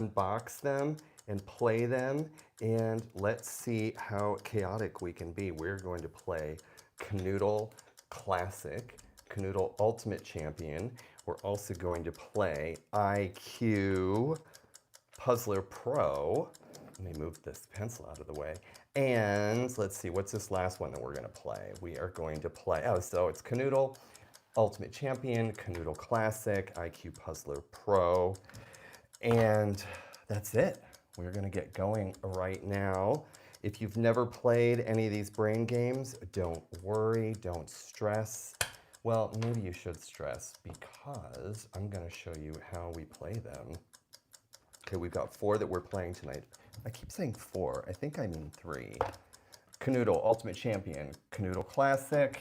unbox them and play them, and let's see how chaotic we can be. We're going to play Kanoodle Classic, Kanoodle Ultimate Champion. We're also going to play IQ Puzzler Pro. Let me move this pencil out of the way. And let's see, what's this last one that we're going to play? We are going to play, oh, so it's Kanoodle Ultimate Champion, Kanoodle Classic, IQ Puzzler Pro, and that's it. We're going to get going right now. If you've never played any of these brain games, don't worry, don't stress. Well, maybe you should stress because I'm going to show you how we play them. Okay, we've got 4 that we're playing tonight. I keep saying 4. I think I mean 3. Kanoodle Ultimate Champion, Kanoodle Classic,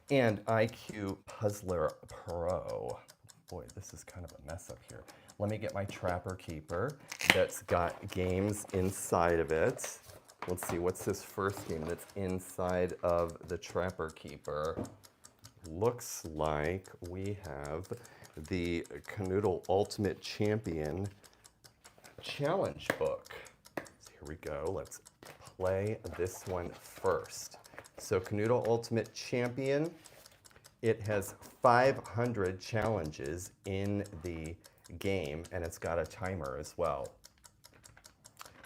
and IQ Puzzler Pro. Boy, this is kind of a mess up here. Let me get my Trapper Keeper that's got games inside of it. Let's see, what's this first game that's inside of the Trapper Keeper? Looks like we have the Kanoodle Ultimate Champion Challenge Book. So here we go. Let's play this one first. So Kanoodle Ultimate Champion, it has 500 challenges in the game, and it's got a timer as well.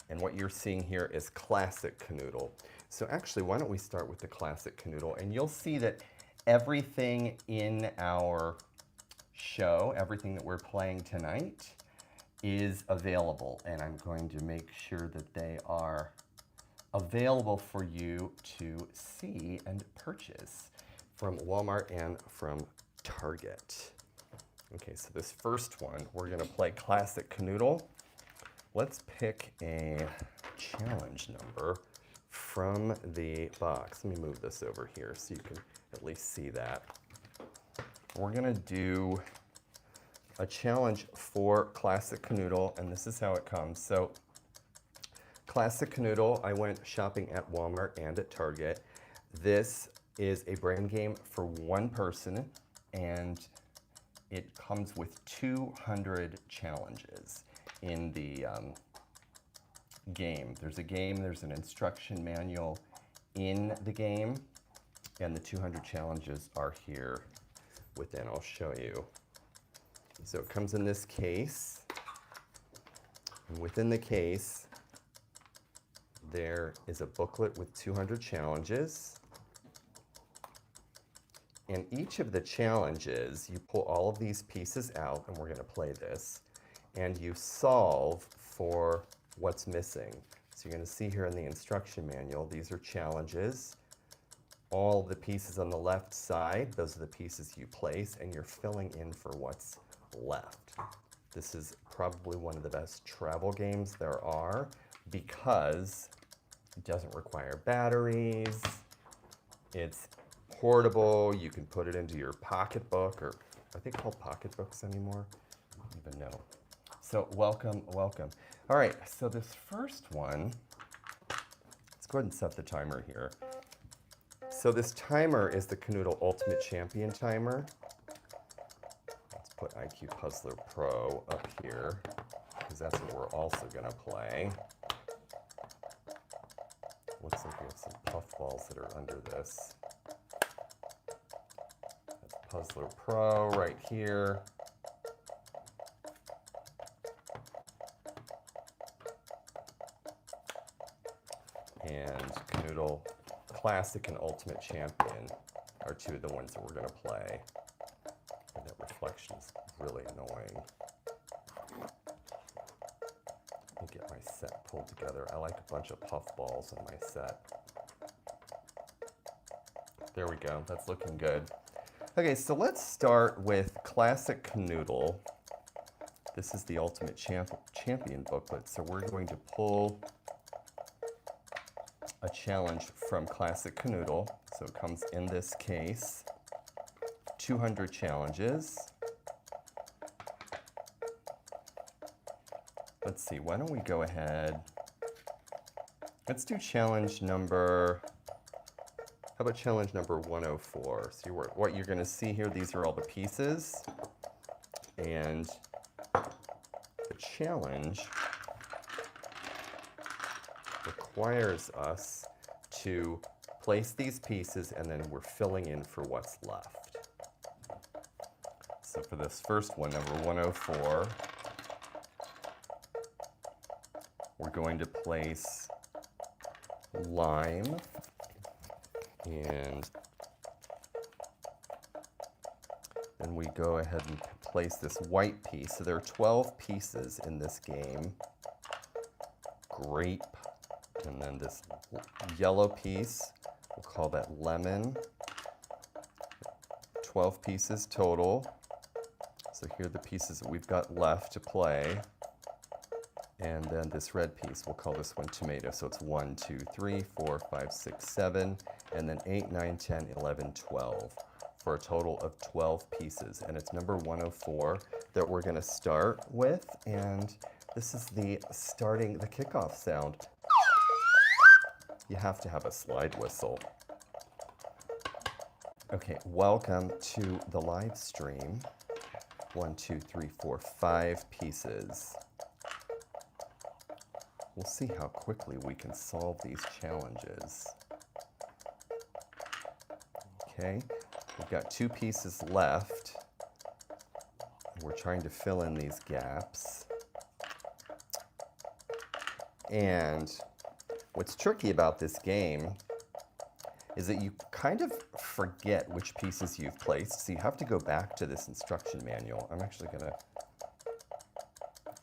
And what you're seeing here is Classic Kanoodle. So actually, why don't we start with the Classic Kanoodle, and you'll see that everything in our show, everything that we're playing tonight, is available, and I'm going to make sure that they are available for you to see and purchase from Walmart and from Target. Okay, so this first one, we're going to play Classic Kanoodle. Let's pick a challenge number from the box. Let me move this over here so you can at least see that. We're going to do a challenge for Classic Kanoodle, and this is how it comes. So Classic Kanoodle, I went shopping at Walmart and at Target. This is a brain game for 1 person, and it comes with 200 challenges in the game. There's a game, there's an instruction manual in the game, and the 200 challenges are here within. I'll show you. So it comes in this case, and within the case, there is a booklet with 200 challenges. And each of the challenges, you pull all of these pieces out, and we're going to play this, and you solve for what's missing. So you're going to see here in the instruction manual, these are challenges. All the pieces on the left side, those are the pieces you place, and you're filling in for what's left. This is probably one of the best travel games there are because it doesn't require batteries. It's portable. You can put it into your pocketbook, or are they called pocketbooks anymore? I don't even know. So welcome, welcome. All right, so this first one, let's go ahead and set the timer here. So this timer is the Kanoodle Ultimate Champion timer. Let's put IQ Puzzler Pro up here, because that's what we're also gonna play. Looks like we have some puffballs that are under this. That's Puzzler Pro right here. And Kanoodle Classic and Ultimate Champion are 2 of the ones that we're going to play. And that reflection is really annoying. Let me get my set pulled together. I like a bunch of puffballs in my set. There we go. That's looking good. Okay, so let's start with Classic Kanoodle. This is the Ultimate Champion booklet, so we're going to pull a challenge from Classic Kanoodle. So it comes in this case, 200 challenges. Let's see, why don't we go ahead, let's do challenge number, how about challenge number 104? So what you're gonna see here, these are all the pieces, and the challenge requires us to place these pieces and then we're filling in for what's left. So for this first one, number 104, we're going to place lime and then we go ahead and place this white piece. So there are 12 pieces in this game. Grape, and then this yellow piece, we'll call that lemon. 12 pieces total. So here are the pieces that we've got left to play. And then this red piece, we'll call this one tomato. So it's 1, 2, 3, 4, 5, 6, 7, and then 8, 9, 10, 11, 12. For a total of 12 pieces. And it's number 104 that we're gonna start with. And this is the kickoff sound. You have to have a slide whistle. Okay, welcome to the live stream. 1, 2, 3, 4, 5 pieces. We'll see how quickly we can solve these challenges. Okay, we've got 2 pieces left. We're trying to fill in these gaps. And what's tricky about this game is that you kind of forget which pieces you've placed, so you have to go back to this instruction manual. I'm actually gonna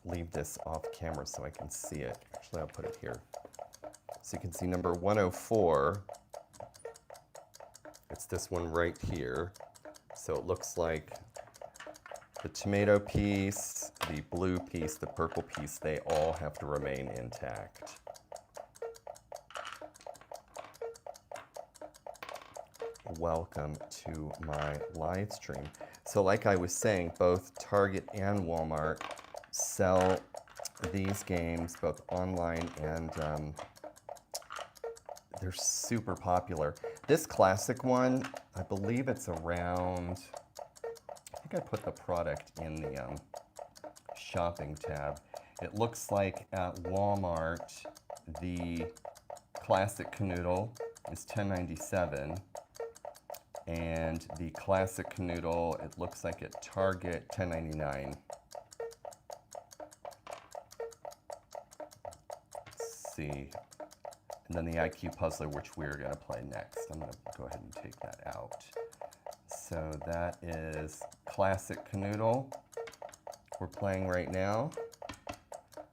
leave this off camera so I can see it. Actually, I'll put it here. So you can see number 104, it's this one right here. So it looks like the tomato piece, the blue piece, the purple piece, they all have to remain intact. Welcome to my live stream. So like I was saying, both Target and Walmart sell these games both online and they're super popular. This classic one, I believe it's around, I think I put the product in the shopping tab. It looks like at Walmart, the classic Kanoodle is $10.97. And the classic Kanoodle, it looks like at Target, $10.99. Let's see. And then the IQ Puzzler, which we're going to play next. I'm going to go ahead and take that out. So that is classic Kanoodle we're playing right now.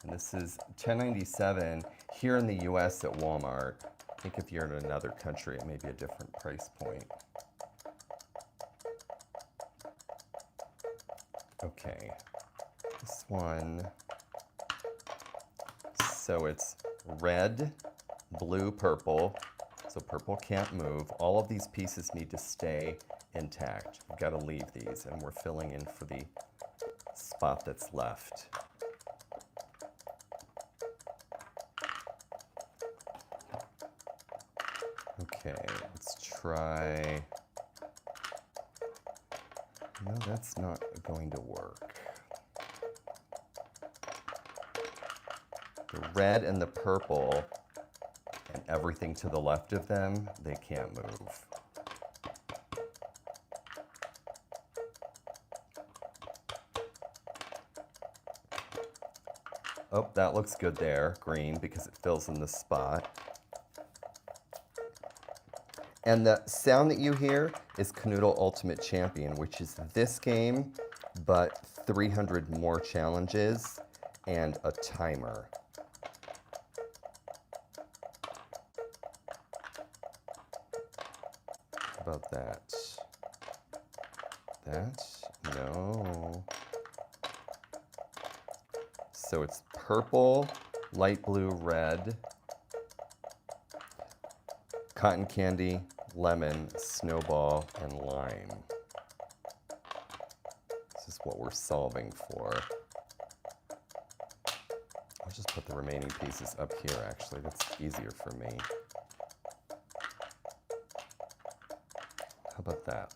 And this is $10.97 here in the US at Walmart. I think if you're in another country, it may be a different price point. Okay, this one, so it's red, blue, purple, so purple can't move. All of these pieces need to stay intact. We've got to leave these, and we're filling in for the spot that's left. Okay, let's try. No, that's not going to work. The red and the purple and everything to the left of them, they can't move. Oh, that looks good there, green, because it fills in the spot. And the sound that you hear is Kanoodle Ultimate Champion, which is this game, but 300 more challenges and a timer. How about that? That? No. So it's purple, light blue, red, cotton candy, lemon, snowball, and lime. This is what we're solving for. I'll just put the remaining pieces up here, actually. That's easier for me. How about that?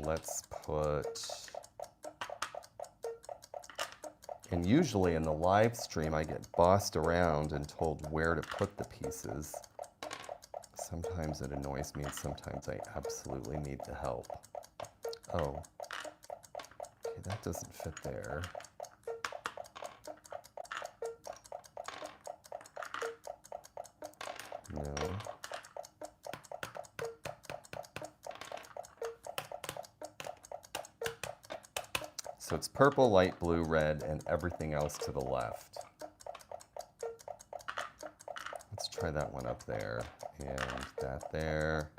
Let's put And usually in the live stream, I get bossed around and told where to put the pieces. Sometimes it annoys me, and sometimes I absolutely need the help. Oh, okay, that doesn't fit there. No. So it's purple, light blue, red, and everything else to the left. Let's try that one up there, and that there.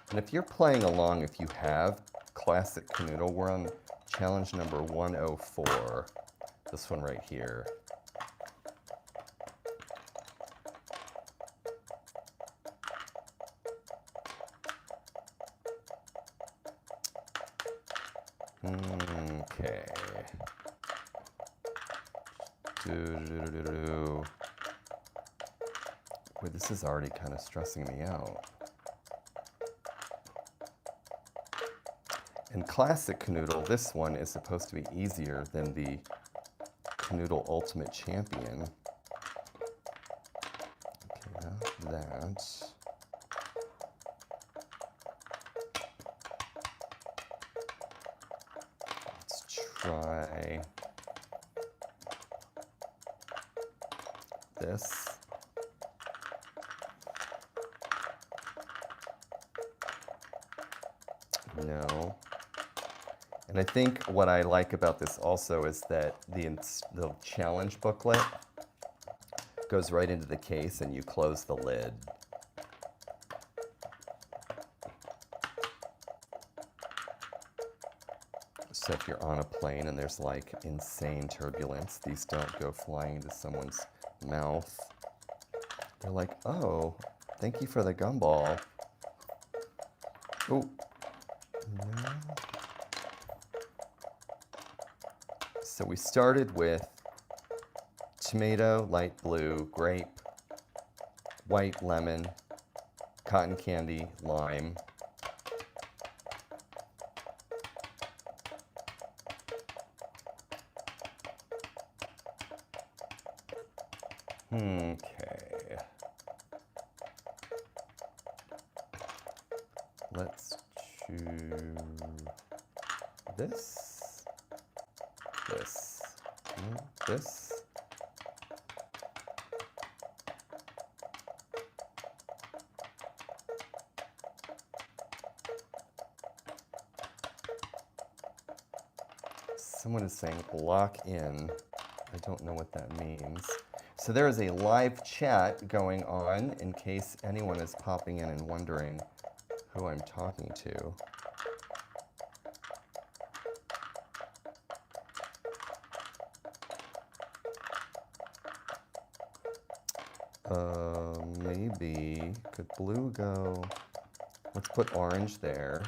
And if you're playing along, if you have classic Kanoodle, we're on challenge number 104, this one right here. Okay. Boy, this is already kind of stressing me out. In classic Kanoodle, this one is supposed to be easier than the Kanoodle Ultimate Champion. Okay, now that. Let's try this. No. And I think what I like about this also is that the challenge booklet goes right into the case and you close the lid. So if you're on a plane and there's like insane turbulence, these don't go flying into someone's mouth. They're like, oh, thank you for the gumball. Oh, no. So we started with tomato, light blue, grape, white lemon, cotton candy, lime. Okay. Let's choose this, this. Someone is saying lock in. I don't know what that means. So there is a live chat going on in case anyone is popping in and wondering who I'm talking to. Maybe, could blue go? Let's put orange there.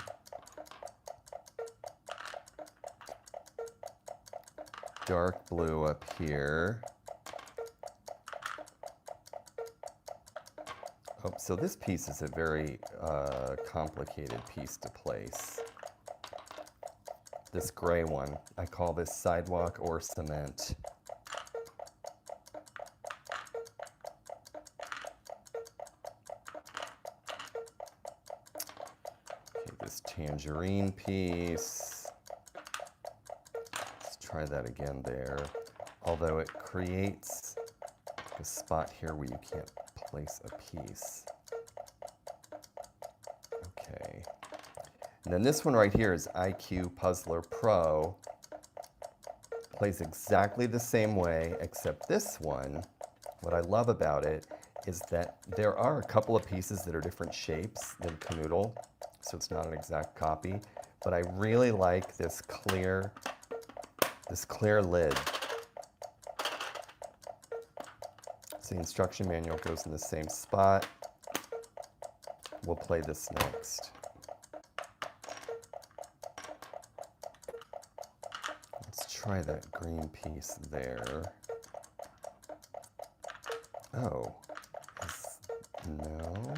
Dark blue up here. Oh, so this piece is a very complicated piece to place. This gray one, I call this sidewalk or cement. Okay, this tangerine piece. Let's try that again there. Although it creates a spot here where you can't place a piece. Okay. And then this one right here is IQ Puzzler Pro. Plays exactly the same way, except this one, what I love about it is that there are a couple of pieces that are different shapes than Kanoodle, so it's not an exact copy, but I really like this clear lid. So the instruction manual goes in the same spot. We'll play this next. Let's try that green piece there. Oh, no.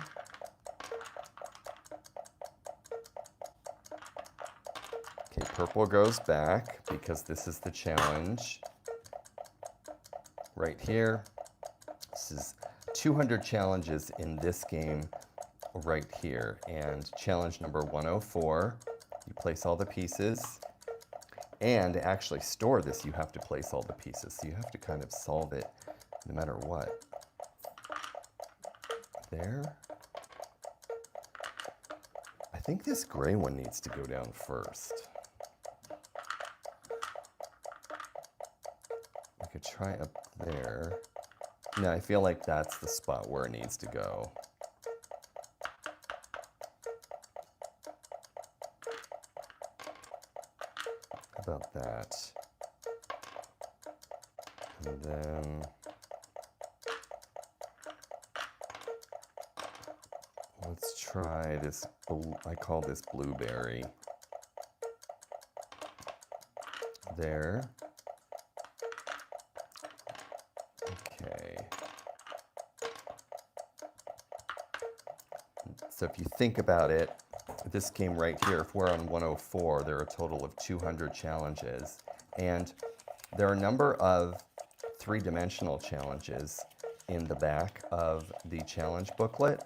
purple goes back because this is the challenge right here. This is 200 challenges in this game right here. And challenge number 104, you place all the pieces. And to actually store this, you have to place all the pieces. So you have to kind of solve it no matter what. There. I think this gray one needs to go down first. We could try up there. No, I feel like that's the spot where it needs to go. How about that? And then let's try this, I call this blueberry. There. Okay. So if you think about it, this game right here, if we're on 104, there are a total of 200 challenges. And there are a number of three-dimensional challenges in the back of the challenge booklet.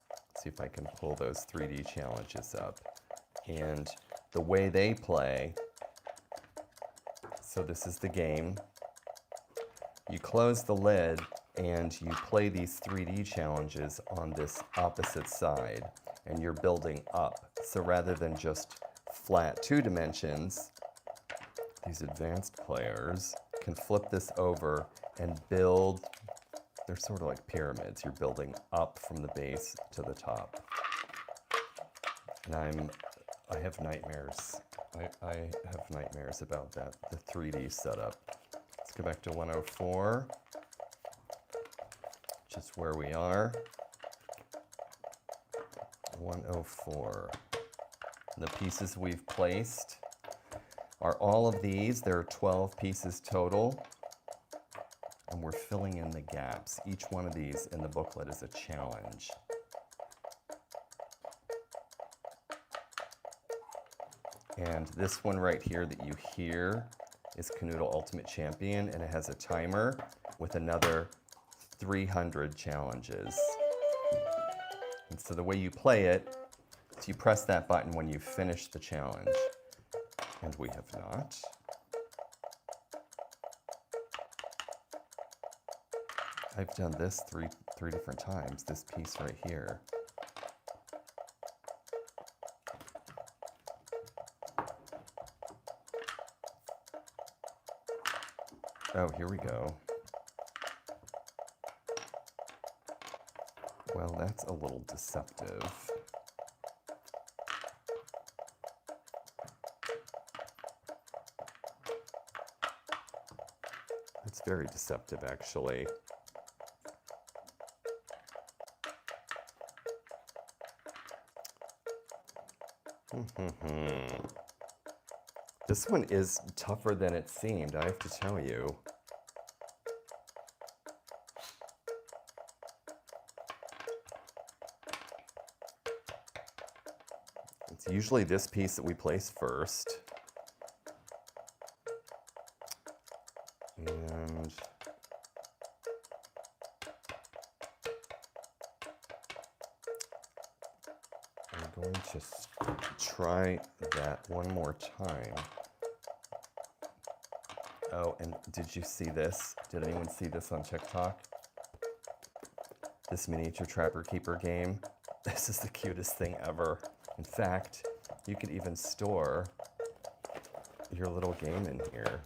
Let's see if I can pull those 3D challenges up. And the way they play, so this is the game. You close the lid and you play these 3D challenges on this opposite side, and you're building up. So rather than just flat 2 dimensions, these advanced players can flip this over and build. They're sort of like pyramids. You're building up from the base to the top. And I have nightmares. I have nightmares about that, the 3D setup. Let's go back to 104, just where we are. 104. The pieces we've placed are all of these. There are 12 pieces total, and we're filling in the gaps. Each one of these in the booklet is a challenge. And this one right here that you hear is Kanoodle Ultimate Champion, and it has a timer with another 300 challenges. And so the way you play it is you press that button when you finish the challenge. And we have not. I've done this three different times, this piece right here. Oh, here we go. Well, that's a little deceptive. It's very deceptive, actually. This one is tougher than it seemed, I have to tell you. It's usually this piece that we place first. And I'm going to try that one more time. Oh, and did you see this? Did anyone see this on TikTok? This miniature trapper keeper game. This is the cutest thing ever. In fact, you could even store your little game in here.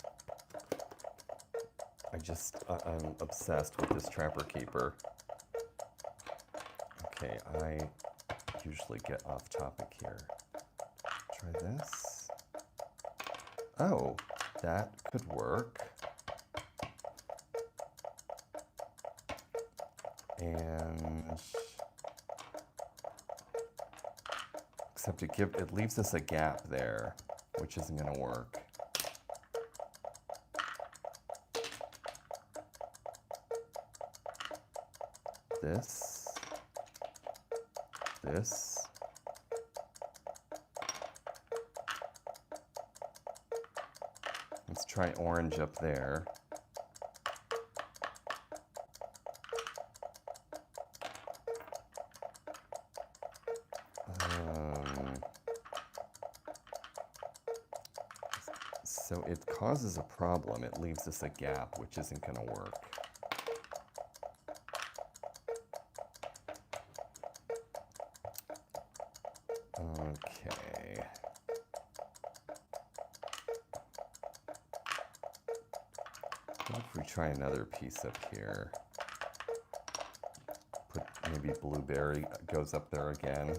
I'm obsessed with this trapper keeper. Okay, I usually get off topic here. Try this. Oh, that could work. And except it leaves us a gap there, which isn't going to work. This. try orange up there. So it causes a problem. It leaves us a gap, which isn't going to work. Okay. What if we try another piece up here? Put maybe blueberry goes up there again.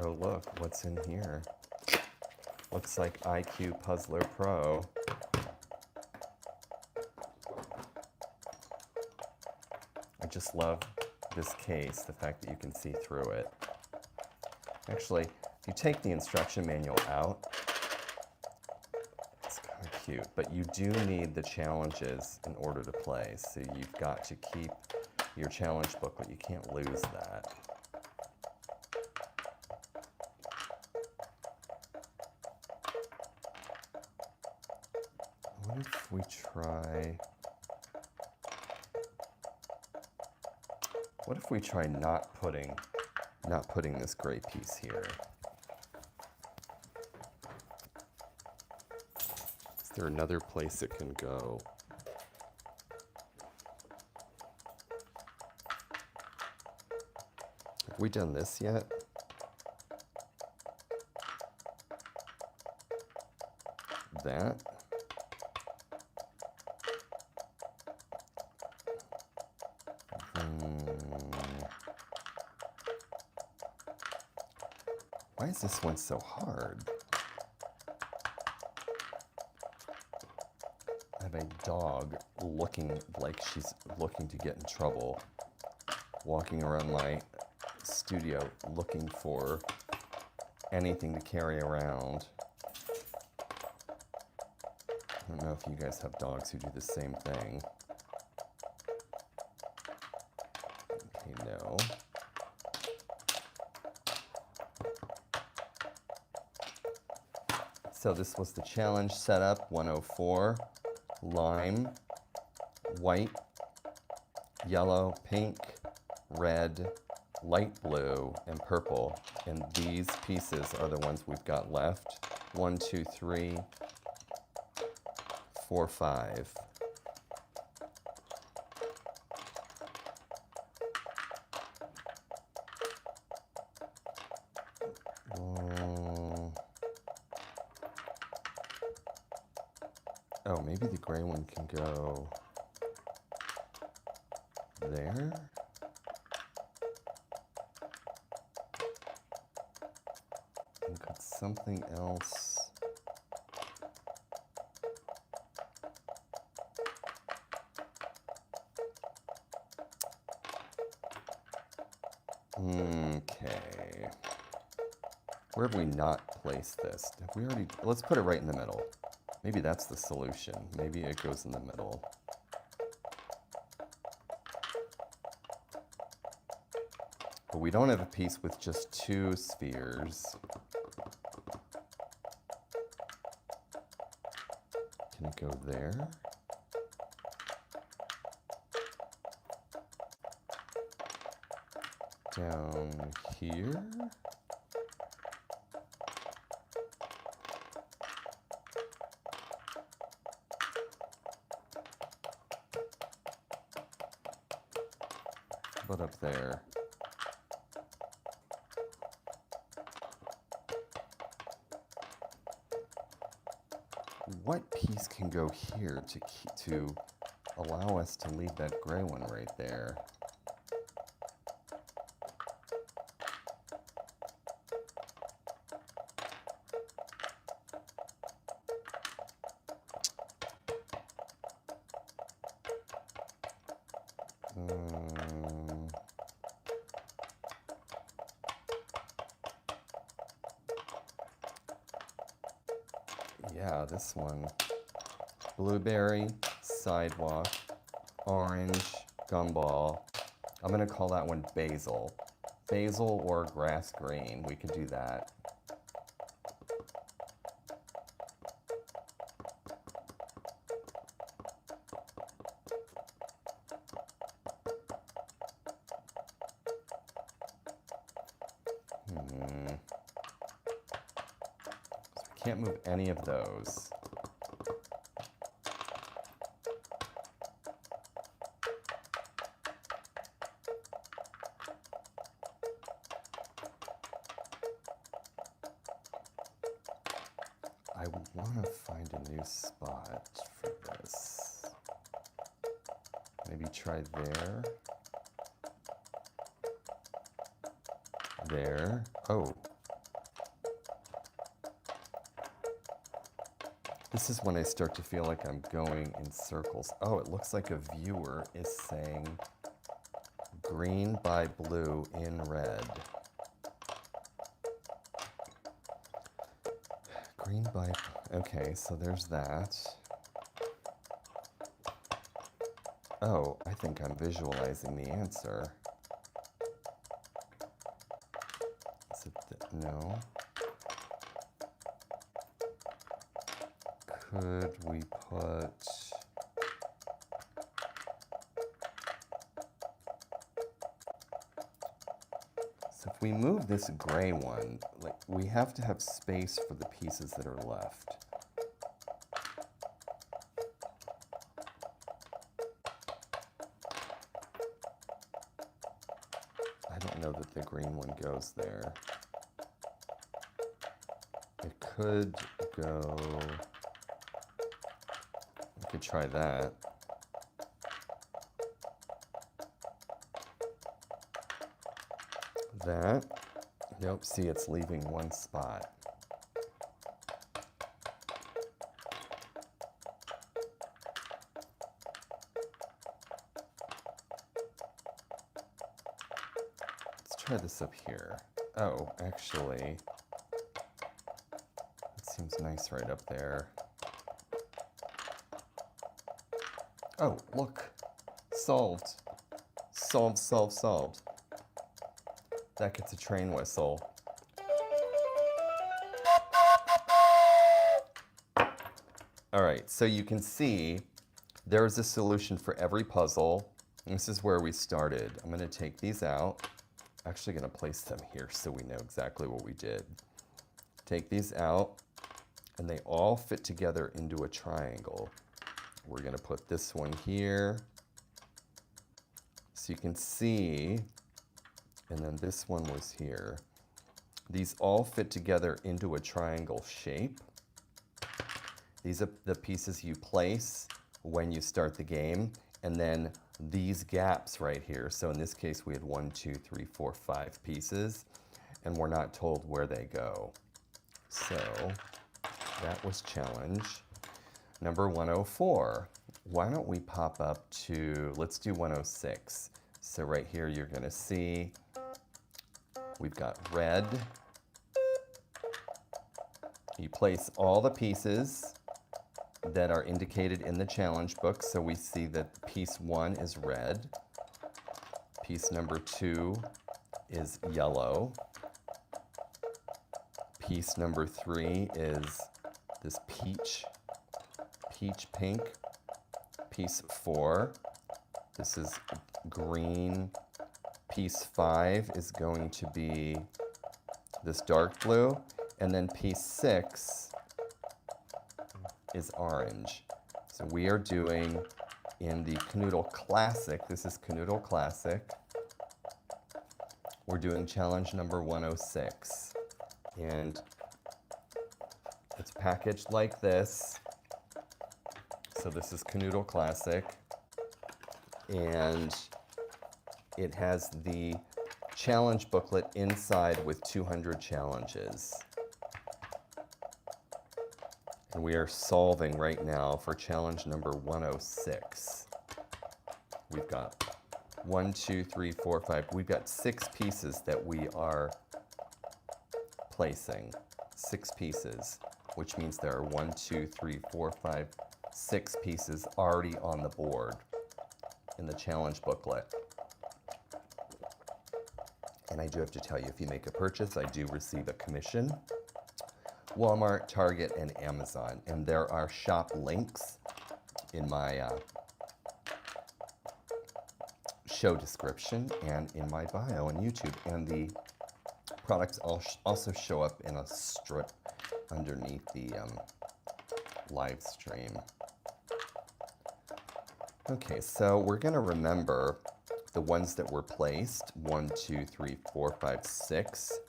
Oh look, what's in here? Looks like IQ Puzzler Pro. I just love this case, the fact that you can see through it. Actually, if you take the instruction manual out, it's kind of cute, but you do need the challenges in order to play, so you've got to keep your challenge booklet. You can't lose that. What if we try... What if we try not putting this gray piece here? Is there another place it can go? Have we done this yet? That? Why is this one so hard? I have a dog looking like she's looking to get in trouble, walking around my studio looking for anything to carry around. I don't know if you guys have dogs who do the same thing. Okay, no. So this was the challenge setup, 104, lime, white, yellow, pink, red, light blue, and purple. And these pieces are the ones we've got left. 1, 2, 3, 4, 5. Oh, maybe the gray one can go there? And could something else... Okay. Where have we not placed this? Have we already... Let's put it right in the middle. Maybe that's the solution. Maybe it goes in the middle. But we don't have a piece with just 2 spheres. Can it go there? Down here? What up there? What piece can go here to allow us to leave that gray one right there? Yeah, this one. Blueberry, sidewalk, orange, gumball. I'm gonna call that one basil. Basil or grass green, we could do that. Can't move any of those. I want to find a new spot for this. Maybe try there. There. Oh. This is when I start to feel like I'm going in circles. Oh, it looks like a viewer is saying green by blue in red. Green by, okay, so there's that. Oh, I think I'm visualizing the answer. Is it no? Could we put so if we move this gray one, like we have to have space for the pieces that are left. I don't know that the green one goes there. It could go. We could try that. That. Nope, see, it's leaving one spot. Let's try this up here. Oh, actually, it seems nice right up there. Oh, look. Solved. Solved, solved, solved. That gets a train whistle. All right, so you can see there's a solution for every puzzle. This is where we started. I'm going to take these out. I'm actually going to place them here so we know exactly what we did. Take these out, and they all fit together into a triangle. We're going to put this one here. So you can see, and then this one was here. These all fit together into a triangle shape. These are the pieces you place when you start the game, and then these gaps right here. So in this case, we had 1, 2, 3, 4, 5 pieces, and we're not told where they go. So that was challenge number 104. Why don't we pop up to, let's do 106. So right here, you're gonna see we've got red. You place all the pieces that are indicated in the challenge book. So we see that piece 1 is red. Piece number 2 is yellow. Piece number 3 is this peach pink. Piece 4, this is green. Piece 5 is going to be this dark blue. And then piece 6 is orange. So we are doing in the Kanoodle Classic, this is Kanoodle Classic, we're doing challenge number 106. And it's packaged like this. So this is Kanoodle Classic. And it has the challenge booklet inside with 200 challenges. And we are solving right now for challenge number 106. We've got 1, 2, 3, 4, 5. We've got 6 pieces that we are placing. 6 pieces, which means there are 1, 2, 3, 4, 5, 6 pieces already on the board in the challenge booklet. And I do have to tell you, if you make a purchase, I do receive a commission. Walmart, Target, and Amazon. And there are shop links in my show description and in my bio on YouTube. And the products also show up in a strip underneath the live stream. Okay, so we're going to remember the ones that were placed. 1, 2, 3, 4, 5, 6.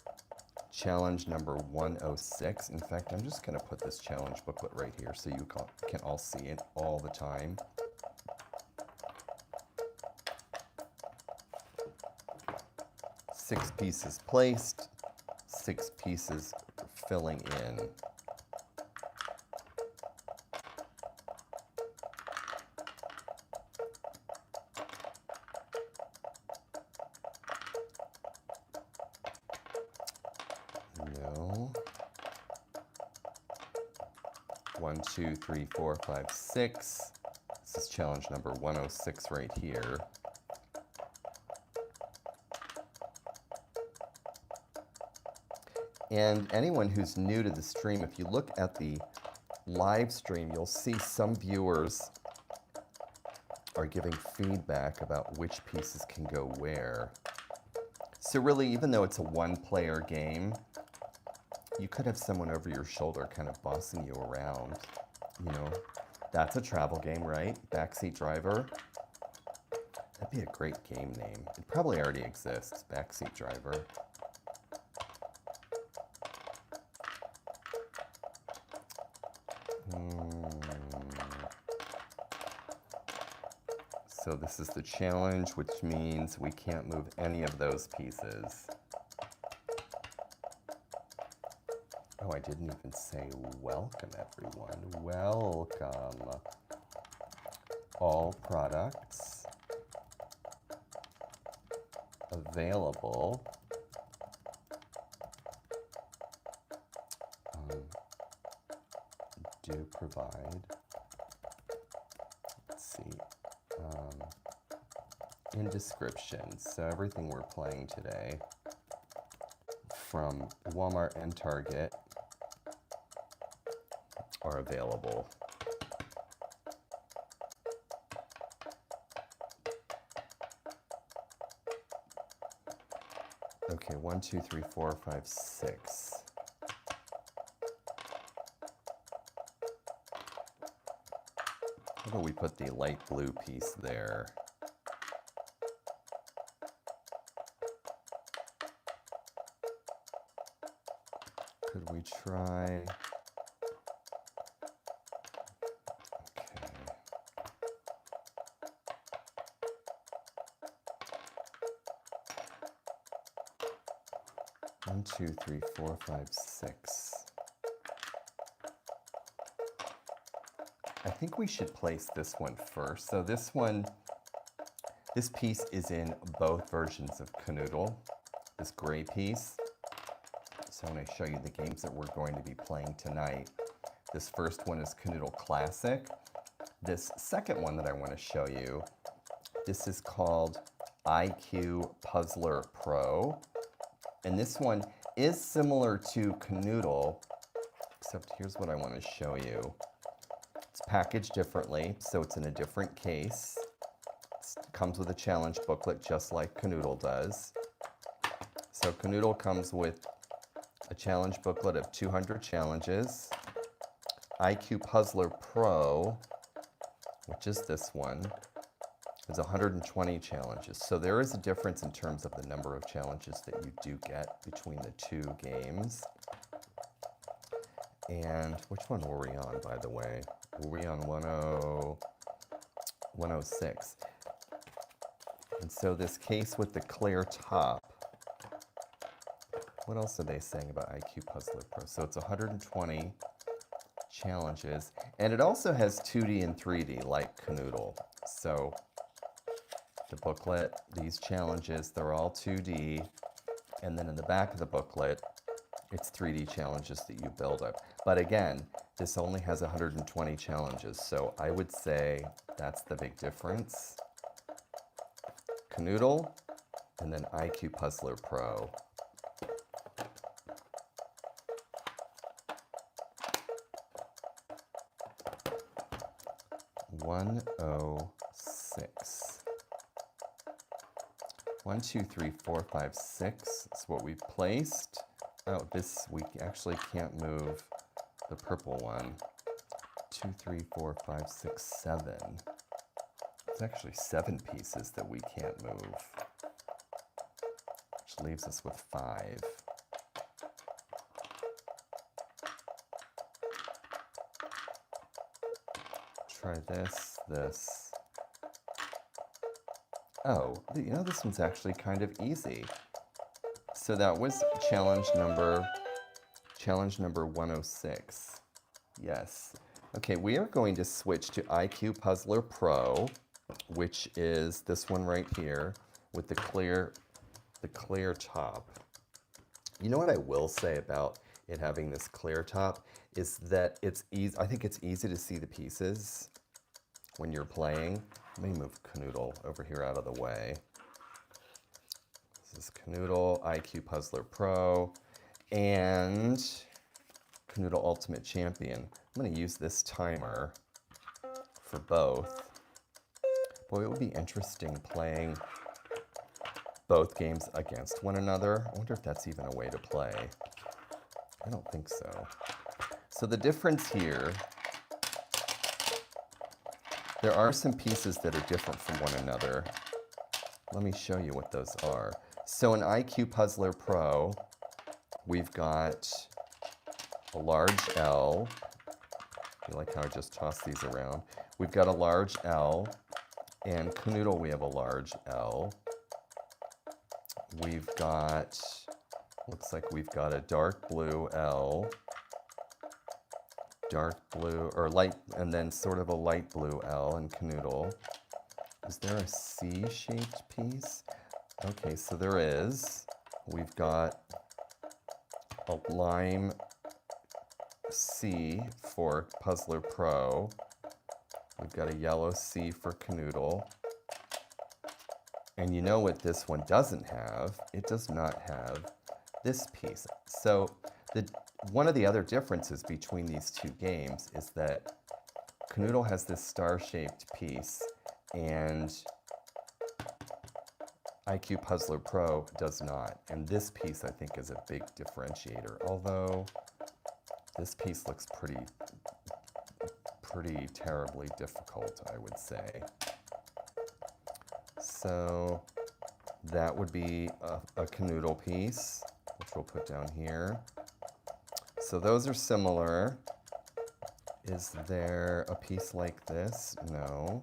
Challenge number 106. In fact, I'm just going to put this challenge booklet right here so you can all see it all the time. Six pieces placed, 6 pieces filling in. No. 1, 2, 3, 4, 5, 6. This is challenge number 106 right here. And anyone who's new to the stream, if you look at the live stream, you'll see some viewers are giving feedback about which pieces can go where. So really, even though it's a one-player game, you could have someone over your shoulder kind of bossing you around. You know, that's a travel game, right? Backseat Driver. That'd be a great game name. It probably already exists, Backseat Driver. So this is the challenge, which means we can't move any of those pieces. Oh, I didn't even say welcome, everyone. Welcome. All products available do provide, let's see, in descriptions. So everything we're playing today from Walmart and Target are available. Okay, 1, 2, 3, 4, 5, 6. How about we put the light blue piece there? Could we try? Okay. 1, 2, 3, 4, 5, 6. I think we should place this one first. So this piece is in both versions of Kanoodle, this gray piece. So I'm going to show you the games that we're going to be playing tonight. This first one is Kanoodle Classic. This second one that I want to show you, this is called IQ Puzzler Pro. And this one is similar to Kanoodle, except here's what I want to show you. It's packaged differently, so it's in a different case. It comes with a challenge booklet just like Kanoodle does. So Kanoodle comes with a challenge booklet of 200 challenges. IQ Puzzler Pro, which is this one, is 120 challenges. So there is a difference in terms of the number of challenges that you do get between the two games. And which one were we on, by the way? Were we on 106? And so this case with the clear top, what else are they saying about IQ Puzzler Pro? So it's 120 challenges, and it also has 2D and 3D like Kanoodle. So the booklet, these challenges, they're all 2D, and then in the back of the booklet, it's 3D challenges that you build up. But again, this only has 120 challenges, so I would say that's the big difference. Kanoodle and then IQ Puzzler Pro. $106. 1, 2, 3, 4, 5, 6 is what we've placed. Oh, this we actually can't move the purple one. 2, 3, 4, 5, 6, 7. It's actually 7 pieces that we can't move, which leaves us with 5. Try this, this. Oh, you know, this one's actually kind of easy. So that was challenge number 106. Yes. Okay, we are going to switch to IQ Puzzler Pro, which is this one right here with the clear top. You know what I will say about it having this clear top is that it's easy. I think it's easy to see the pieces when you're playing. Let me move Kanoodle over here out of the way. This is Kanoodle, IQ Puzzler Pro, and Kanoodle Ultimate Champion. I'm going to use this timer for both. Boy, it would be interesting playing both games against one another. I wonder if that's even a way to play. I don't think so. So the difference here, there are some pieces that are different from one another. Let me show you what those are. So in IQ Puzzler Pro, we've got a large L. You like how I just tossed these around? We've got a large L, and Kanoodle we have a large L. We've got, looks like we've got a dark blue L, dark blue, or light, and then sort of a light blue L in Kanoodle. Is there a C-shaped piece? Okay, so there is. We've got a lime C for Puzzler Pro. We've got a yellow C for Kanoodle. And you know what this one doesn't have? It does not have this piece. So one of the other differences between these two games is that Kanoodle has this star-shaped piece and IQ Puzzler Pro does not. And this piece, I think, is a big differentiator. Although this piece looks pretty terribly difficult, I would say. So that would be a Kanoodle piece, which we'll put down here. So those are similar. Is there a piece like this? No.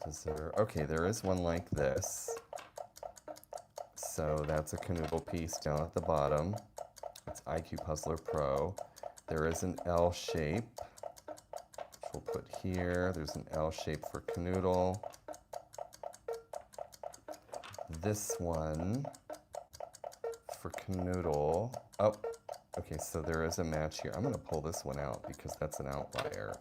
Is there? Okay, there is one like this. So that's a Kanoodle piece down at the bottom. It's IQ Puzzler Pro. There is an L shape, which we'll put here. There's an L shape for Kanoodle. This one for Kanoodle. Oh, okay, so there is a match here. I'm going to pull this one out because that's an outlier.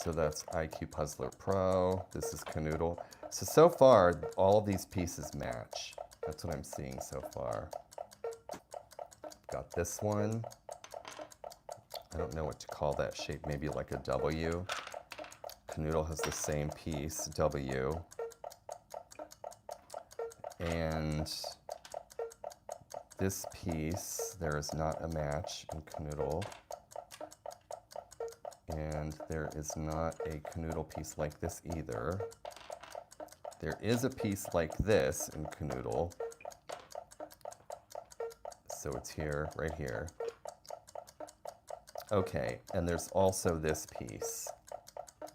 So that's IQ Puzzler Pro. This is Kanoodle. So far, all of these pieces match. That's what I'm seeing so far. Got this one. I don't know what to call that shape. Maybe like a W. Kanoodle has the same piece, W. And this piece, there is not a match in Kanoodle. And there is not a Kanoodle piece like this either. There is a piece like this in Kanoodle. So it's here, right here. Okay, and there's also this piece. I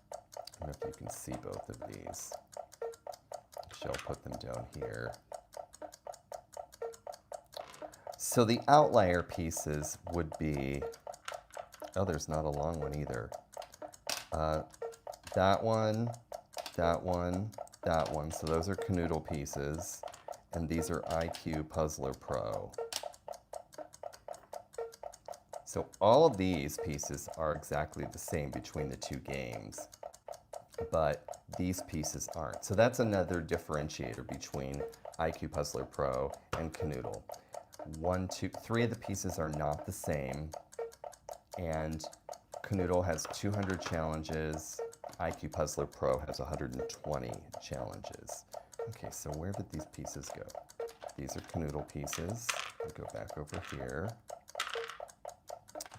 don't know if you can see both of these. Actually, I'll put them down here. So the outlier pieces would be, oh, there's not a long one either. That one, that one, that one. So those are Kanoodle pieces, and these are IQ Puzzler Pro. So all of these pieces are exactly the same between the two games, but these pieces aren't. So that's another differentiator between IQ Puzzler Pro and Kanoodle. 1, 2, 3 of the pieces are not the same, and Kanoodle has 200 challenges. IQ Puzzler Pro has 120 challenges. Okay, so where did these pieces go? These are Kanoodle pieces. I'll go back over here.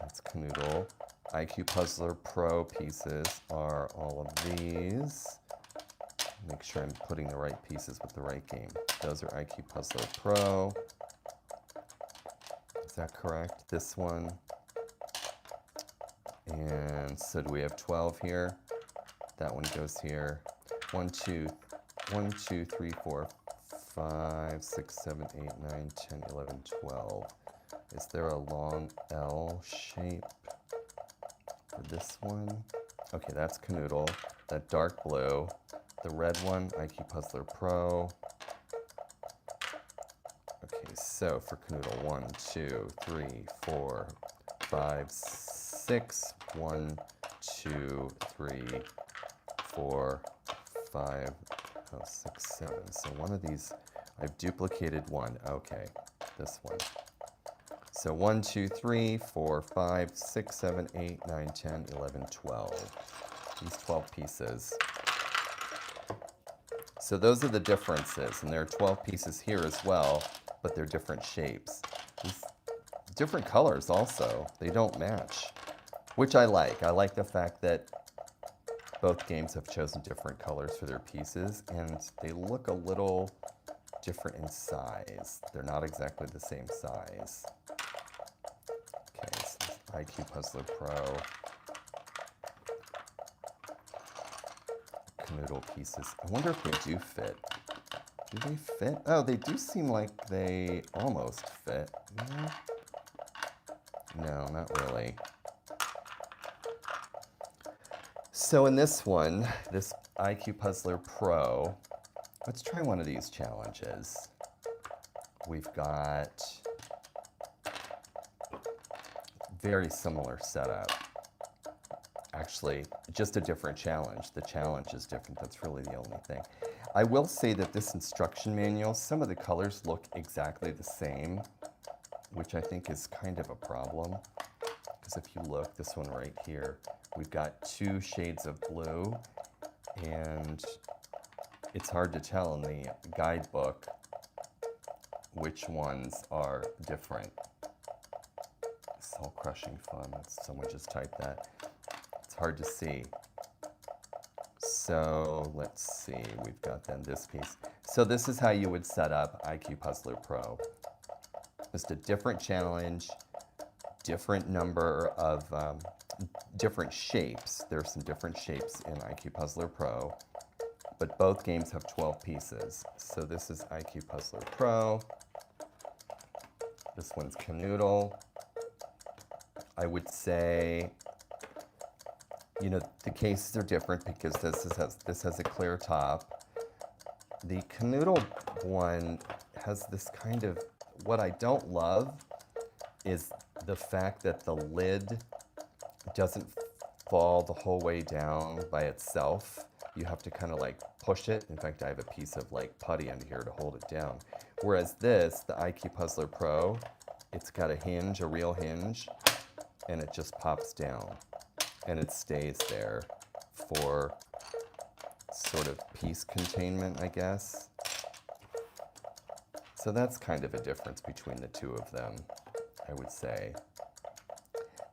That's Kanoodle. IQ Puzzler Pro pieces are all of these. Make sure I'm putting the right pieces with the right game. Those are IQ Puzzler Pro. Is that correct? This one. And so do we have 12 here? That one goes here. 1, 2, 3, 4, 5, 6, 7, 8, 9, 10, 11, 12. Is there a long L shape for this one? Okay, that's Kanoodle. That dark blue. The red one, IQ Puzzler Pro. Okay, so for Kanoodle, 1, 2, 3, 4, 5, 6. 1, 2, 3, 4, 5, 6, 7. So one of these, I've duplicated one. Okay, this one. So 1, 2, 3, 4, 5, 6, 7, 8, 9, 10, 11, 12. These 12 pieces. So those are the differences, and there are 12 pieces here as well, but they're different shapes. These different colors also, they don't match, which I like. I like the fact that both games have chosen different colors for their pieces, and they look a little different in size. They're not exactly the same size. Okay, so this IQ Puzzler Pro. Kanoodle pieces. I wonder if they do fit. Do they fit? Oh, they do seem like they almost fit. No, not really. So in this one, this IQ Puzzler Pro, let's try one of these challenges. We've got very similar setup. Actually, just a different challenge. The challenge is different. That's really the only thing. I will say that this instruction manual, some of the colors look exactly the same, which I think is kind of a problem. Because if you look, this one right here, we've got 2 shades of blue, and it's hard to tell in the guidebook which ones are different. Soul crushing fun. Someone just typed that. It's hard to see. So let's see, we've got then this piece. So this is how you would set up IQ Puzzler Pro. Just a different challenge, different number of different shapes. There's some different shapes in IQ Puzzler Pro, but both games have 12 pieces. So this is IQ Puzzler Pro. This one's Kanoodle. I would say, you know, the cases are different because this has a clear top. The Kanoodle one has this kind of, what I don't love is the fact that the lid doesn't fall the whole way down by itself. You have to kind of like push it. In fact, I have a piece of like putty under here to hold it down. Whereas this, the IQ Puzzler Pro, it's got a hinge, a real hinge, and it just pops down. And it stays there for sort of piece containment, I guess. So that's kind of a difference between the two of them, I would say.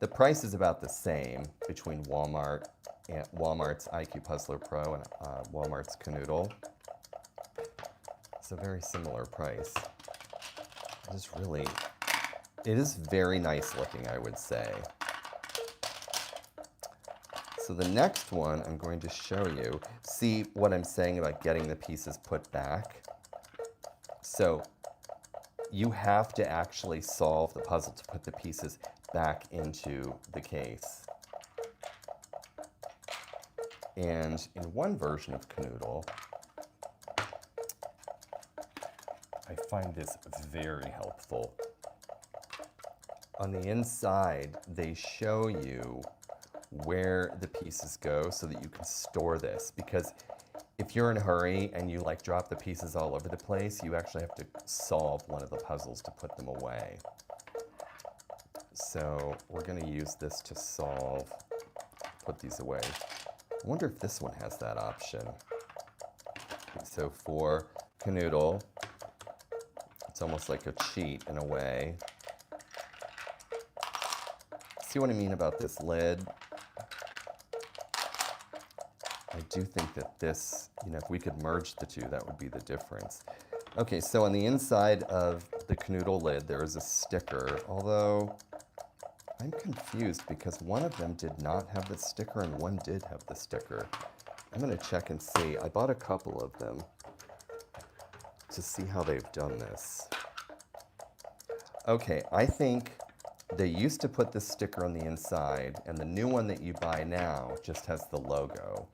The price is about the same between Walmart's IQ Puzzler Pro and Walmart's Kanoodle. It's a very similar price. It is very nice looking, I would say. So the next one I'm going to show you, see what I'm saying about getting the pieces put back. So you have to actually solve the puzzle to put the pieces back into the case. And in one version of Kanoodle, I find this very helpful. On the inside, they show you where the pieces go so that you can store this, because if you're in a hurry and you like drop the pieces all over the place, you actually have to solve one of the puzzles to put them away. So we're going to use this to solve, put these away. I wonder if this one has that option. So for Kanoodle, it's almost like a cheat in a way. See what I mean about this lid? I do think that this, if we could merge the two, that would be the difference. Okay, so on the inside of the Kanoodle lid, there is a sticker, although I'm confused because one of them did not have the sticker and one did have the sticker. I'm going to check and see. I bought a couple of them to see how they've done this. Okay, I think they used to put the sticker on the inside, and the new one that you buy now just has the logo,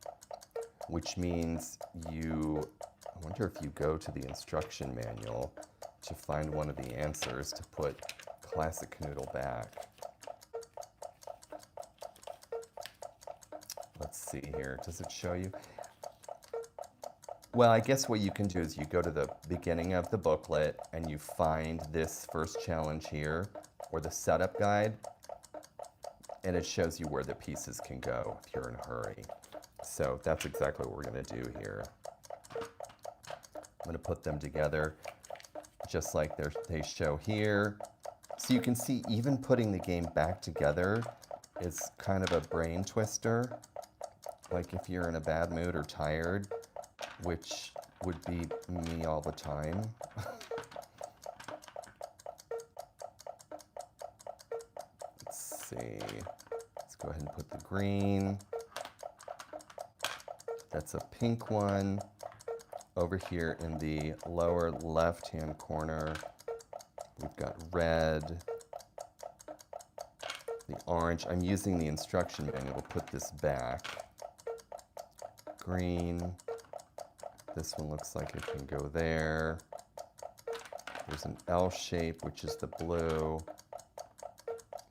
which means I wonder if you go to the instruction manual to find one of the answers to put Classic Kanoodle back. Let's see here. Does it show you? Well, I guess what you can do is you go to the beginning of the booklet and you find this first challenge here, or the setup guide, and it shows you where the pieces can go if you're in a hurry. So that's exactly what we're going to do here. I'm going to put them together just like they show here. So you can see even putting the game back together is kind of a brain twister. Like if you're in a bad mood or tired, which would be me all the time. Let's see. Let's go ahead and put the green. That's a pink one. Over here in the lower left-hand corner, we've got red, the orange. I'm using the instruction manual to put this back. Green. This one looks like it can go there. There's an L shape, which is the blue,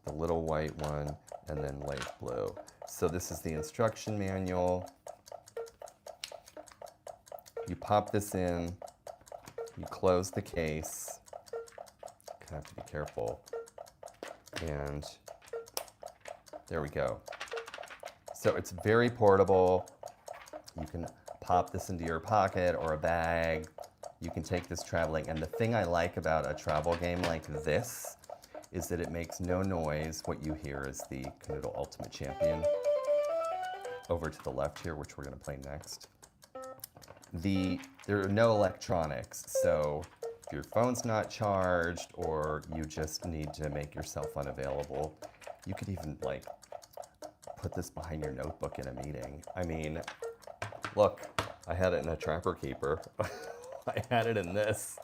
the little white one, and then light blue. So this is the instruction manual. You pop this in, you close the case. You have to be careful. And there we go. So it's very portable. You can pop this into your pocket or a bag. You can take this traveling. And the thing I like about a travel game like this is that it makes no noise. What you hear is the Kanoodle Ultimate Champion over to the left here, which we're going to play next. There are no electronics, so if your phone's not charged or you just need to make yourself unavailable, you could even put this behind your notebook in a meeting. I mean, look, I had it in a Trapper Keeper. I had it in this.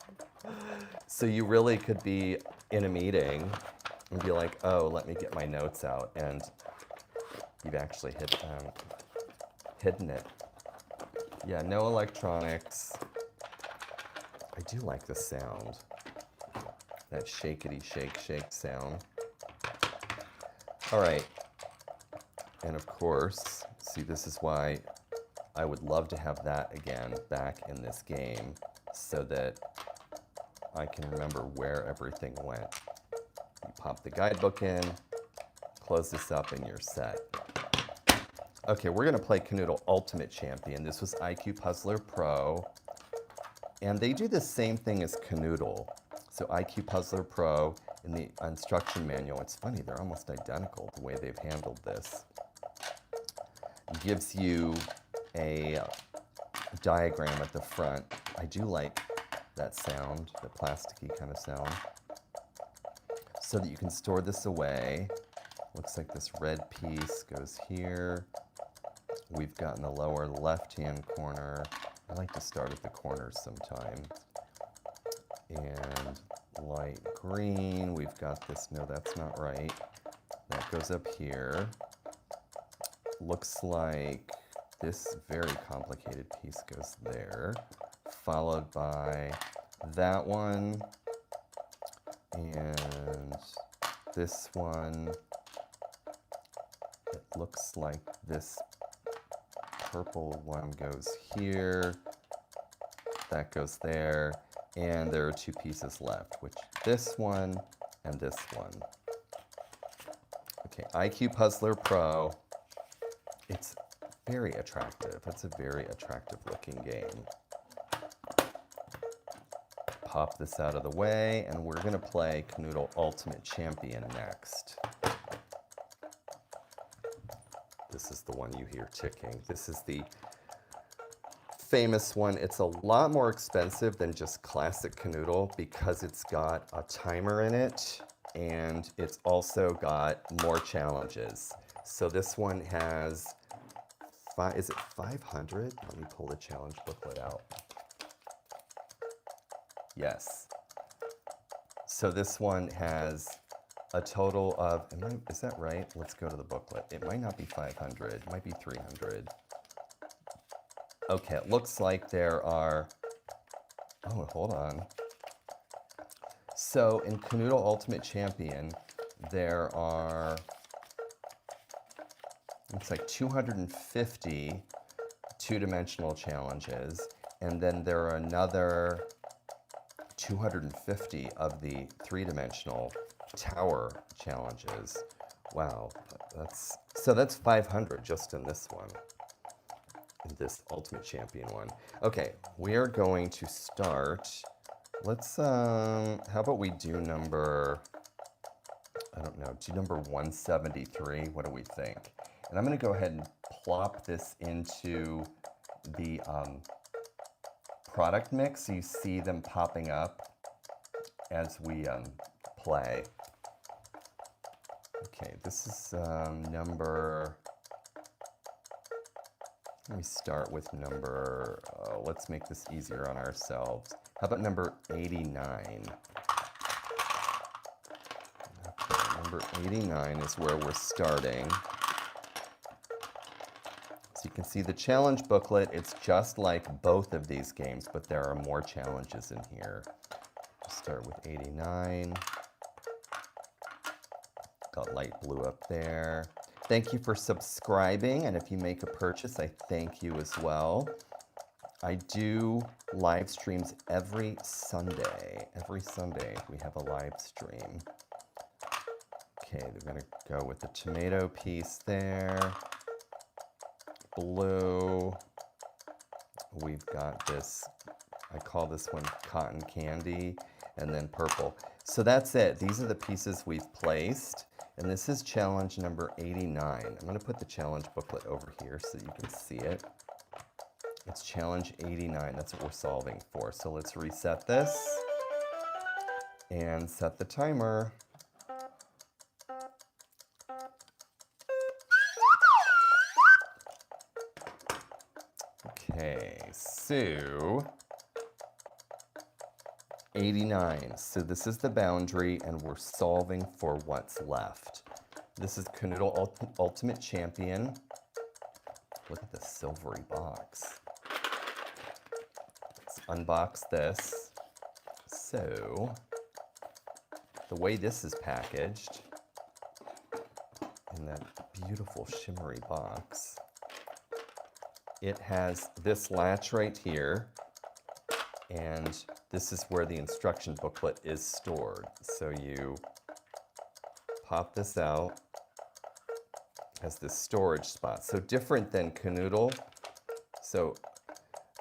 So you really could be in a meeting and be like, oh, let me get my notes out, and you've actually hidden it. Yeah, no electronics. I do like the sound. That shakety shake shake sound. All right. And of course, see, this is why I would love to have that again back in this game so that I can remember where everything went. You pop the guidebook in, close this up, and you're set. Okay, we're going to play Kanoodle Ultimate Champion. This was IQ Puzzler Pro. And they do the same thing as Kanoodle. So IQ Puzzler Pro in the instruction manual, it's funny, they're almost identical the way they've handled this. It gives you a diagram at the front. I do like that sound, the plasticky kind of sound. So that you can store this away. Looks like this red piece goes here. We've got in the lower left-hand corner. I like to start at the corners sometimes. And light green, we've got this, no, that's not right. That goes up here. Looks like this very complicated piece goes there, followed by that one, and this one. It looks like this purple one goes here, that goes there, and there are 2 pieces left, which this one and this one. Okay, IQ Puzzler Pro. It's very attractive. It's a very attractive looking game. Pop this out of the way, and we're gonna play Kanoodle Ultimate Champion next. This is the one you hear ticking. This is the famous one. It's a lot more expensive than just classic Kanoodle because it's got a timer in it, and it's also got more challenges. So this one has, is it 500? Let me pull the challenge booklet out. Yes. So this one has a total of, is that right? Let's go to the booklet. It might not be 500, it might be 300. Okay, it looks like there are, oh, hold on. So in Kanoodle Ultimate Champion, there are, looks like 250 two-dimensional challenges, and then there are another 250 of the three-dimensional tower challenges. Wow, that's 500 just in this one, in this Ultimate Champion one. Okay, we are going to start. Let's, how about we do number, I don't know, do number 173. What do we think? And I'm going to go ahead and plop this into the product mix so you see them popping up as we play. Okay, this is number, let me start with number, let's make this easier on ourselves. How about number 89? Okay, number 89 is where we're starting. So you can see the challenge booklet, it's just like both of these games, but there are more challenges in here. We'll start with 89. Got light blue up there. Thank you for subscribing, and if you make a purchase, I thank you as well. I do live streams every Sunday. Every Sunday we have a live stream. Okay, we're gonna go with the tomato piece there. Blue. We've got this, I call this one cotton candy, and then purple. So that's it. These are the pieces we've placed. And this is challenge number 89. I'm going to put the challenge booklet over here so you can see it. It's challenge 89. That's what we're solving for. So let's reset this and set the timer. Okay, so 89. So this is the boundary, and we're solving for what's left. This is Kanoodle Ultimate Champion. Look at the silvery box. Let's unbox this. So the way this is packaged in that beautiful shimmery box, it has this latch right here, and this is where the instruction booklet is stored. So you pop this out, has this storage spot. So different than Kanoodle. So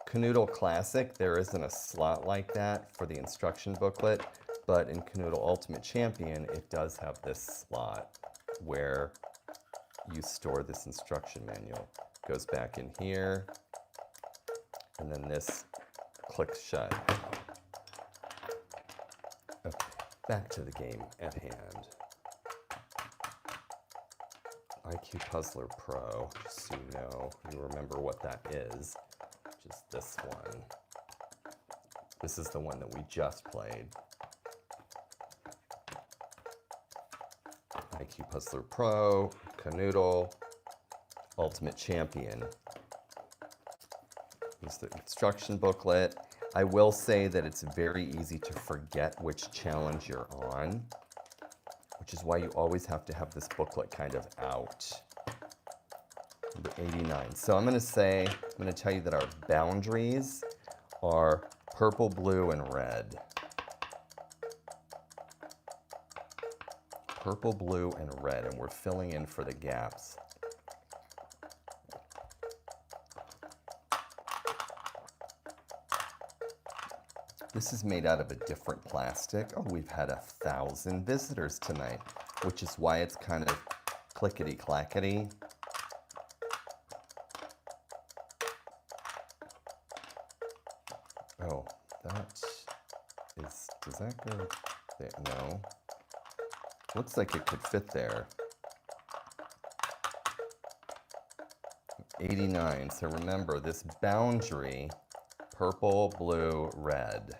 Kanoodle Classic, there isn't a slot like that for the instruction booklet, but in Kanoodle Ultimate Champion, it does have this slot where you store this instruction manual. It goes back in here, and then this clicks shut. Okay, back to the game at hand. IQ Puzzler Pro, just so you know, you remember what that is, which is this one. This is the one that we just played. IQ Puzzler Pro, Kanoodle, Ultimate Champion. Here's the instruction booklet. I will say that it's very easy to forget which challenge you're on, which is why you always have to have this booklet kind of out. Number 89. So I'm going to tell you that our boundaries are purple, blue, and red. Purple, blue, and red, and we're filling in for the gaps. This is made out of a different plastic. Oh, we've had 1,000 visitors tonight, which is why it's kind of clickety-clackety. Oh, does that go there? No. Looks like it could fit there. 89, so remember this boundary, purple, blue, red.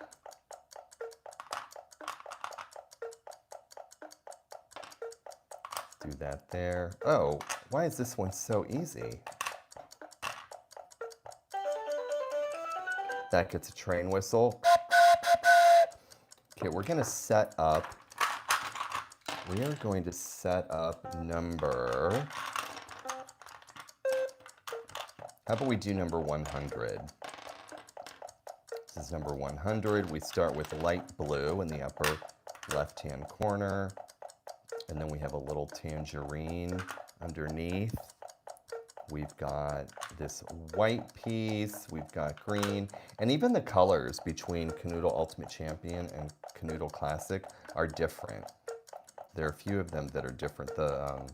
Do that there. Oh, why is this one so easy? That gets a train whistle. Okay, we are going to set up number, how about we do number 100? This is number 100. We start with light blue in the upper left-hand corner, and then we have a little tangerine underneath. We've got this white piece, we've got green, and even the colors between Kanoodle Ultimate Champion and Kanoodle Classic are different. There are a few of them that are different. The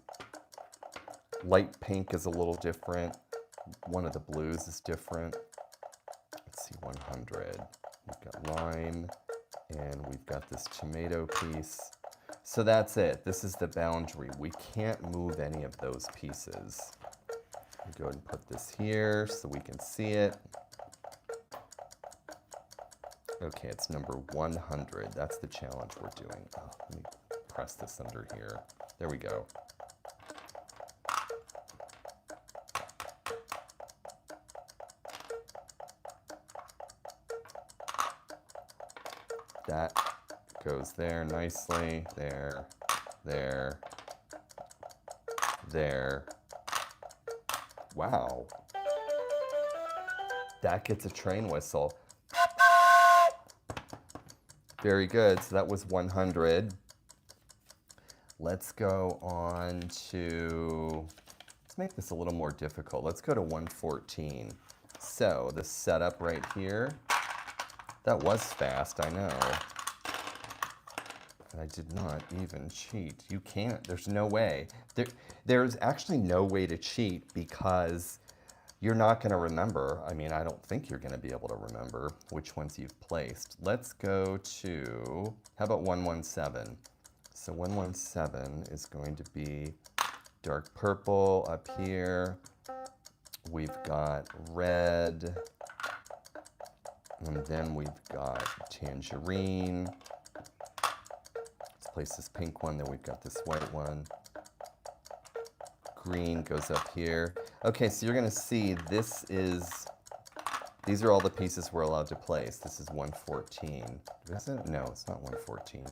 light pink is a little different. One of the blues is different. Let's see, 100. We've got lime, and we've got this tomato piece. So that's it. This is the boundary. We can't move any of those pieces. Go ahead and put this here so we can see it. Okay, it's number 100. That's the challenge we're doing. Oh, let me press this under here. There we go. That goes there nicely. There, there, there. Wow. That gets a train whistle. Very good. So that was 100. Let's go on to, let's make this a little more difficult. Let's go to 114. So the setup right here, that was fast, I know. I did not even cheat. You can't, there's no way. There's actually no way to cheat because you're not going to remember. I mean, I don't think you're going to be able to remember which ones you've placed. Let's go to, how about 117? So 117 is going to be dark purple up here. We've got red. And then we've got tangerine. Let's place this pink one, then we've got this white one. Green goes up here. Okay, so you're gonna see these are all the pieces we're allowed to place. This is 114. Is it? No, it's not 114.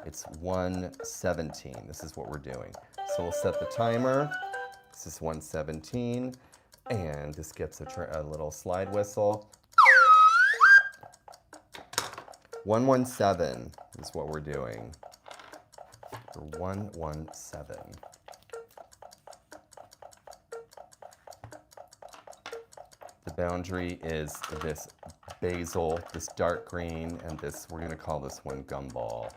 It's 117. This is what we're doing. So we'll set the timer. This is 117. And this gets a little slide whistle. 117 is what we're doing. For 117. The boundary is this basil, this dark green, and this, we're gonna call this one gumball.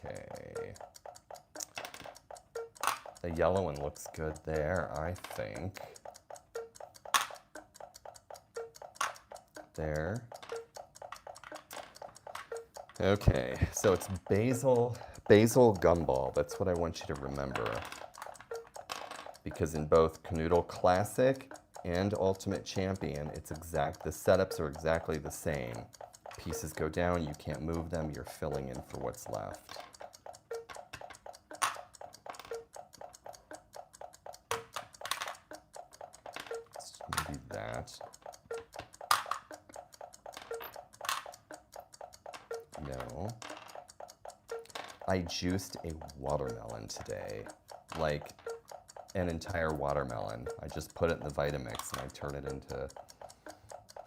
Okay. The yellow one looks good there, I think. There. Okay, so it's basil gumball. That's what I want you to remember. Because in both Kanoodle Classic and Ultimate Champion, the setups are exactly the same. Pieces go down, you can't move them, you're filling in for what's left. Maybe that. No. I juiced a watermelon today, like an entire watermelon. I just put it in the Vitamix and I turn it into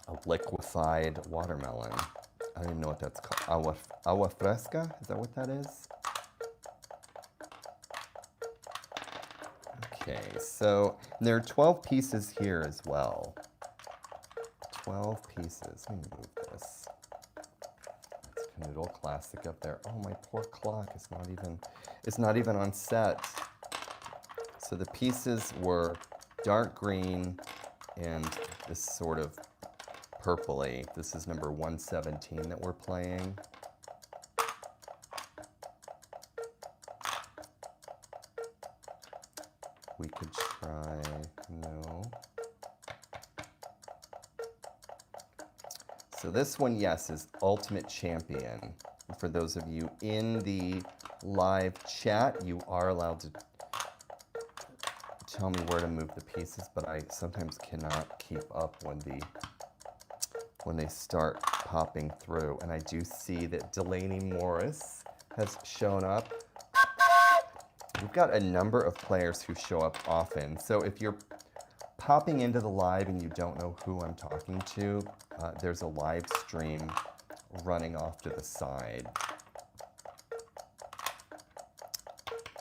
a liquefied watermelon. I don't even know what that's called. Agua fresca? Is that what that is? Okay, so there are 12 pieces here as well. 12 pieces. Let me move this. That's Kanoodle Classic up there. Oh, my poor clock is not even on set. So the pieces were dark green and this sort of purpley. This is number 117 that we're playing. We could try, no. So this one, yes, is Ultimate Champion. For those of you in the live chat, you are allowed to tell me where to move the pieces, but I sometimes cannot keep up when they start popping through. And I do see that Delaney Morris has shown up. We've got a number of players who show up often. So if you're popping into the live and you don't know who I'm talking to, there's a live stream running off to the side.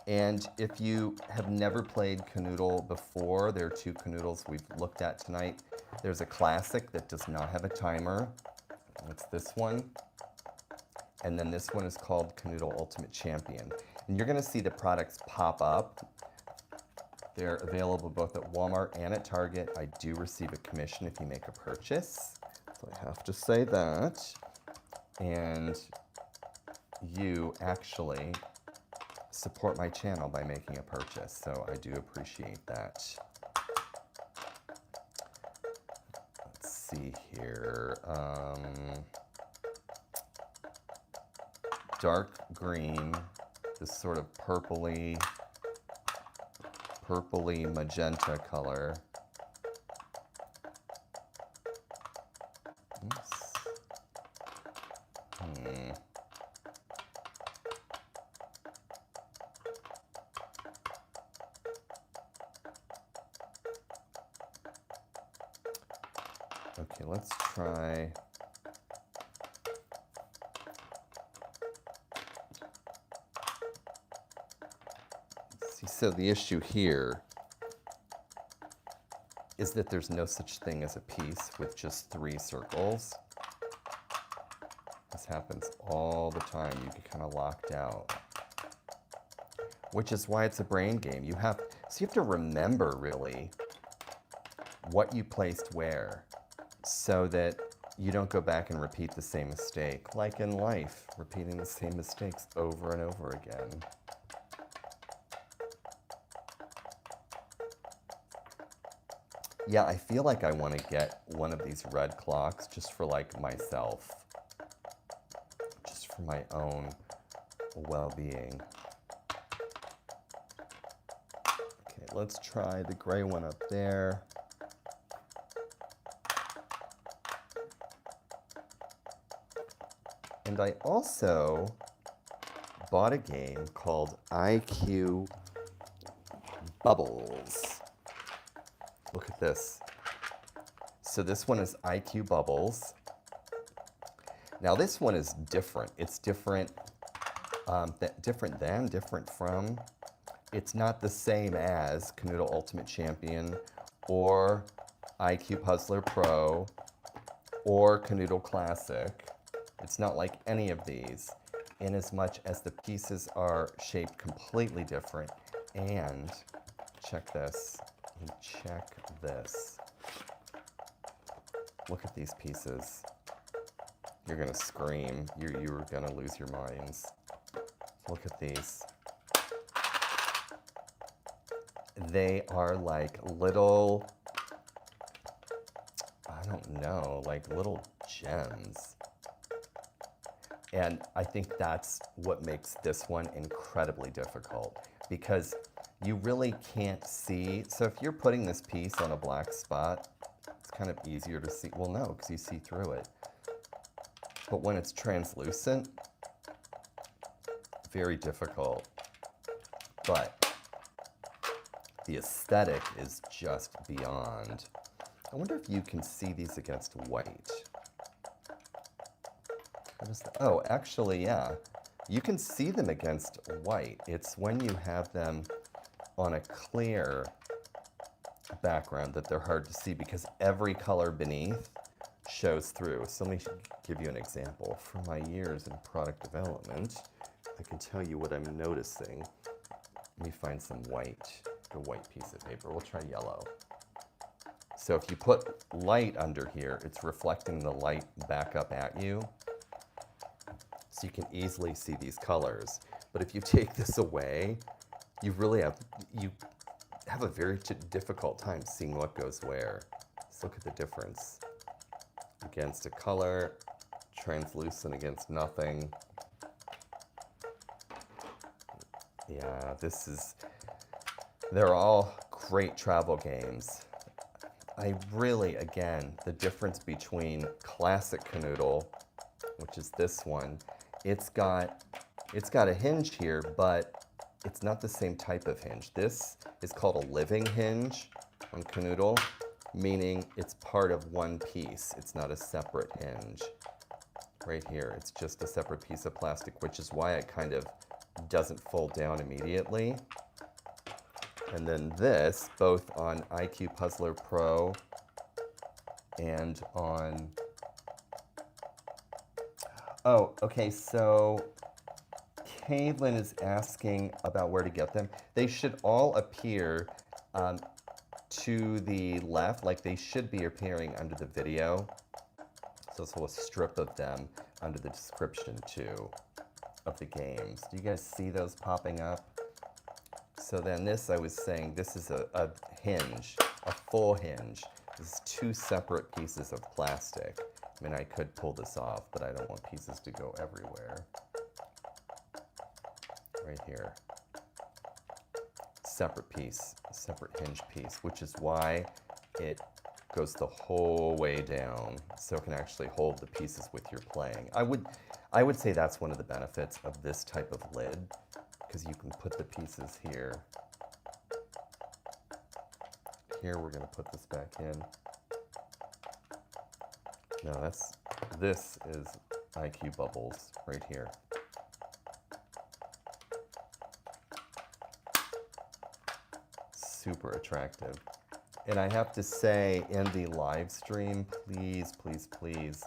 And if you have never played Kanoodle before, there are two Kanoodles we've looked at tonight. There's a classic that does not have a timer. It's this one. And then this one is called Kanoodle Ultimate Champion. And you're going to see the products pop up. They're available both at Walmart and at Target. I do receive a commission if you make a purchase. So I have to say that. And you actually support my channel by making a purchase. So I do appreciate that. Let's see here. Dark green, this sort of purpley magenta color. Oops. Okay, let's try. So the issue here is that there's no such thing as a piece with just 3 circles. This happens all the time. You get kind of locked out, which is why it's a brain game. You have to remember really what you placed where, so that you don't go back and repeat the same mistake, like in life, repeating the same mistakes over and over again. Yeah, I feel like I want to get one of these red clocks just for like myself, just for my own well-being. Okay, let's try the gray one up there. And I also bought a game called IQ Bubbles. Look at this. So this one is IQ Bubbles. Now this one is different. It's different, different from. It's not the same as Kanoodle Ultimate Champion or IQ Puzzler Pro or Kanoodle Classic. It's not like any of these, in as much as the pieces are shaped completely different. And check this. Check this. Look at these pieces. You're gonna scream. You're gonna lose your minds. Look at these. They are like little, I don't know, like little gems. And I think that's what makes this one incredibly difficult, because you really can't see. So if you're putting this piece on a black spot, it's kind of easier to see. Well, no, because you see through it. But when it's translucent, very difficult, but the aesthetic is just beyond. I wonder if you can see these against white. What is that? Oh, actually, yeah. You can see them against white. It's when you have them on a clear background that they're hard to see because every color beneath shows through. So let me give you an example. From my years in product development, I can tell you what I'm noticing. Let me find some white, a white piece of paper. We'll try yellow. So if you put light under here, it's reflecting the light back up at you. So you can easily see these colors. But if you take this away, you really have a very difficult time seeing what goes where. Let's look at the difference. Against a color, translucent against nothing. Yeah, they're all great travel games. I really, again, the difference between classic Kanoodle, which is this one, it's got a hinge here, but it's not the same type of hinge. This is called a living hinge on Kanoodle, meaning it's part of one piece. It's not a separate hinge. Right here, it's just a separate piece of plastic, which is why it kind of doesn't fold down immediately. And then this, both on IQ Puzzler Pro and on... Oh, okay, so Caitlin is asking about where to get them. They should all appear to the left, like they should be appearing under the video. So this will a strip of them under the description too of the games. Do you guys see those popping up? So then this, I was saying, this is a hinge, a full hinge. This is two separate pieces of plastic. I mean, I could pull this off, but I don't want pieces to go everywhere. Right here. Separate piece, separate hinge piece, which is why it goes the whole way down, so it can actually hold the pieces with your playing. I would say that's one of the benefits of this type of lid, because you can put the pieces here. Here we're going to put this back in. No, this is IQ Bubbles right here. Super attractive. And I have to say, in the live stream, please, please, please,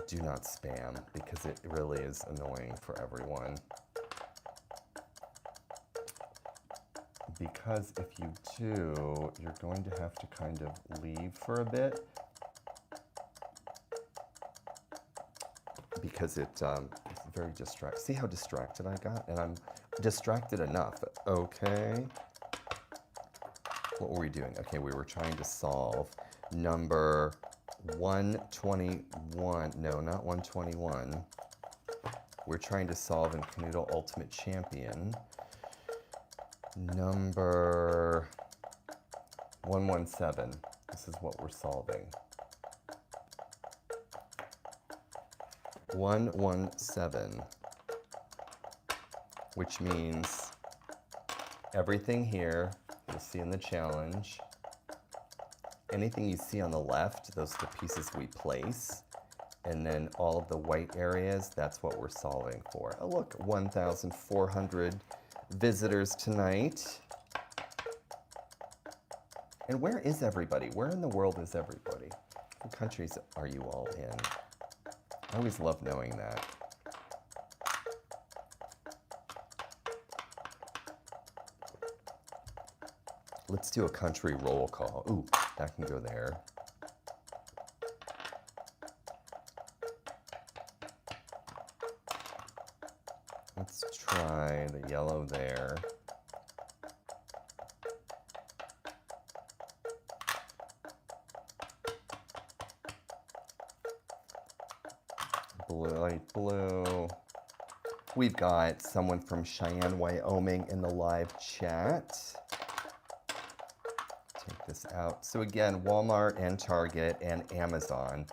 do not spam, because it really is annoying for everyone. Because if you do, you're going to have to kind of leave for a bit, because it's very distracting. See how distracted I got? And I'm distracted enough. Okay. What were we doing? Okay, we were trying to solve number 121. No, not 121. We're trying to solve in Kanoodle Ultimate Champion number 117. This is what we're solving. 117, which means everything here you'll see in the challenge. Anything you see on the left, those are the pieces we place. And then all of the white areas, that's what we're solving for. Oh, look, 1,400 visitors tonight. And where is everybody? Where in the world is everybody? What countries are you all in? I always love knowing that. Let's do a country roll call. Ooh, that can go there. Let's try the yellow there. Blue, light blue. We've got someone from Cheyenne, Wyoming in the live chat. Take this out. So again, Walmart and Target and Amazon.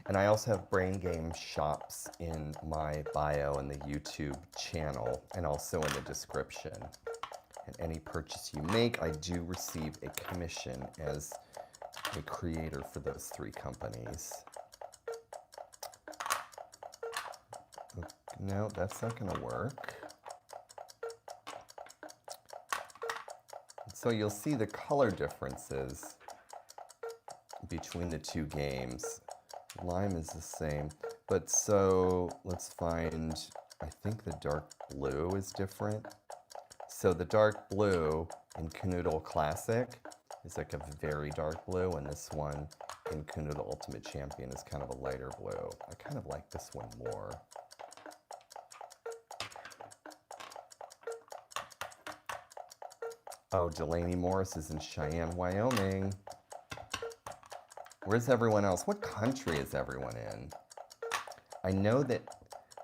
And I also have brain game shops in my bio in the YouTube channel and also in the description. And any purchase you make, I do receive a commission as a creator for those 3 companies. No, that's not going to work. So you'll see the color differences between the 2 games. Lime is the same, but so let's find, I think the dark blue is different. So the dark blue in Kanoodle Classic is like a very dark blue, and this one in Kanoodle Ultimate Champion is kind of a lighter blue. I kind of like this one more. Oh, Delaney Morris is in Cheyenne, Wyoming. Where's everyone else? What country is everyone in? I know that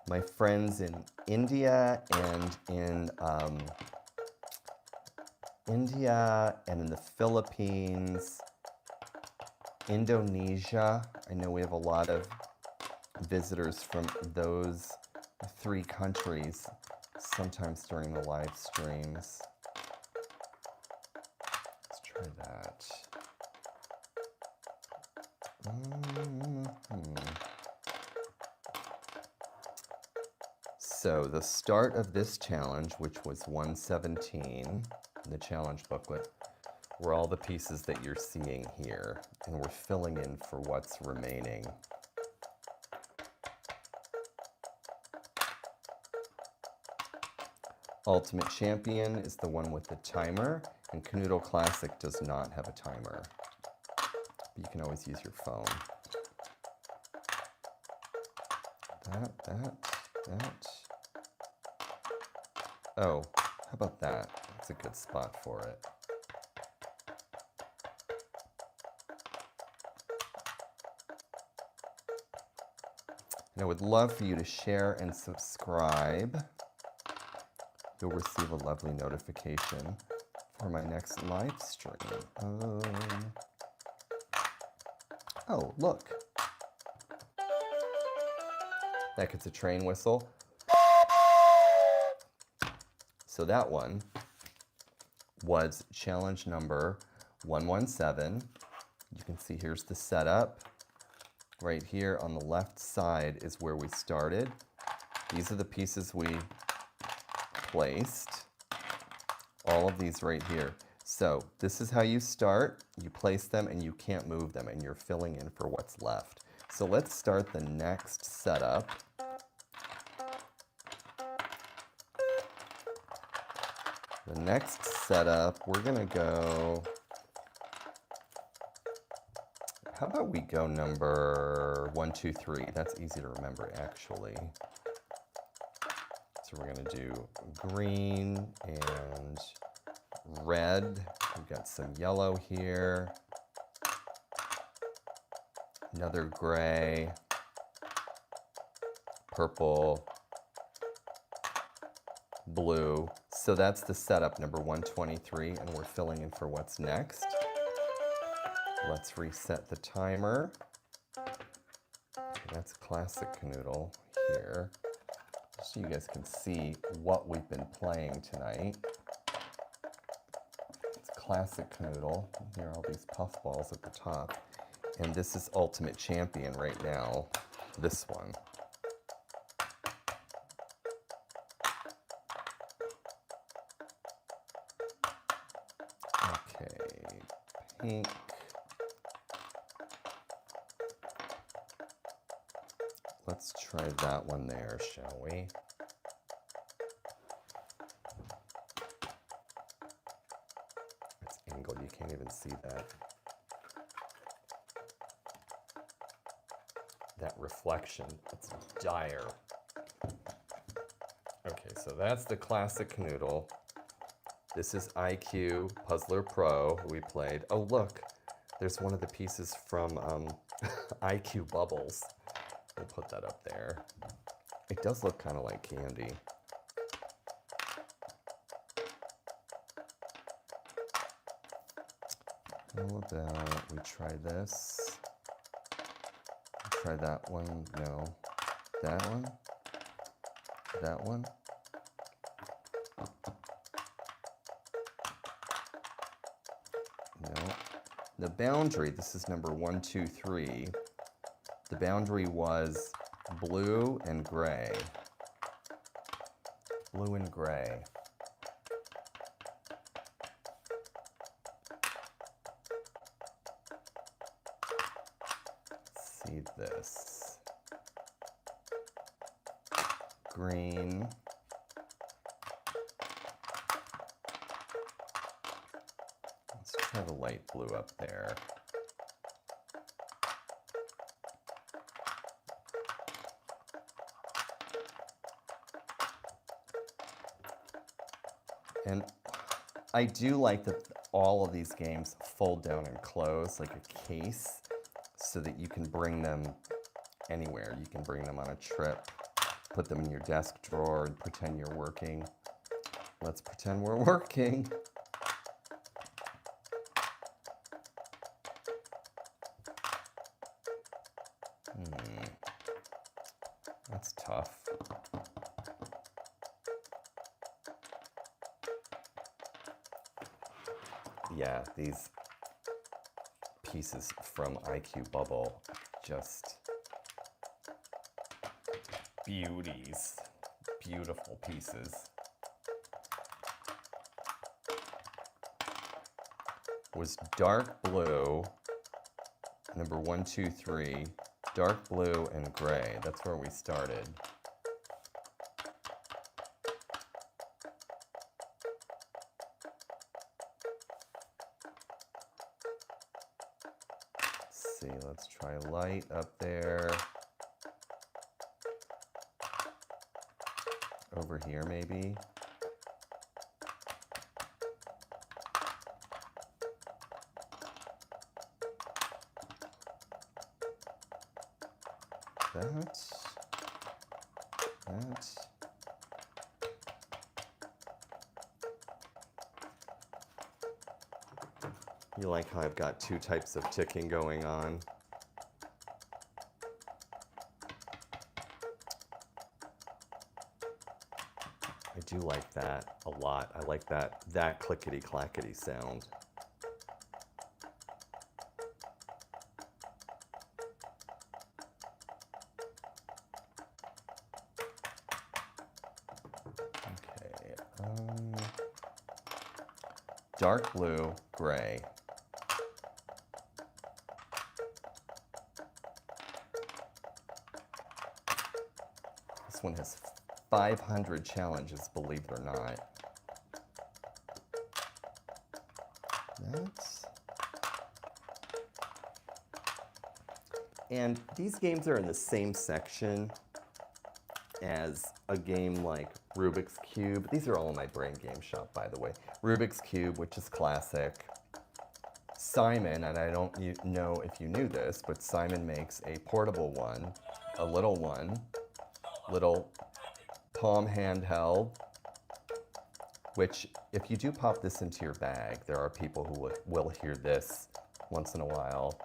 my friends in India and in the Philippines, Indonesia. I know we have a lot of visitors from those 3 countries sometimes during the live streams. Let's try that. So the start of this challenge, which was 117, the challenge booklet, were all the pieces that you're seeing here, and we're filling in for what's remaining. Ultimate Champion is the one with the timer, and Kanoodle Classic does not have a timer. You can always use your phone. That. Oh, how about that? That's a good spot for it. And I would love for you to share and subscribe. You'll receive a lovely notification for my next live stream. Oh, look. That gets a train whistle. So that one was challenge number 117. You can see here's the setup. Right here on the left side is where we started. These are the pieces we placed. All of these right here. So this is how you start. You place them and you can't move them, and you're filling in for what's left. So let's start the next setup. The next setup, we're gonna go, how about we go number 1, 2, 3? That's easy to remember, actually. So we're gonna do green and red. We've got some yellow here. Another gray, purple, blue. So that's the setup, number 123, and we're filling in for what's next. Let's reset the timer. That's classic Kanoodle here, so you guys can see what we've been playing tonight. It's classic Kanoodle. Here are all these puff balls at the top. And this is Ultimate Champion right now, this one. Okay, pink. Let's try that one there, shall we? It's angled, you can't even see that. That reflection, it's dire. Okay, so that's the classic Kanoodle. This is IQ Puzzler Pro, who we played. Oh, look, there's one of the pieces from IQ Bubbles. We'll put that up there. It does look kind of like candy. How about we try this? try that one. No. That one. That one. No. The boundary, this is number 1, 2, 3. The boundary was blue and gray. Blue and gray. Let's see this. Green. Let's try the light blue up there. And I do like that all of these games fold down and close like a case so that you can bring them anywhere. You can bring them on a trip, put them in your desk drawer and pretend you're working. Let's pretend we're working. That's tough. Yeah, these pieces from IQ Bubble, just beauties, beautiful pieces. Was dark blue, number 1, 2, 3, dark blue and gray. That's where we started. Let's see, let's try light up there. Over here maybe. That. You like how I've got two types of ticking going on? I do like that a lot. I like that clickety-clackety sound. Dark blue, gray. This one has 500 challenges, believe it or not. And these games are in the same section as a game like Rubik's Cube. These are all in my Brain Game Shop, by the way. Rubik's Cube, which is classic. Simon, and I don't know if you knew this, but Simon makes a portable one, a little one, little palm handheld, which if you do pop this into your bag, there are people who will hear this once in a while.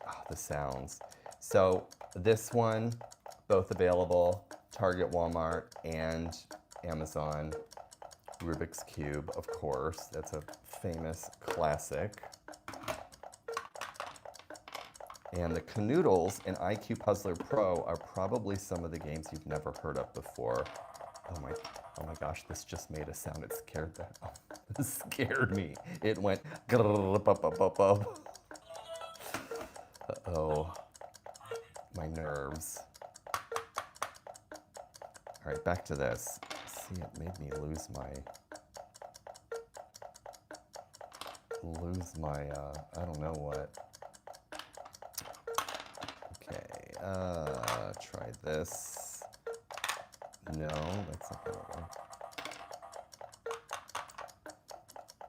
Oh, the sounds. So this one, both available, Target, Walmart, and Amazon. Rubik's Cube, of course. That's a famous classic. And the Kanoodles and IQ Puzzler Pro are probably some of the games you've never heard of before. Oh my gosh, this just made a sound. It scared the hell. It scared me. It went uh-oh. My nerves. All right, back to this. See, it made me lose my, I don't know what. Okay, try this. No, that's not gonna work.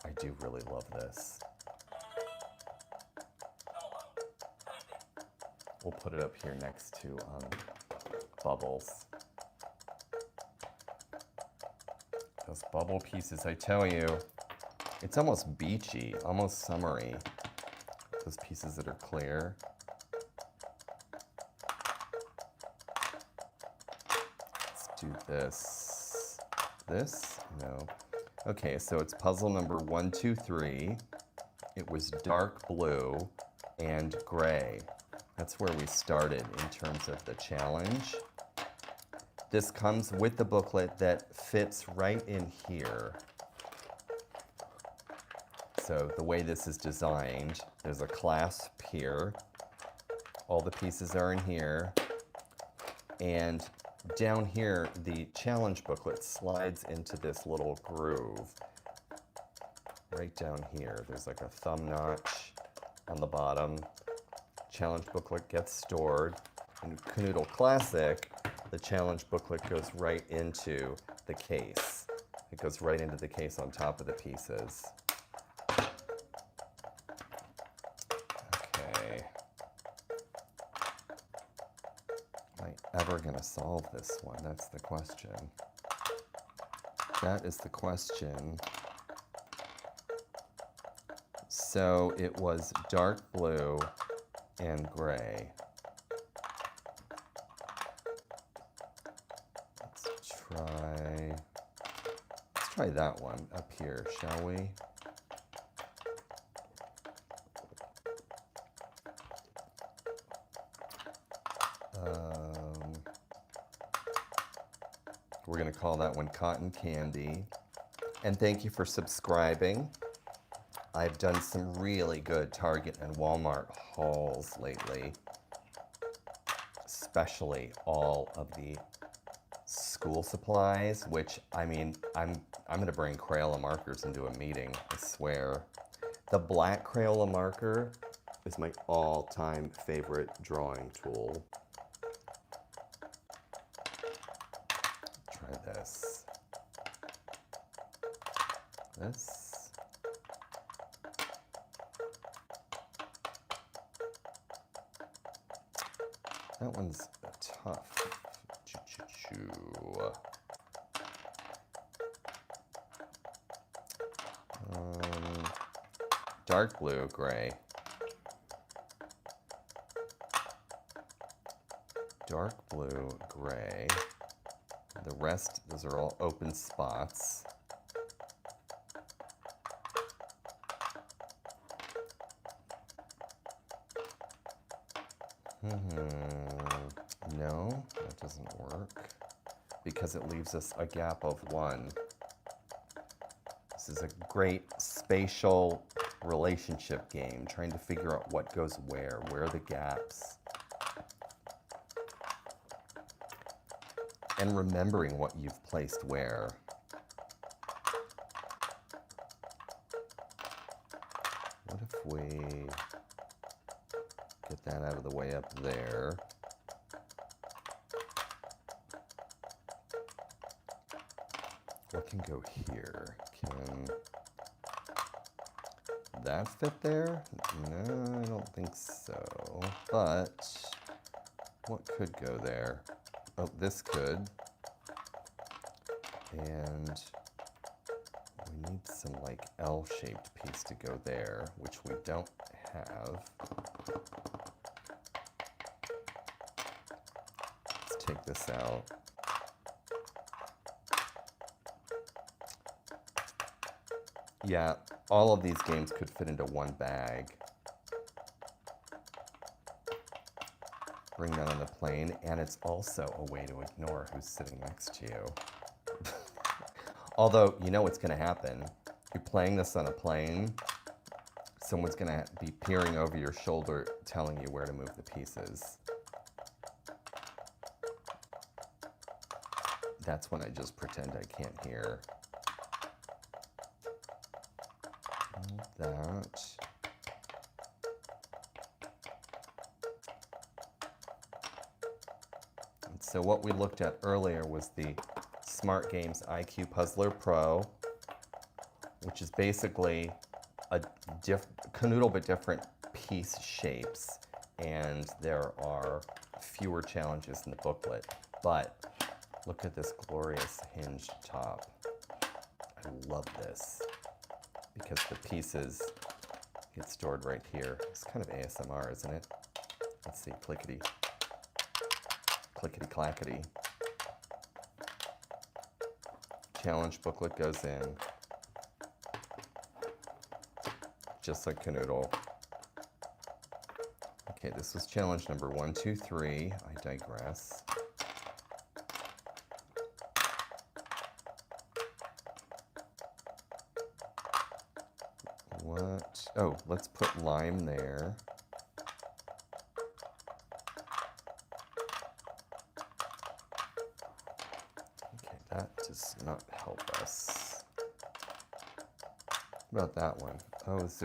I do really love this. We'll put it up here next to bubbles. Those bubble pieces, I tell you, it's almost beachy, almost summery. Those pieces that are clear. do this. This? No. Okay, so it's puzzle number 1, 2, 3. It was dark blue and gray. That's where we started in terms of the challenge. This comes with the booklet that fits right in here. So the way this is designed, there's a clasp here. All the pieces are in here. And down here, the challenge booklet slides into this little groove. Right down here, there's like a thumb notch on the bottom. Challenge booklet gets stored. In Kanoodle Classic, the challenge booklet goes right into the case. It goes right into the case on top of the pieces. Okay. Am I ever going to solve this one? That's the question. That is the question. So it was dark blue and gray. Let's try that one up here, shall we? We're going to call that one Cotton Candy. And thank you for subscribing. I've done some really good Target and Walmart hauls lately, especially all of the school supplies, which, I mean, I'm going to bring Crayola markers into a meeting, I swear. The black Crayola marker is my all-time favorite drawing tool. Try this. This. That one's tough. Dark blue, gray. Dark blue, gray. The rest, those are all open spots. No, that doesn't work because it leaves us a gap of 1. This is a great spatial relationship game, trying to figure out what goes where are the gaps. And remembering what you've placed where. What if we get that out of the way up there? What can go here? Can that fit there? No, I don't think so. But what could go there? Oh, this could. And we need some like L-shaped piece to go there, which we don't have. Let's take this out. Yeah, all of these games could fit into one bag. Bring that on the plane, and it's also a way to ignore who's sitting next to you. Although, you know what's going to happen. You're playing this on a plane, someone's going to be peering over your shoulder telling you where to move the pieces. That's when I just pretend I can't hear. That. And so what we looked at earlier was the Smart Games IQ Puzzler Pro, which is basically a Kanoodle but different piece shapes, and there are fewer challenges in the booklet. But look at this glorious hinged top. I love this because the pieces get stored right here. It's kind of ASMR, isn't it? Let's see, clickety, clickety clackety. challenge booklet goes in, just like Kanoodle. Okay, this was challenge number 1, 2, 3. I digress. What? Oh, let's put lime there. Okay, that does not help us. What about that one? Oh, there's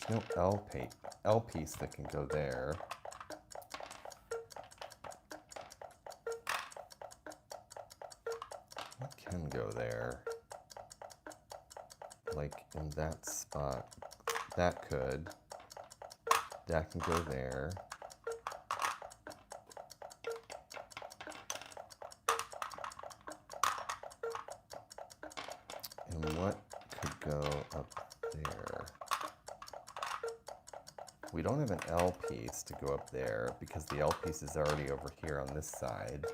no L piece that can go there. What can go there? Like in that spot. That could. That can go there. And what could go up there? We don't have an L piece to go up there because the L piece is already over here on this side.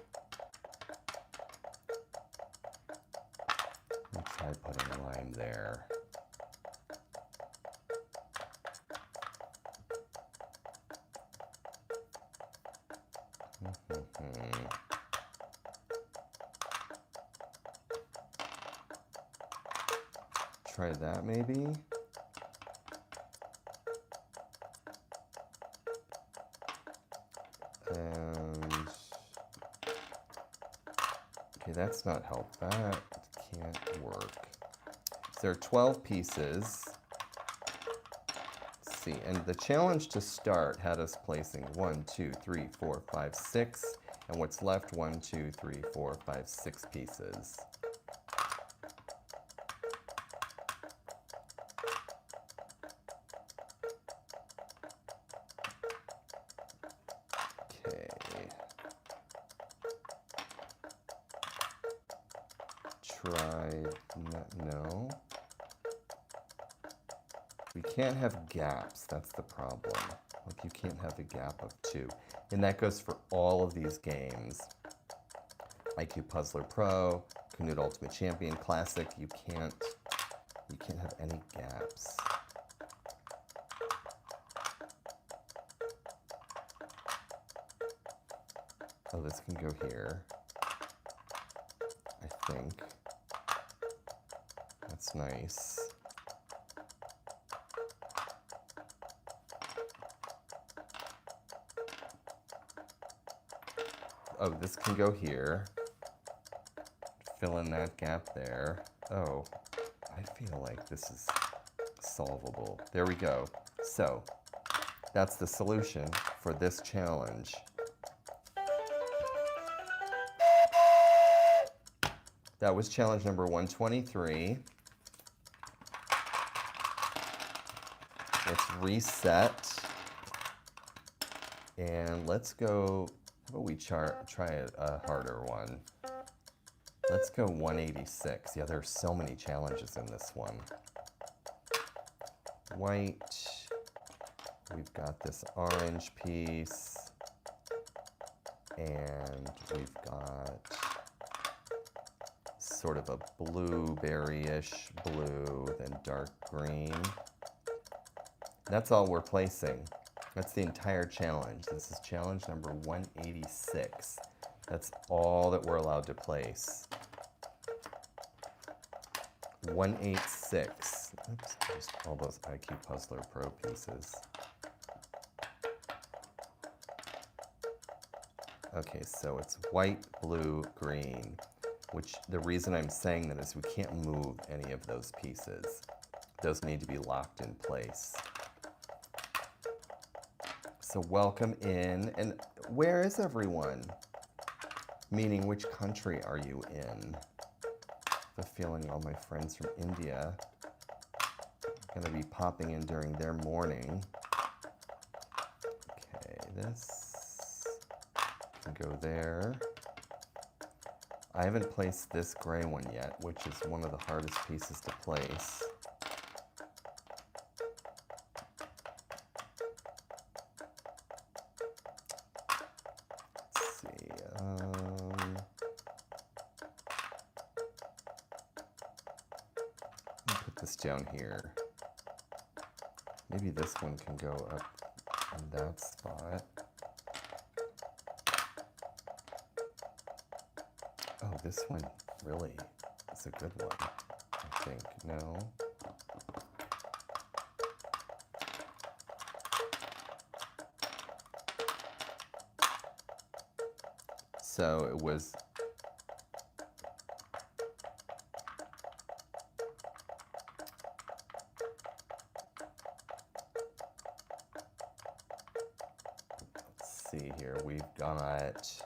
Let's try putting a line there. Try that maybe. And okay, that's not help. That can't work. So there are 12 pieces. Let's see, and the challenge to start had us placing 1, 2, 3, 4, 5, 6, and what's left 1, 2, 3, 4, 5, 6 pieces. No. We can't have gaps, that's the problem. Like you can't have a gap of 2. And that goes for all of these games. IQ Puzzler Pro, Kanoodle Ultimate Champion, Classic, you can't have any gaps. Oh, this can go here, I think. That's nice. Oh, this can go here. Fill in that gap there. Oh, I feel like this is solvable. There we go. So, that's the solution for this challenge. That was challenge number 123. Let's reset. And let's go, how about we try a harder one? Let's go 186. Yeah, there are so many challenges in this one. White. We've got this orange piece. And we've got sort of a blueberry-ish blue, then dark green. That's all we're placing. That's the entire challenge. This is challenge number 186. That's all that we're allowed to place. 186. Oops, just all those IQ Puzzler Pro pieces. Okay, so it's white, blue, green, which the reason I'm saying that is we can't move any of those pieces. Those need to be locked in place. So welcome in, and where is everyone? Meaning, which country are you in? I have a feeling all my friends from India are gonna be popping in during their morning. Okay, this can go there. I haven't placed this gray one yet, which is one of the hardest pieces to place. this down here. Maybe this one can go up in that spot. Oh, this one really is a good one, I think. No. So it was see here, we've got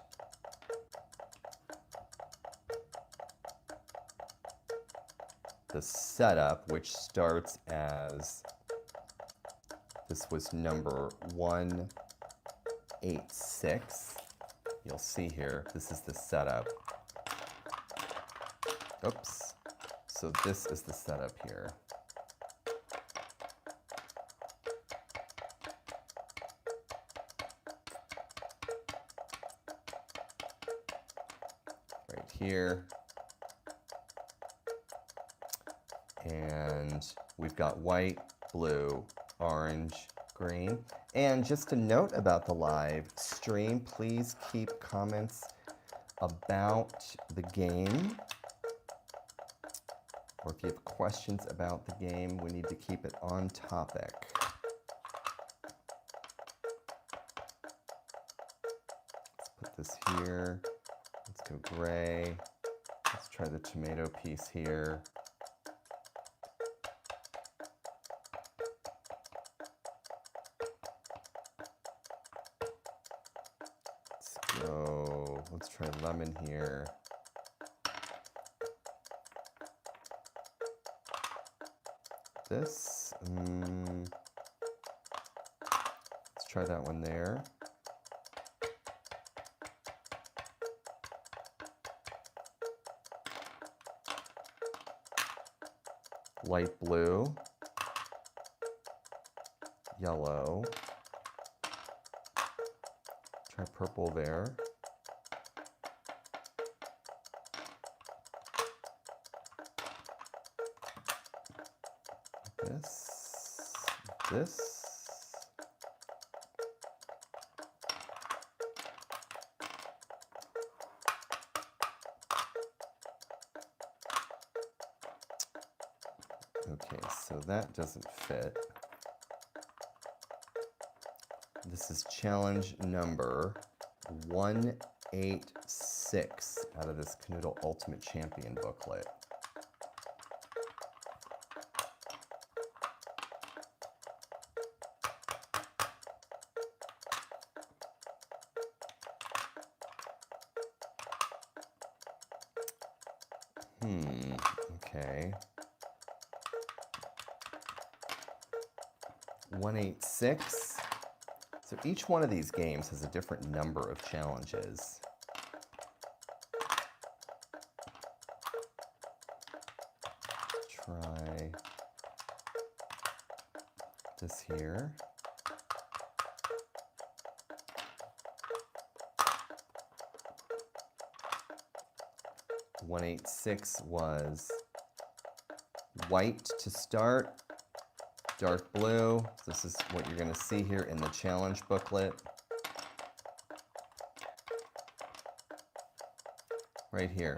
the setup, which starts as, this was number 186. You'll see here, this is the setup. Oops. So this is the setup here. Here, and we've got white, blue, orange, green. And just a note about the live stream, please keep comments about the game, or if you have questions about the game, we need to keep it on topic. Let's put this here. Let's go gray. Let's try the tomato piece here. Let's try lemon here. This, let's try that one there. Light blue, yellow, try purple there. This. Okay, so that doesn't fit. This is challenge number 186 out of this Kanoodle Ultimate Champion booklet. Okay. 186. So each one of these games has a different number of challenges. Try this here. $186 was white to start, dark blue. This is what you're going to see here in the challenge booklet. Right here.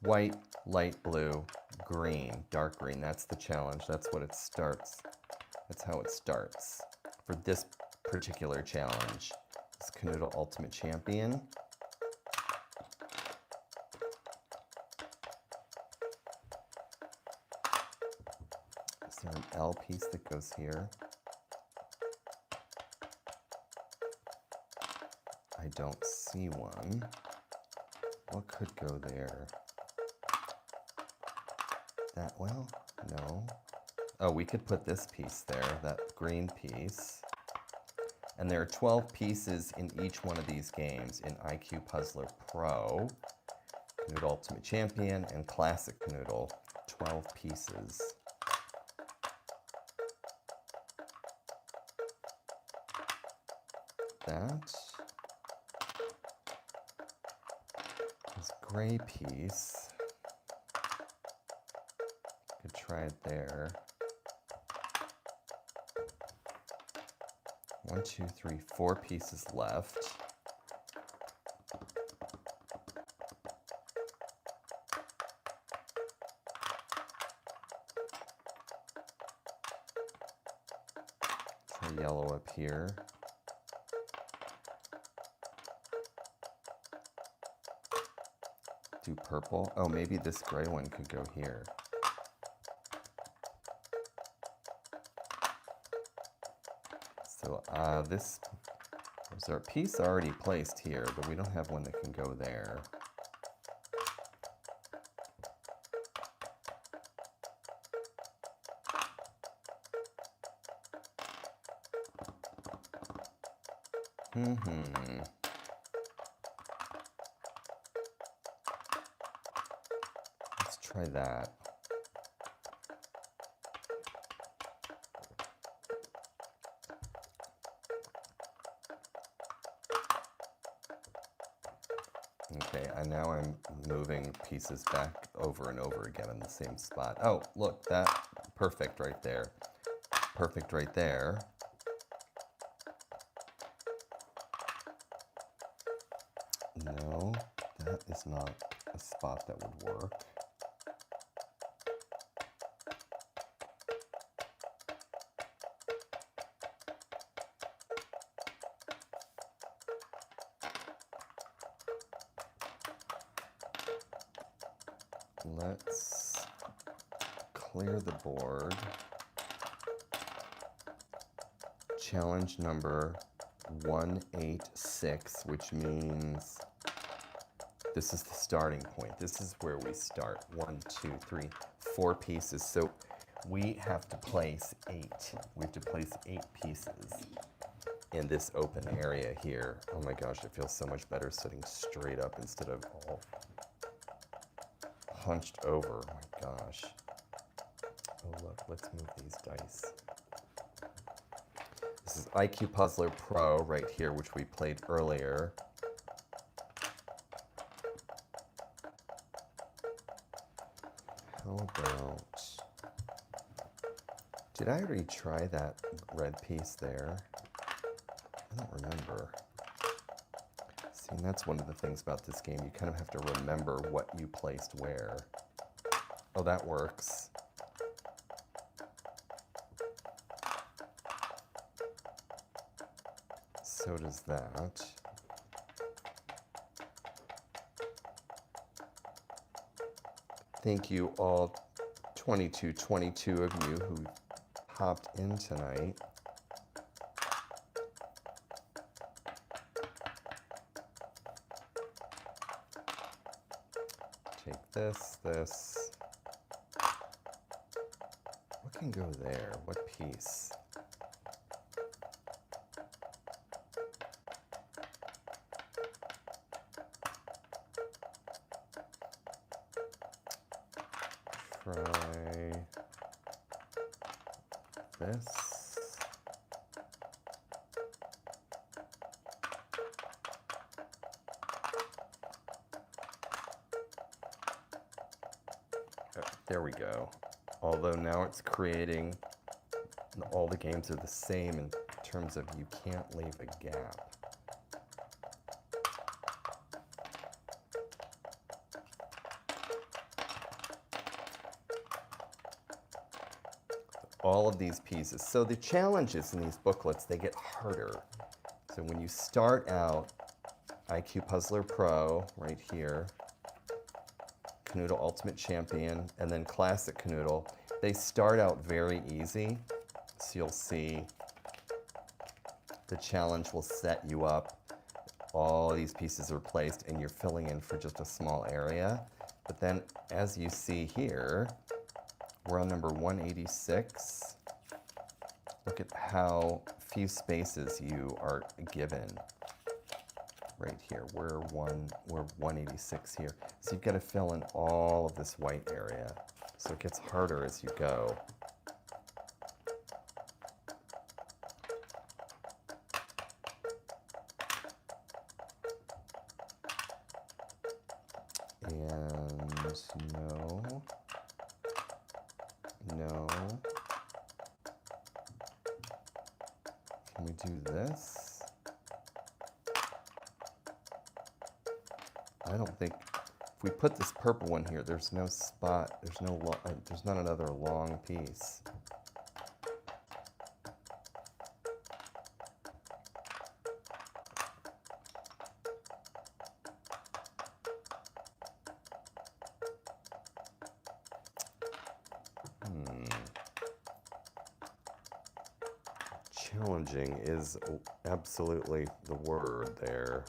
White, light blue, green, dark green. That's the challenge. That's what it starts. That's how it starts for this particular challenge. It's Kanoodle Ultimate Champion. Is there an L piece that goes here? I don't see one. What could go there? That, well, no. Oh, we could put this piece there, that green piece. And there are 12 pieces in each one of these games in IQ Puzzler Pro, Kanoodle Ultimate Champion, and Classic Kanoodle. 12 pieces. That. This gray piece. Could try try it there. 1, 2, 3, 4 pieces left. Try yellow up here. Do purple. Oh, maybe this gray one could go here. So there's our piece already placed here, but we don't have one that can go there. Let's try that. Okay, and now I'm moving pieces back over and over again in the same spot. Oh, look, that, perfect right there. Perfect right there. No, that is not a spot that would work. Let's clear the board. Challenge number 186, which means this is the starting point. This is where we start. 1, 2, 3, 4 pieces. So we have to place 8. We have to place 8 pieces in this open area here. Oh my gosh, it feels so much better sitting straight up instead of all hunched over. Oh my gosh. Oh look, let's move these dice. This is IQ Puzzler Pro right here, which we played earlier. How about, did I already try that red piece there? I don't remember. See, and that's one of the things about this game. You kind of have to remember what you placed where. Oh, that works. So does that. Thank you all 22 of you who hopped in tonight. Take this. What can go there? What piece? Try this. There we go. Although now it's creating, all the games are the same in terms of you can't leave a gap. All of these pieces. So the challenges in these booklets, they get harder. So when you start out, IQ Puzzler Pro right here, Kanoodle Ultimate Champion, and then Classic Kanoodle, they start out very easy. So you'll see the challenge will set you up. All these pieces are placed and you're filling in for just a small area. But then as you see here, we're on number 186. Look at how few spaces you are given right here. We're 186 here. So you've got to fill in all of this white area. So it gets harder as you go. And Can we do this? I don't think, if we put this purple one here, there's no spot, there's not another long piece. Challenging is absolutely the word there.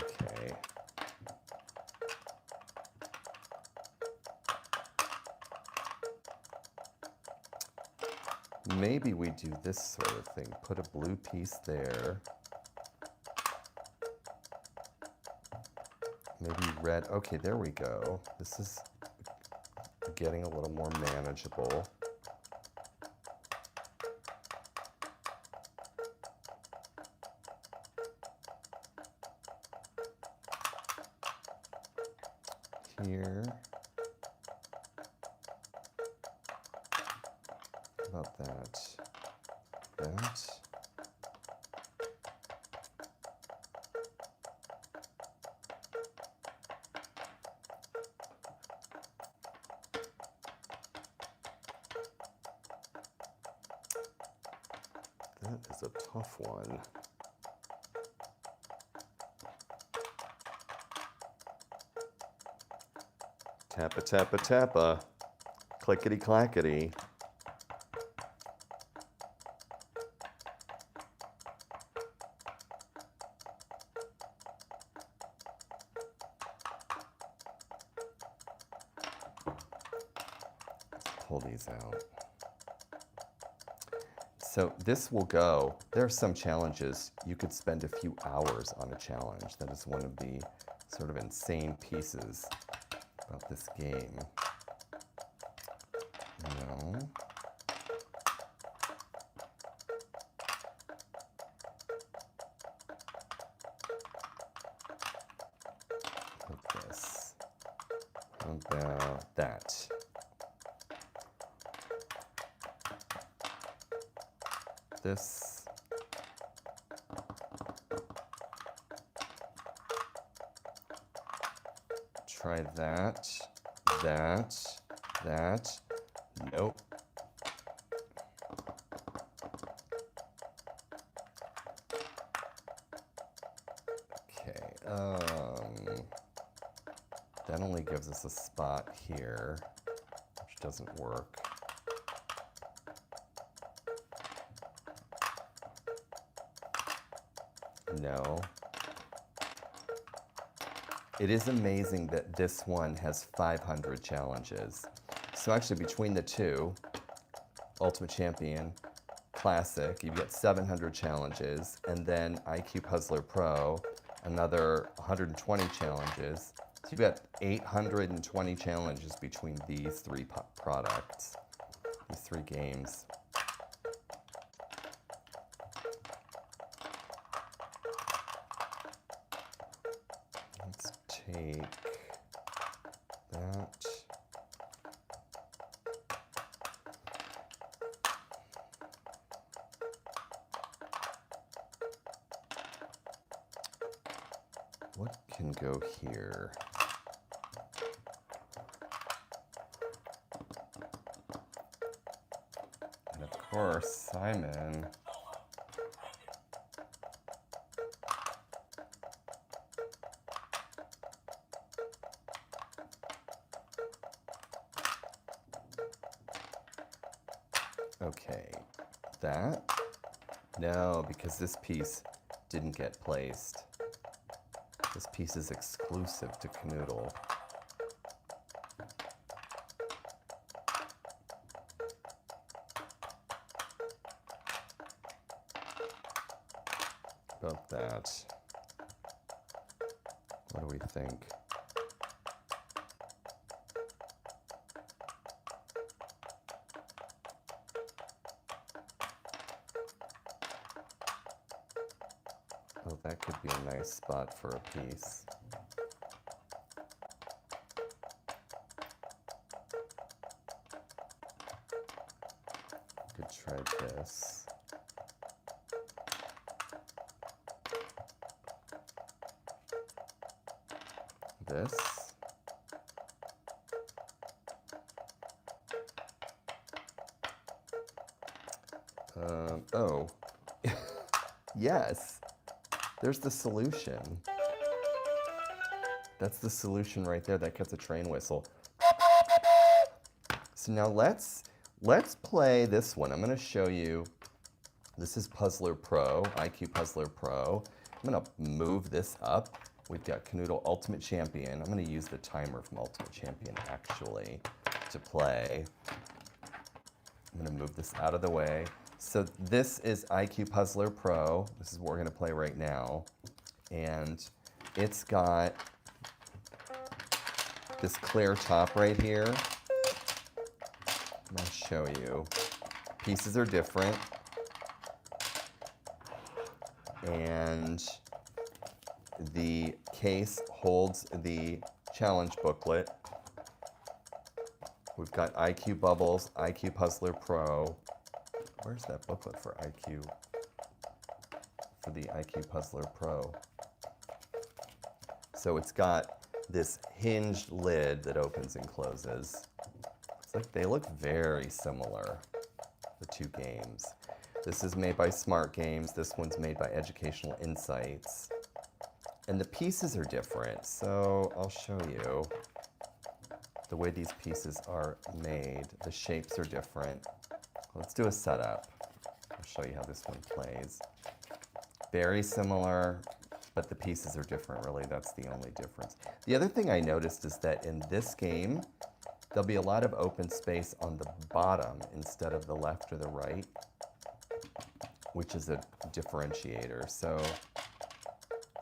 Okay. Maybe we do this sort of thing. Put a blue piece there. Maybe red. Okay, there we go. This is getting a little more manageable. Here. How about that? That. That is a tough one. Tappa, tappa, tappa. Clickety, clackety. Pull these out. So this will go. There are some challenges. You could spend a few hours on a challenge. That is one of the sort of insane pieces about this game. No. Like this. How about that? This. Try that, that. Nope. Okay, that only gives us a spot here, which doesn't work. No. It is amazing that this one has 500 challenges. So actually between the two, Ultimate Champion, Classic, you've got 700 challenges, and then IQ Puzzler Pro, another 120 challenges. So you've got 820 challenges between these three products, these three games. Let's take that. What can go here? And of course, Simon. Okay, that? No, because this piece didn't get placed. This piece is exclusive to Kanoodle. About that. What do we think? That could be a nice spot for a piece. Could try this. This. Oh, yes, there's the solution. That's the solution right there. That gets a train whistle. So now let's play this one. I'm going to show you. This is Puzzler Pro, IQ Puzzler Pro. I'm going to move this up. We've got Kanoodle Ultimate Champion. I'm going to use the timer from Ultimate Champion actually to play. I'm going to move this out of the way. So this is IQ Puzzler Pro. This is what we're going to play right now. And it's got this clear top right here. I'm going to show you. Pieces are different. And the case holds the challenge booklet. We've got IQ Bubbles, IQ Puzzler Pro. Where's that booklet for IQ? For the IQ Puzzler Pro. So it's got this hinged lid that opens and closes. It's like they look very similar, the two games. This is made by Smart Games. This one's made by Educational Insights. And the pieces are different, so I'll show you the way these pieces are made. The shapes are different. Let's do a setup. I'll show you how this one plays. Very similar, but the pieces are different, really. That's the only difference. The other thing I noticed is that in this game, there'll be a lot of open space on the bottom instead of the left or the right, which is a differentiator. So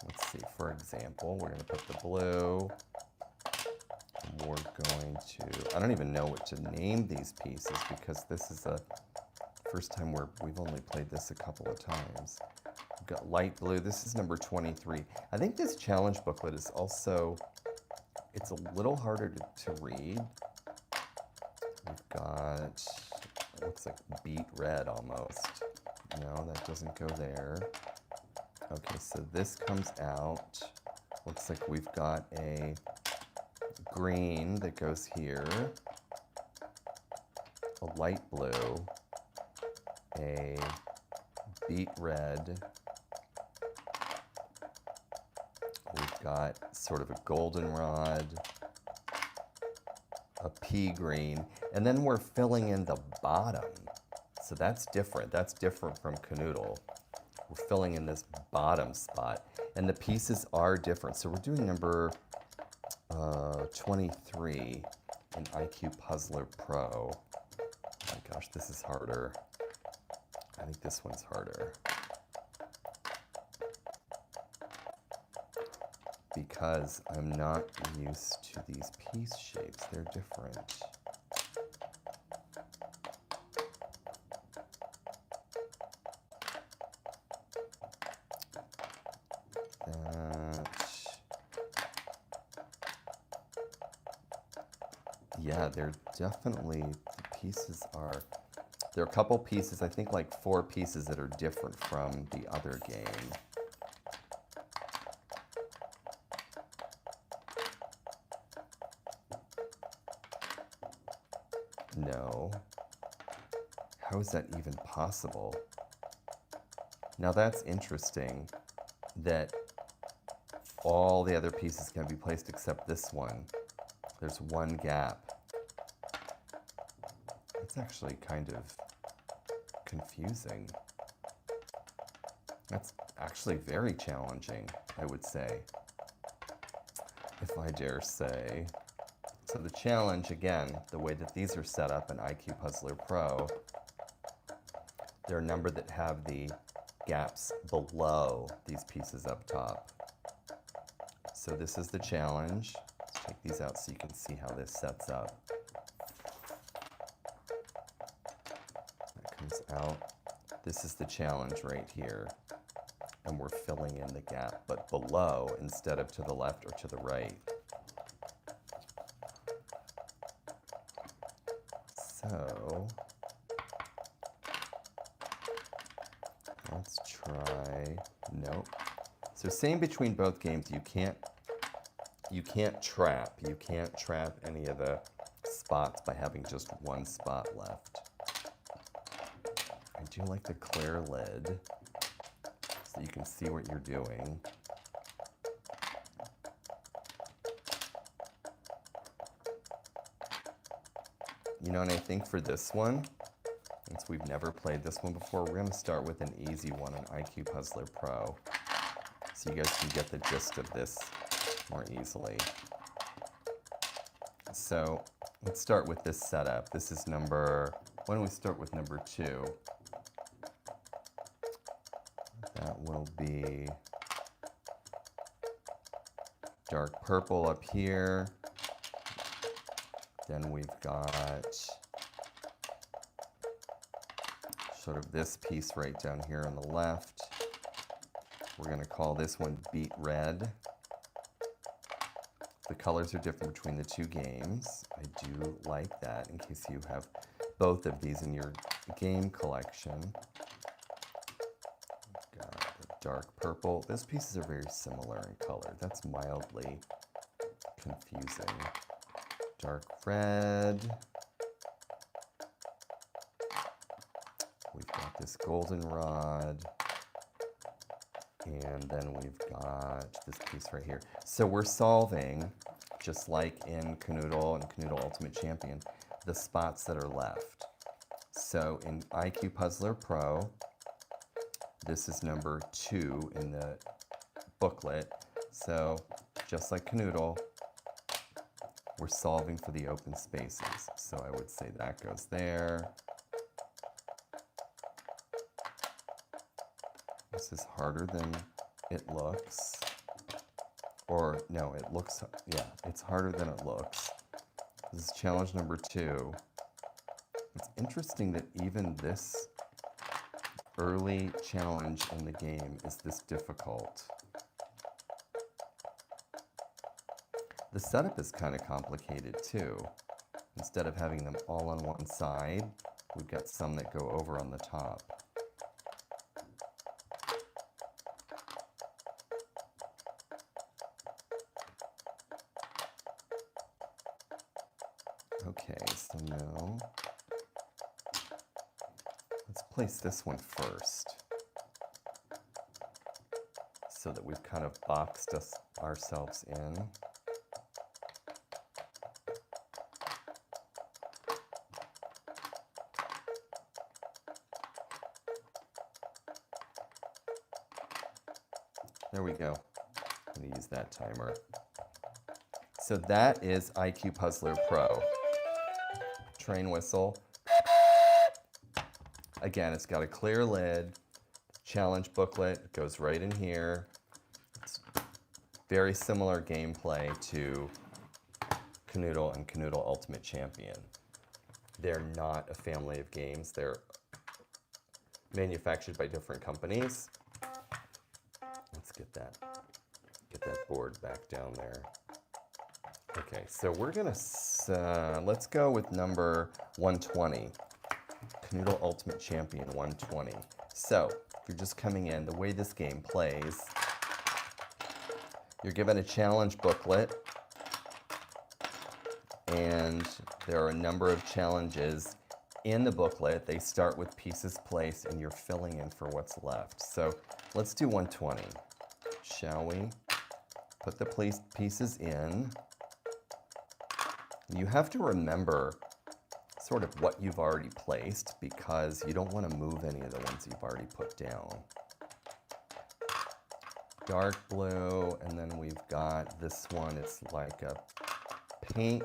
let's see, for example, we're going to put the blue. And we're going to, I don't even know what to name these pieces because this is the first time we've only played this a couple of times. We've got light blue. This is number 23. I think this challenge booklet is also, it's a little harder to read. We've got, it looks like beet red almost. No, that doesn't go there. Okay, so this comes out. Looks like we've got a green that goes here, a light blue, a beet red. We've got sort of a goldenrod, a pea green, and then we're filling in the bottom. So that's different. That's different from Kanoodle. We're filling in this bottom spot, and the pieces are different. So we're doing number 23 in IQ Puzzler Pro. Oh my gosh, this is harder. I think this one's harder. Because I'm not used to these piece shapes. They're different. Yeah, they're definitely, the pieces are, there are a couple pieces, I think like 4 pieces that are different from the other game. No. How is that even possible? Now that's interesting that all the other pieces can be placed except this one. There's one gap. It's actually kind of confusing. That's actually very challenging, I would say, if I dare say. So the challenge, again, the way that these are set up in IQ Puzzler Pro, there are a number that have the gaps below these pieces up top. So this is the challenge. Let's take these out so you can see how this sets up. That comes out. This is the challenge right here. and we're filling in the gap, but below instead of to the left or to the right. So let's try, nope. So same between both games, you can't trap. You can't trap any of the spots by having just one spot left. I do like the clear lid so you can see what you're doing. You know, and I think for this one, since we've never played this one before, we're going to start with an easy one on IQ Puzzler Pro, so you guys can get the gist of this more easily. So let's start with this setup. This is number, why don't we start with number 2? That will be dark purple up here. Then we've got sort of this piece right down here on the left. We're going to call this one Beat Red. The colors are different between the two games. I do like that in case you have both of these in your game collection. We've got the dark purple. Those pieces are very similar in color. That's mildly confusing. Dark red. We've got this goldenrod. And then we've got this piece right here. So we're solving, just like in Kanoodle and Kanoodle Ultimate Champion, the spots that are left. So in IQ Puzzler Pro, this is number 2 in the booklet. So just like Kanoodle, we're solving for the open spaces. So I would say that goes there. This is harder than it looks. Or, no, it looks, yeah, it's harder than it looks. This is challenge number 2. It's interesting that even this early challenge in the game is this difficult. The setup is kind of complicated too. Instead of having them all on one side, we've got some that go over on the top. Okay, so now let's place this one first so that we've kind of boxed ourselves in. There we go. I'm going to use that timer. So that is IQ Puzzler Pro. Train whistle. Again, it's got a clear lid. Challenge booklet goes right in here. It's very similar gameplay to Kanoodle and Kanoodle Ultimate Champion. They're not a family of games. They're manufactured by different companies. Let's get that board back down there. Okay, so we're gonna, let's go with number 120. Kanoodle Ultimate Champion 120. So, if you're just coming in, the way this game plays, you're given a challenge booklet, and there are a number of challenges in the booklet. They start with pieces placed, and you're filling in for what's left. So, let's do 120, shall we? Put the pieces in. You have to remember sort of what you've already placed because you don't want to move any of the ones you've already put down. Dark blue, and then we've got this one. It's like a pink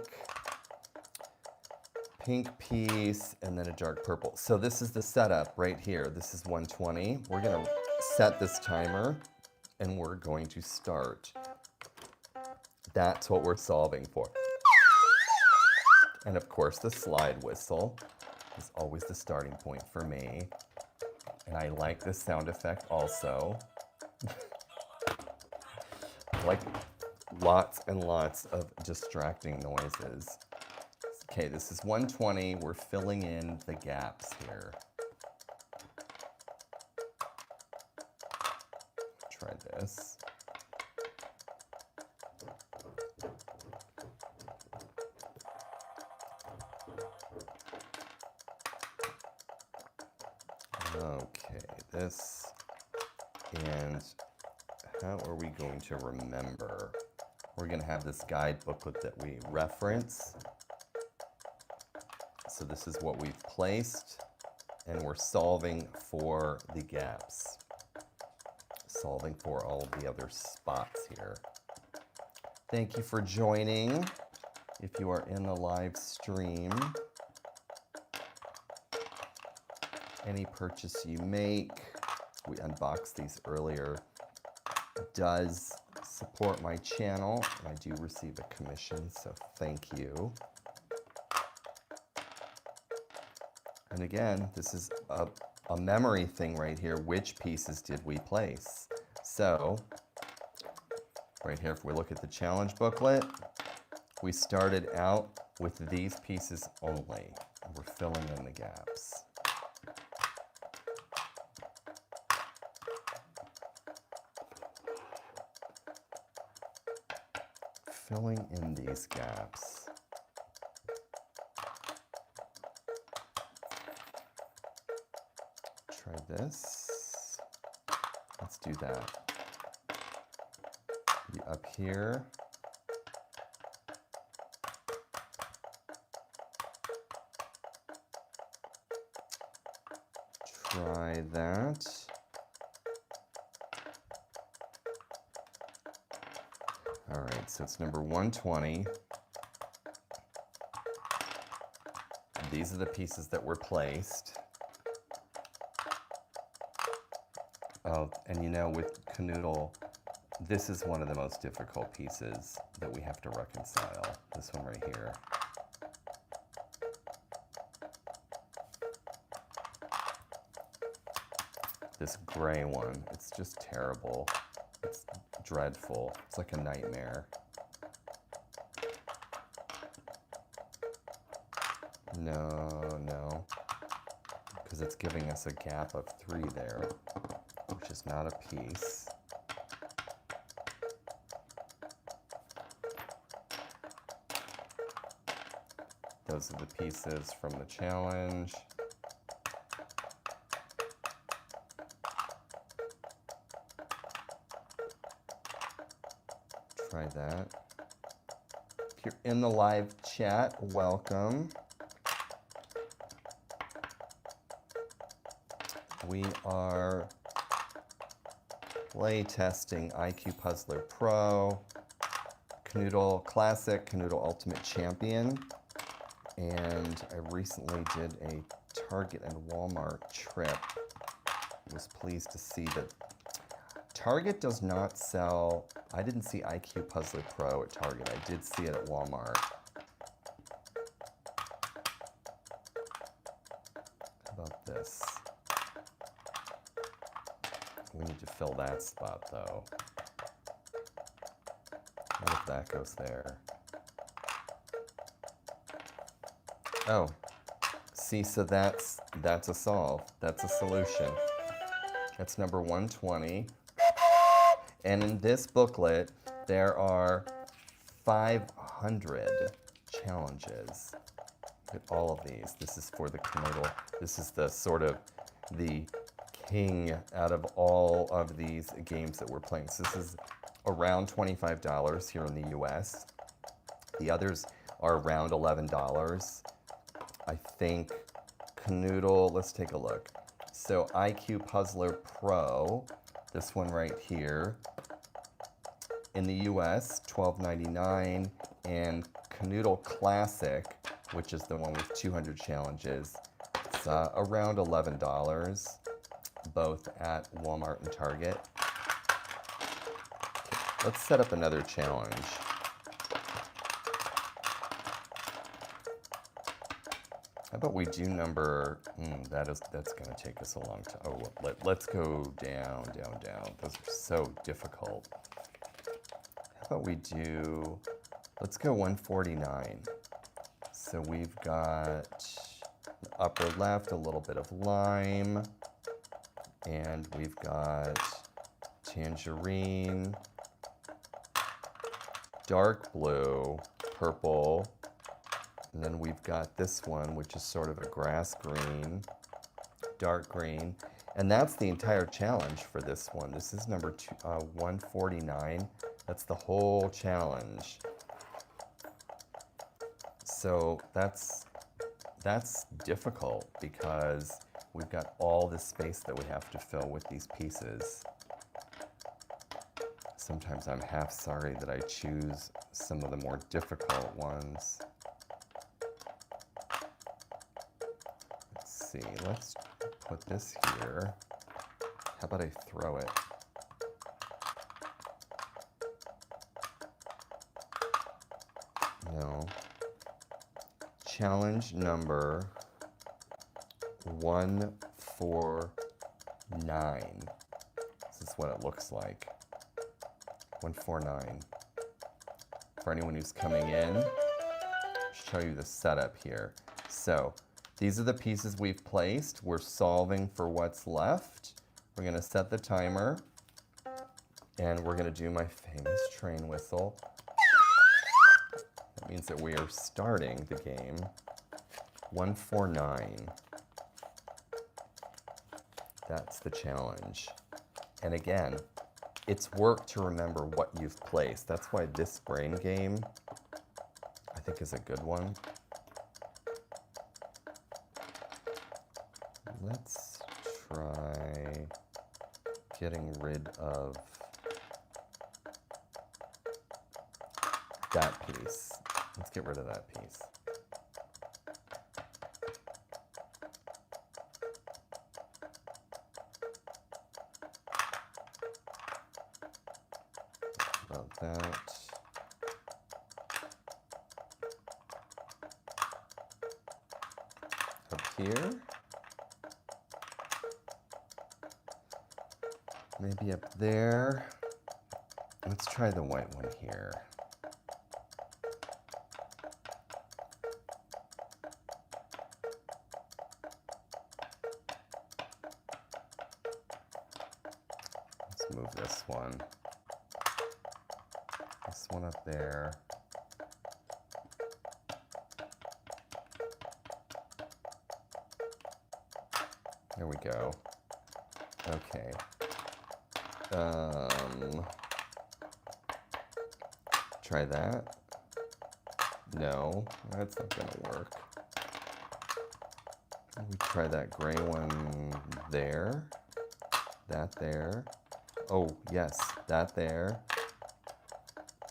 piece, and then a dark purple. So this is the setup right here. This is 120. We're going to set this timer, and we're going to start. That's what we're solving for. And of course, the slide whistle is always the starting point for me. And I like this sound effect also. Like lots and lots of distracting noises. Okay, this is 120. We're filling in the gaps here. Try this. Okay, this, and how are we going to remember? We're going to have this guide booklet that we reference. So this is what we've placed, and we're solving for the gaps. Solving for all of the other spots here. Thank you for joining. If you are in the live stream, any purchase you make, we unboxed these earlier, does support my channel, and I do receive a commission, so thank you. And again, this is a memory thing right here. Which pieces did we place? So, right here, if we look at the challenge booklet, we started out with these pieces only. We're filling in the gaps. Filling in these gaps. Try this. Let's do that. Be up here. Try that. All right, so it's number 120. These are the pieces that were placed. Oh, and you know, with Kanoodle, this is one of the most difficult pieces that we have to reconcile. This one right here. This gray one, it's just terrible. It's dreadful. It's like a nightmare. No, because it's giving us a gap of 3 there, which is not a piece. Those are the pieces from the challenge. Try that. If you're in the live chat, welcome. We are play testing IQ Puzzler Pro, Kanoodle Classic, Kanoodle Ultimate Champion, and I recently did a Target and Walmart trip. I was pleased to see that Target does not sell, I didn't see IQ Puzzler Pro at Target. I did see it at Walmart. How about this? We need to fill that spot though. What if that goes there? Oh, see, so that's a solve. That's a solution. That's number 120. And in this booklet, there are 500 challenges. Look at all of these. This is for the Kanoodle. This is the sort of the king out of all of these games that we're playing. So this is around $25 here in the US. The others are around $11. I think Kanoodle, let's take a look. So IQ Puzzler Pro, this one right here, in the US, $12.99, and Kanoodle Classic, which is the one with 200 challenges, it's around $11, both at Walmart and Target. Okay, let's set up another challenge. How about we do number, that's gonna take us a long time. Oh, well, let's go down, down, down. Those are so difficult. How about we do, let's go 149. So we've got upper left, a little bit of lime, and we've got tangerine, dark blue, purple, and then we've got this one, which is sort of a grass green, dark green, and that's the entire challenge for this one. This is number 149. That's the whole challenge. So that's difficult because we've got all this space that we have to fill with these pieces. Sometimes I'm half sorry that I choose some of the more difficult ones. Let's see, let's put this here. How about I throw it? No. Challenge number 149. This is what it looks like. 149. For anyone who's coming in, I'll show you the setup here. So these are the pieces we've placed. We're solving for what's left. We're gonna set the timer and we're gonna do my famous train whistle. That means that we are starting the game. 149. That's the challenge. And again, it's work to remember what you've placed. That's why this brain game, I think, is a good one. Let's try getting rid of that piece. Let's get rid of that piece. About that. Up here. Maybe up there. Let's try the white one here. Let's move this one. This one up there. There we go. Okay. Try that. No, that's not gonna work. We try that gray one there. That there. Oh, yes, that there.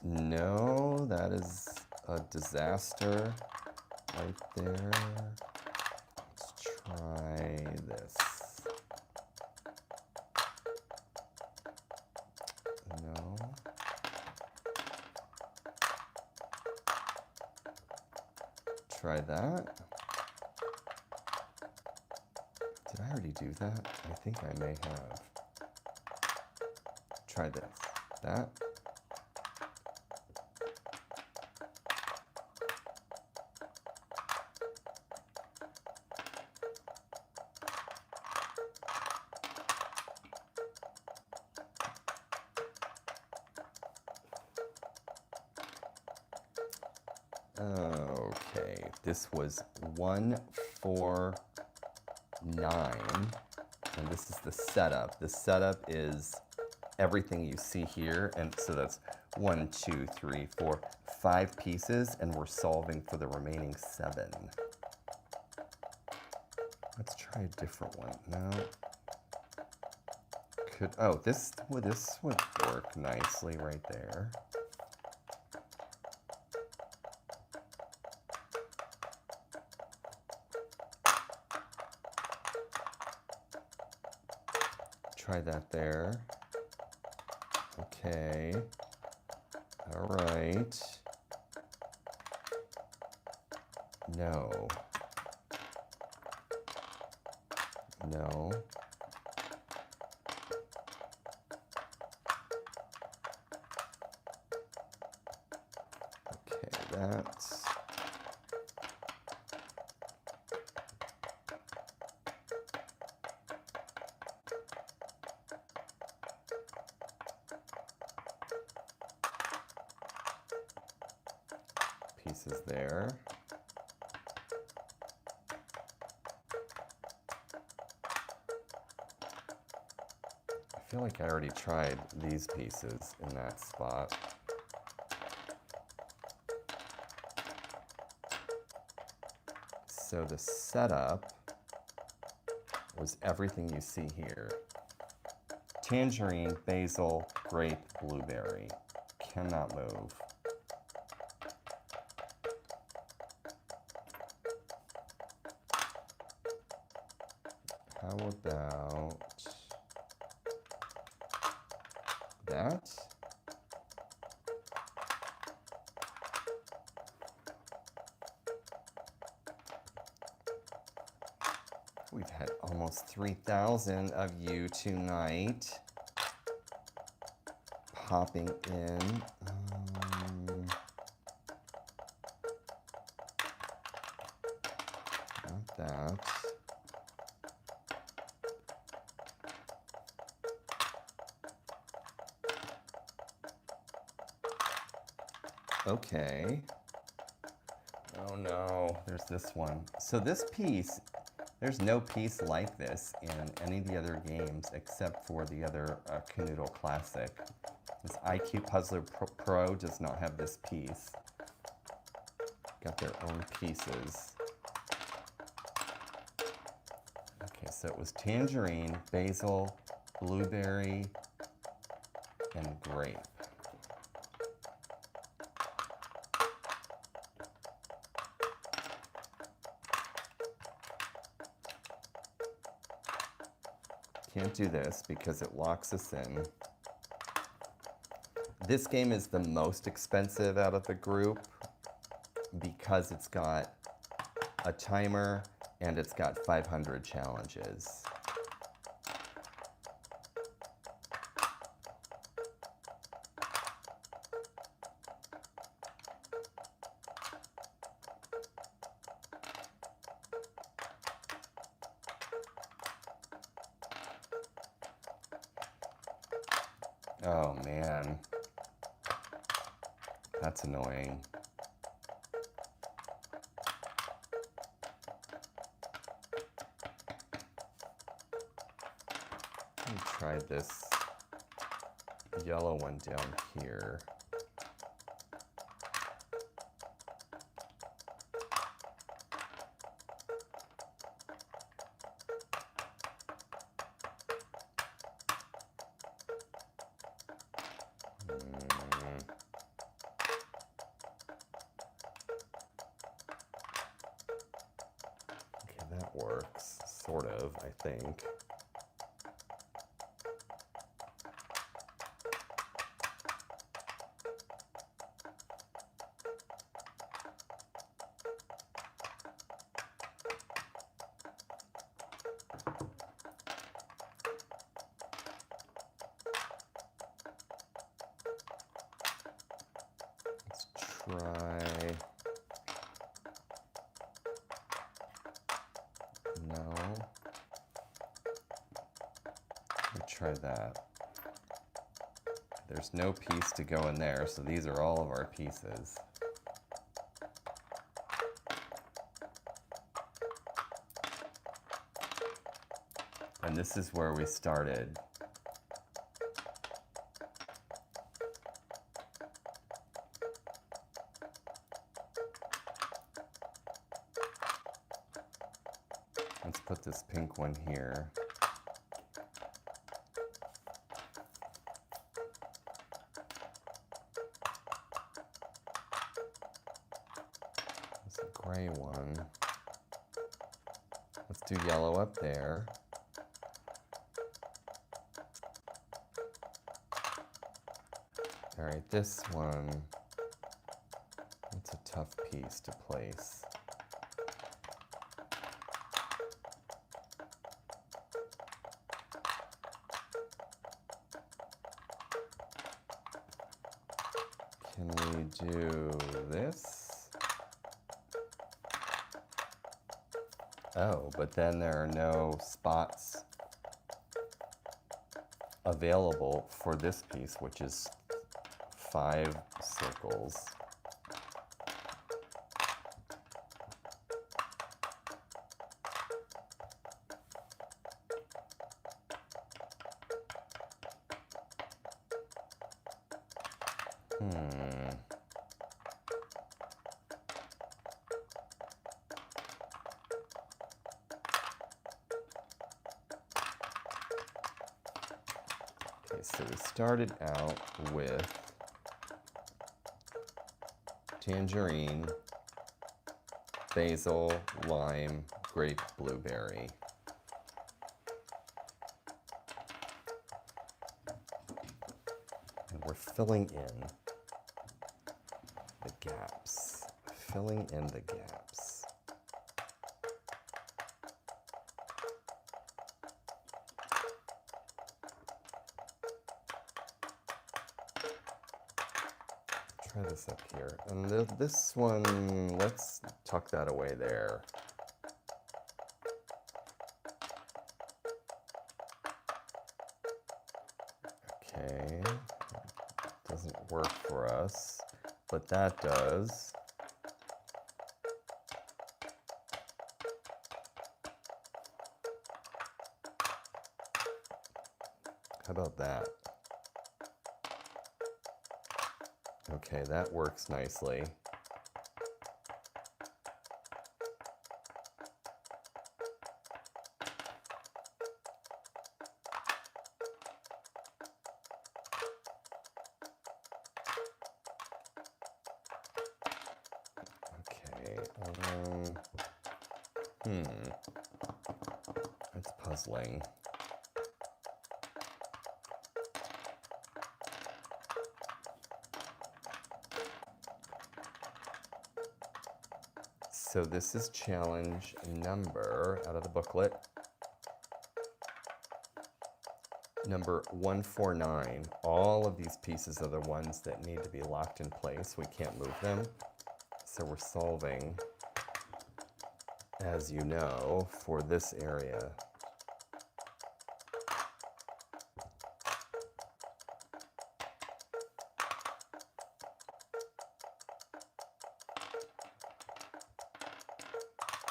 No, that is a disaster right there. Let's try this. No. Try that. Did I already do that? I think I may have. Try this. That. Okay, this was 149, and this is the setup. The setup is everything you see here, and so that's 1, 2, 3, 4, 5 pieces, and we're solving for the remaining 7. Let's try a different one. No. This would work nicely right there. Try that there. Okay. All right. No. No. Okay, that's... pieces there. I feel like I already tried these pieces in that spot. So the setup was everything you see here. Tangerine, basil, grape, blueberry. Cannot move. How about that? We've had almost 3,000 of you tonight popping in. Not that. Okay. Oh no, there's this one. So this piece, there's no piece like this in any of the other games except for the other Kanoodle Classic. This IQ Puzzler Pro does not have this piece. Got their own pieces. Okay, so it was tangerine, basil, blueberry, and grape. Can't do this because it locks us in. This game is the most expensive out of the group because it's got a timer and it's got 500 challenges. Oh man, that's annoying. Let me try this yellow one down here. Okay, that works, sort of, I think. Try. No. Let's try that. There's no piece to go in there, so these are all of our pieces. And this is where we started. Let's put this pink one here. There's a gray one. Let's do yellow up there. All right, this one, it's a tough piece to place. Can we do this? Oh, but then there are no spots available for this piece, which is 5 circles. Okay, so we started out with tangerine, basil, lime, grape, blueberry. And we're filling in the gaps, filling in the gaps. Try this up here. And this one, let's tuck that away there. Okay, doesn't work for us, but that does. How about that? Okay, that works nicely. Okay, that's puzzling. So this is challenge number, out of the booklet, number 149. All of these pieces are the ones that need to be locked in place. We can't move them. So we're solving, as you know, for this area.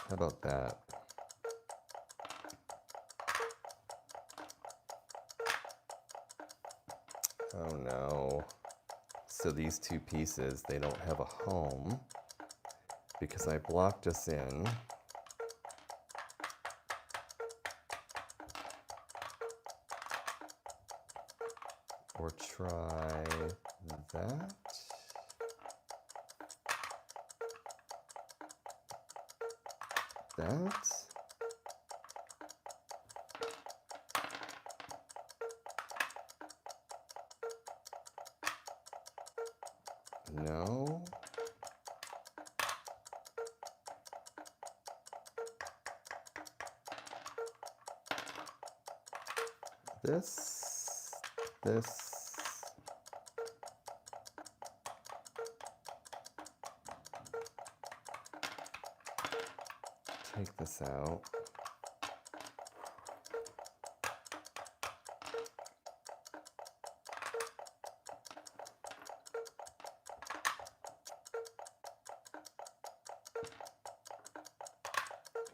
How about that? Oh no. So these two pieces, they don't have a home because I blocked us in. Or try that. That. No. This. Take this out.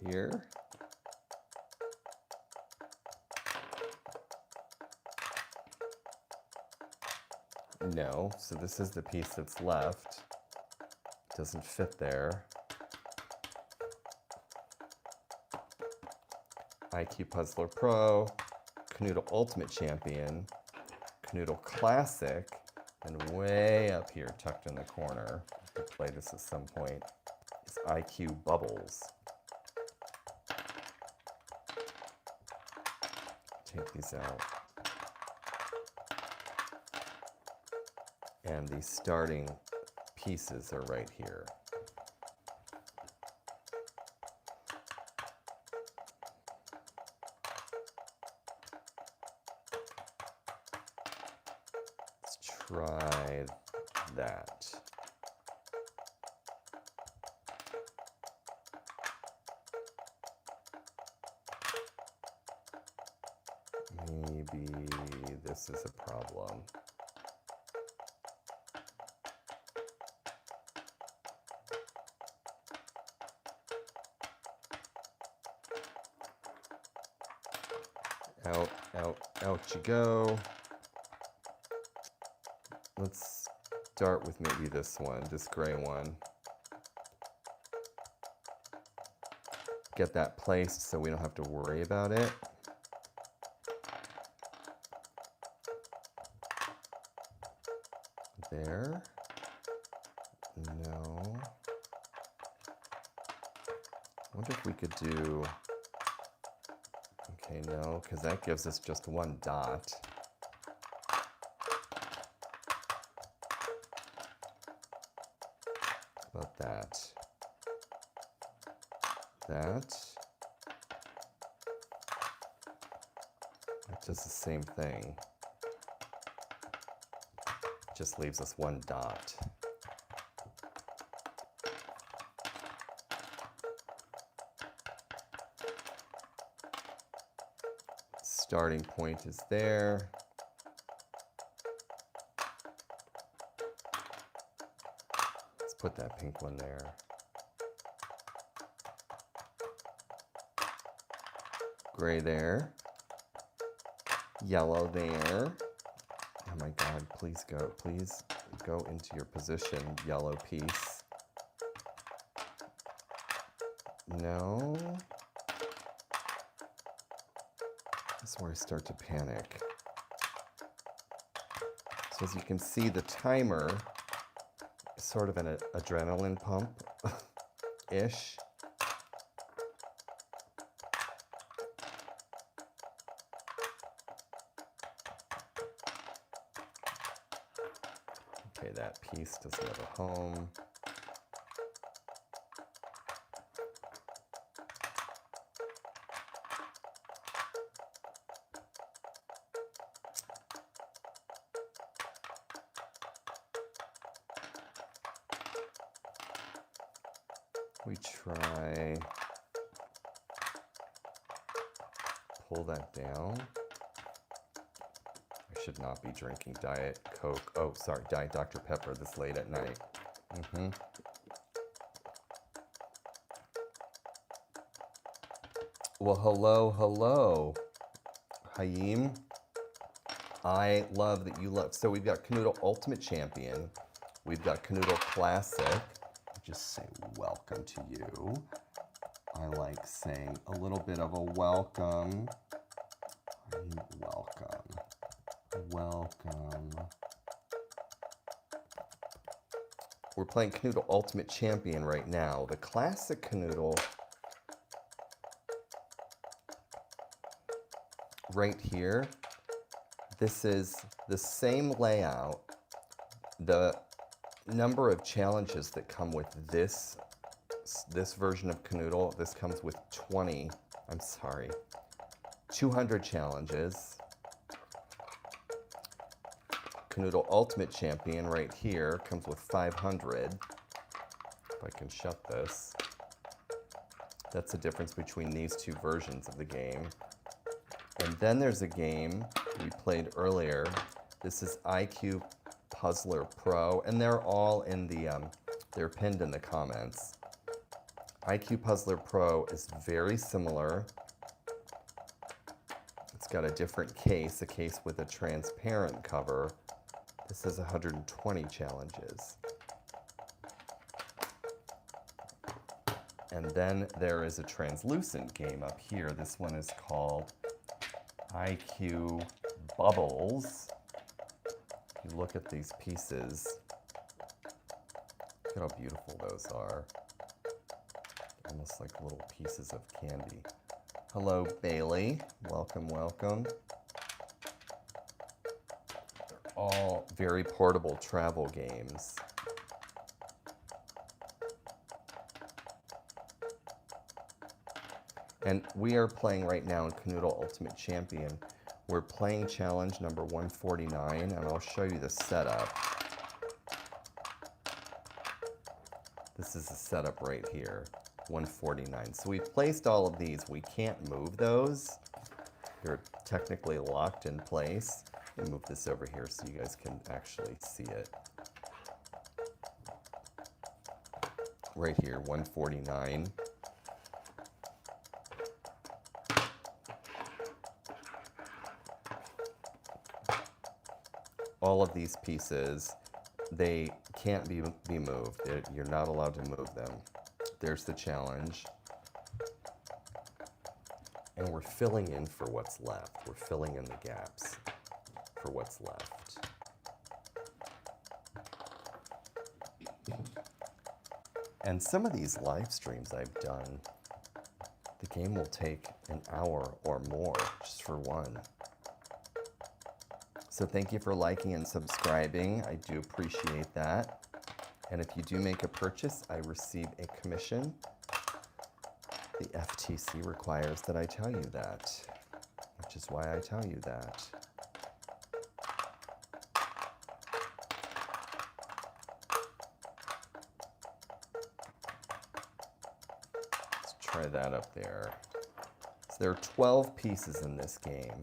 Here. No, so this is the piece that's left. Doesn't fit there. IQ Puzzler Pro, Kanoodle Ultimate Champion, Kanoodle Classic, and way up here, tucked in the corner, we'll play this at some point, is IQ Bubbles. Take these out. And the starting pieces are right here. Let's try that. Maybe this is a problem. Out, out, out you go. Let's start with maybe this one, this gray one. Get that placed so we don't have to worry about it. There. No. I wonder if we could do... Okay, no, because that gives us just one dot. How about that? That does the same thing. Just leaves us one dot. Starting point is there. Let's put that pink one there. Gray there. Yellow there. Oh my God, please go into your position, yellow piece. No. This is where I start to panic. So as you can see, the timer is sort of an adrenaline pump-ish. Okay, that piece doesn't have a home. We try, pull that down. I should not be drinking Diet Coke. Oh, sorry, Diet Dr. Pepper this late at night. Well, hello, Hayim. I love that you love. So we've got Kanoodle Ultimate Champion. We've got Kanoodle Classic. Just say welcome to you. I like saying a little bit of a welcome. Welcome. We're playing Kanoodle Ultimate Champion right now. The Classic Kanoodle right here. This is the same layout. The number of challenges that come with this version of Kanoodle, this comes with 200 challenges. Kanoodle Ultimate Champion right here comes with 500. If I can shut this. That's the difference between these two versions of the game. And then there's a game we played earlier. This is IQ Puzzler Pro, and they're all in the, they're pinned in the comments. IQ Puzzler Pro is very similar. It's got a different case, a case with a transparent cover. This is 120 challenges. And then there is a translucent game up here. This one is called IQ Bubbles. You look at these pieces. Look at how beautiful those are. Almost like little pieces of candy. Hello, Bailey. Welcome, welcome. They're all very portable travel games. And we are playing right now in Kanoodle Ultimate Champion. We're playing challenge number 149, and I'll show you the setup. This is the setup right here, 149. So we've placed all of these. We can't move those. They're technically locked in place. Let me move this over here so you guys can actually see it. Right here, 149. All of these pieces, they can't be moved. You're not allowed to move them. There's the challenge. And we're filling in for what's left. We're filling in the gaps for what's left. And some of these live streams I've done, the game will take an hour or more just for one. So thank you for liking and subscribing. I do appreciate that. And if you do make a purchase, I receive a commission. The FTC requires that I tell you that, which is why I tell you that. Let's try that up there. So there are 12 pieces in this game.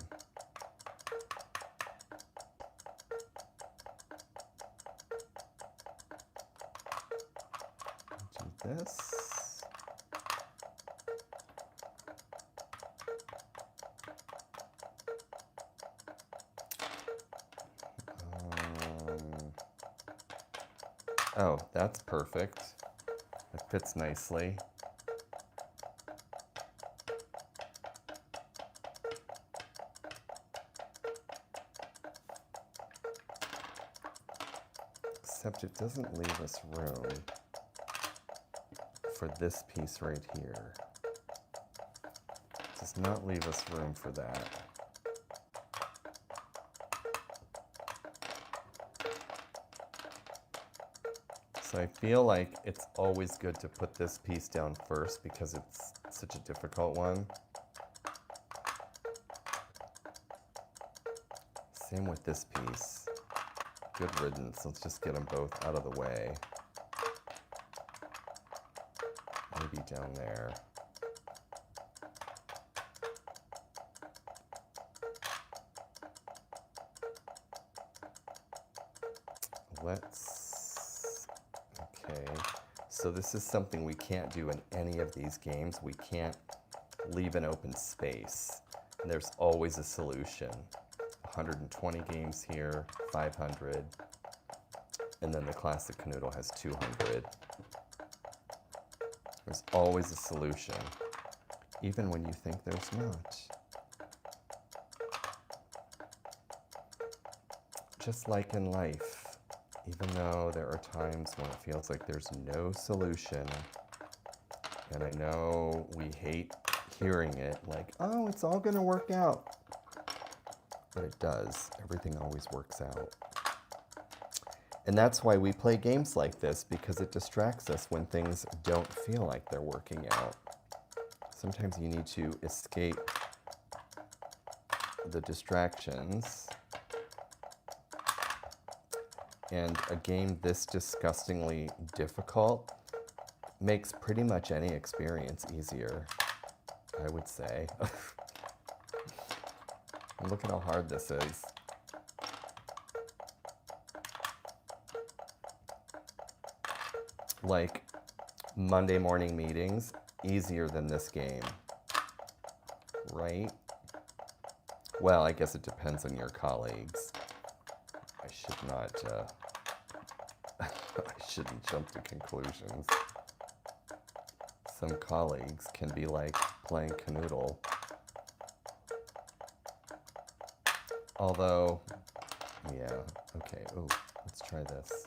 Do this. Oh, that's perfect. It fits nicely. Except it doesn't leave us room for this piece right here. It does not leave us room for that. So I feel like it's always good to put this piece down first because it's such a difficult one. Same with this piece. Good riddance. Let's just get them both out of the way. Maybe down there. Okay, so this is something we can't do in any of these games. We can't leave an open space. And there's always a solution. 120 games here, 500, and then the classic Kanoodle has 200. There's always a solution, even when you think there's not. Just like in life, even though there are times when it feels like there's no solution, and I know we hate hearing it, like, oh, it's all gonna work out. But it does. Everything always works out. And that's why we play games like this, because it distracts us when things don't feel like they're working out. Sometimes you need to escape the distractions. And a game this disgustingly difficult makes pretty much any experience easier, I would say. Look at how hard this is. Like Monday morning meetings, easier than this game, right? Well, I guess it depends on your colleagues. I should not, I shouldn't jump to conclusions. Some colleagues can be like playing Kanoodle. Although, yeah, okay, oh, let's try this.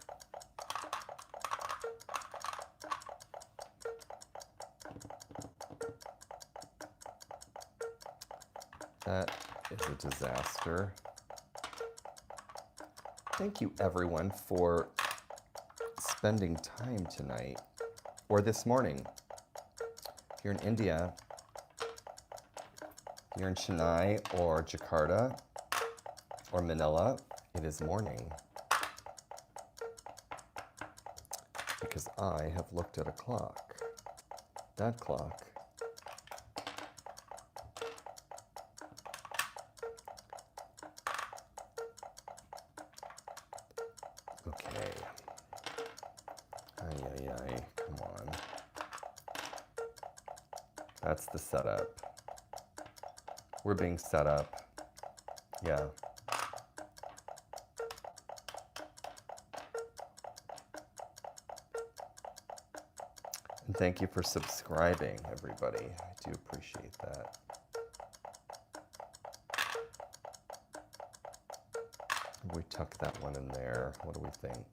That is a disaster. Thank you everyone for spending time tonight, or this morning. If you're in India, you're in Chennai or Jakarta, or Manila, it is morning. because I have looked at a clock. That clock. Okay. Ay, ay, ay. Come on. That's the setup. We're being set up. Yeah. And thank you for subscribing, everybody. I do appreciate that. We tuck that one in there. What do we think?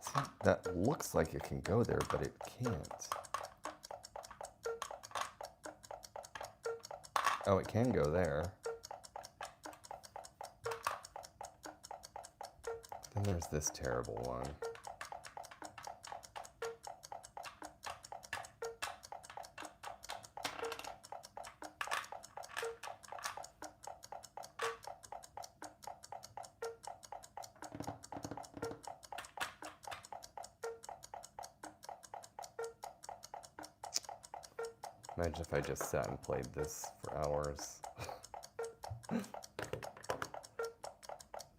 See, that looks like it can go there, but it can't. Oh, it can go there. Then there's this terrible one. Imagine if I just sat and played this for hours.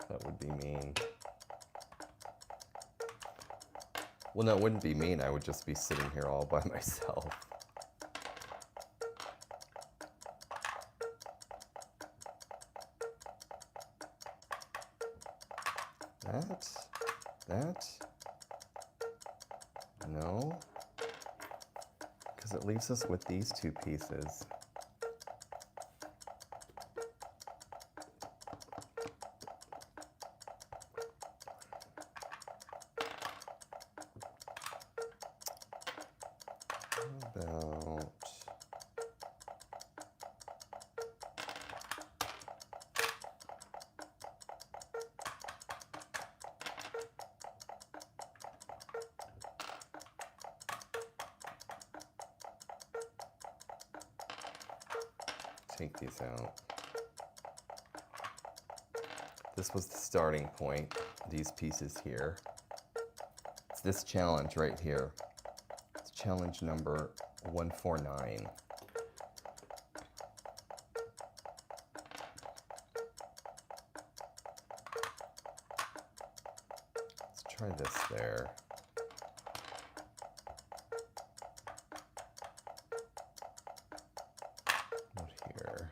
That would be mean. Well, no, it wouldn't be mean. I would just be sitting here all by myself. That, no, because it leaves us with these two pieces. How about take these out? This was the starting point, these pieces here. It's this challenge right here. It's challenge number 149. Let's try this there. Here.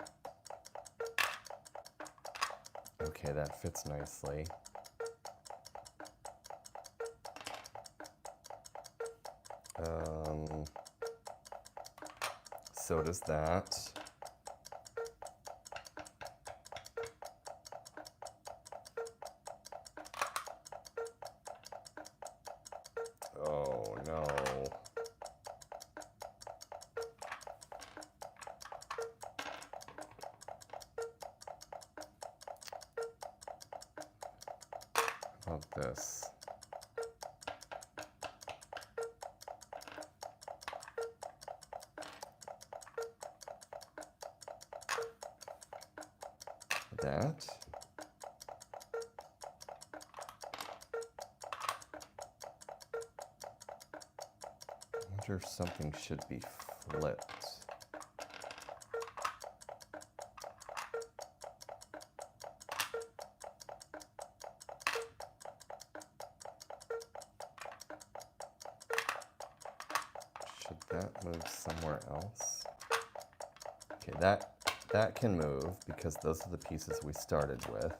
Okay, that fits nicely. So does that. Oh no. How about this? That. I wonder if something should be flipped. Should that move somewhere else? Okay, that can move because those are the pieces we started with.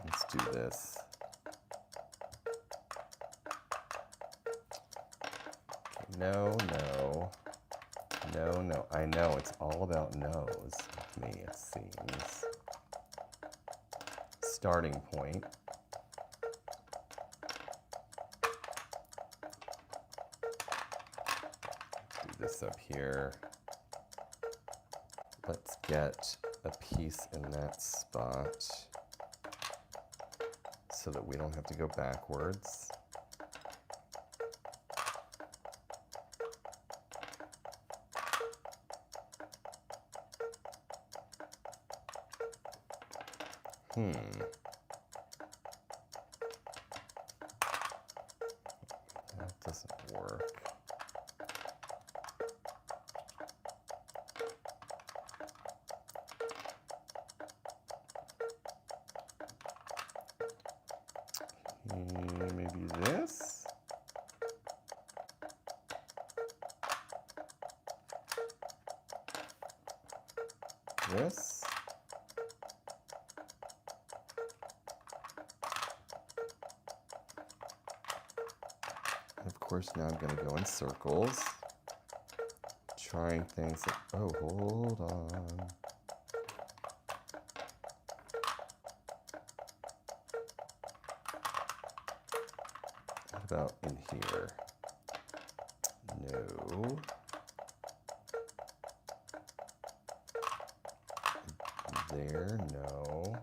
Let's do this. Okay, no. I know it's all about no's with me, it seems. Starting point. Do this up here. Let's get a piece in that spot. so that we don't have to go backwards. That doesn't work. Maybe this? This? Of course, now I'm going to go in circles, trying things that, oh, hold on. What about in here? No. There, no.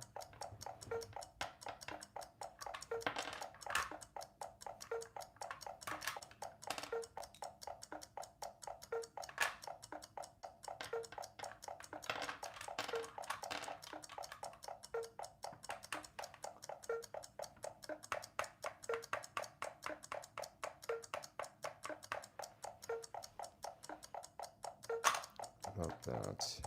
About that.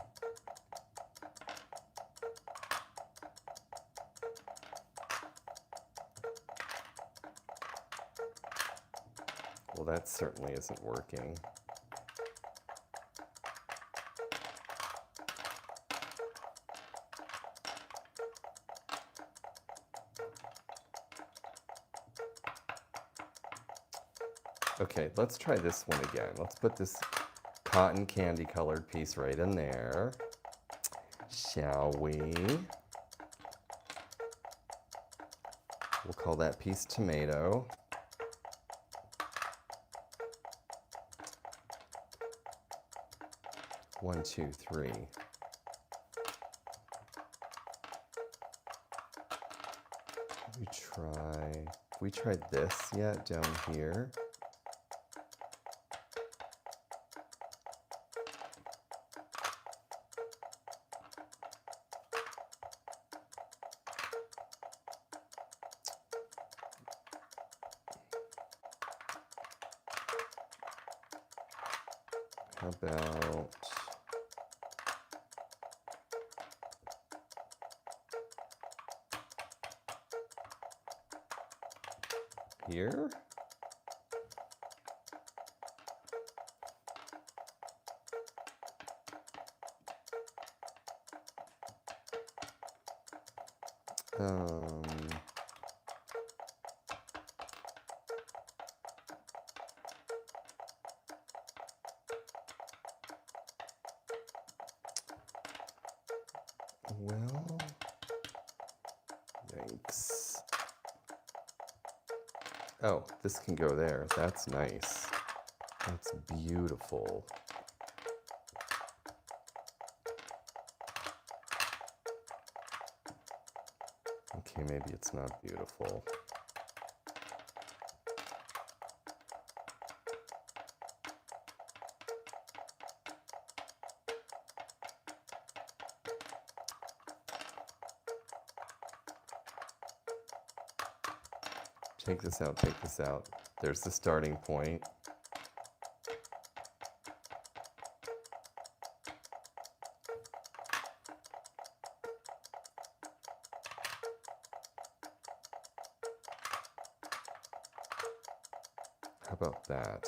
Well, that certainly isn't working. Okay, let's try this one again. Let's put this cotton candy colored piece right in there, shall we? We'll call that piece tomato. One, two, three. We tried this yet down here? How about here? Well, yikes. Oh, this can go there. That's nice. That's beautiful. Okay, maybe it's not beautiful. Take this out, take this out. There's the starting point. How about that?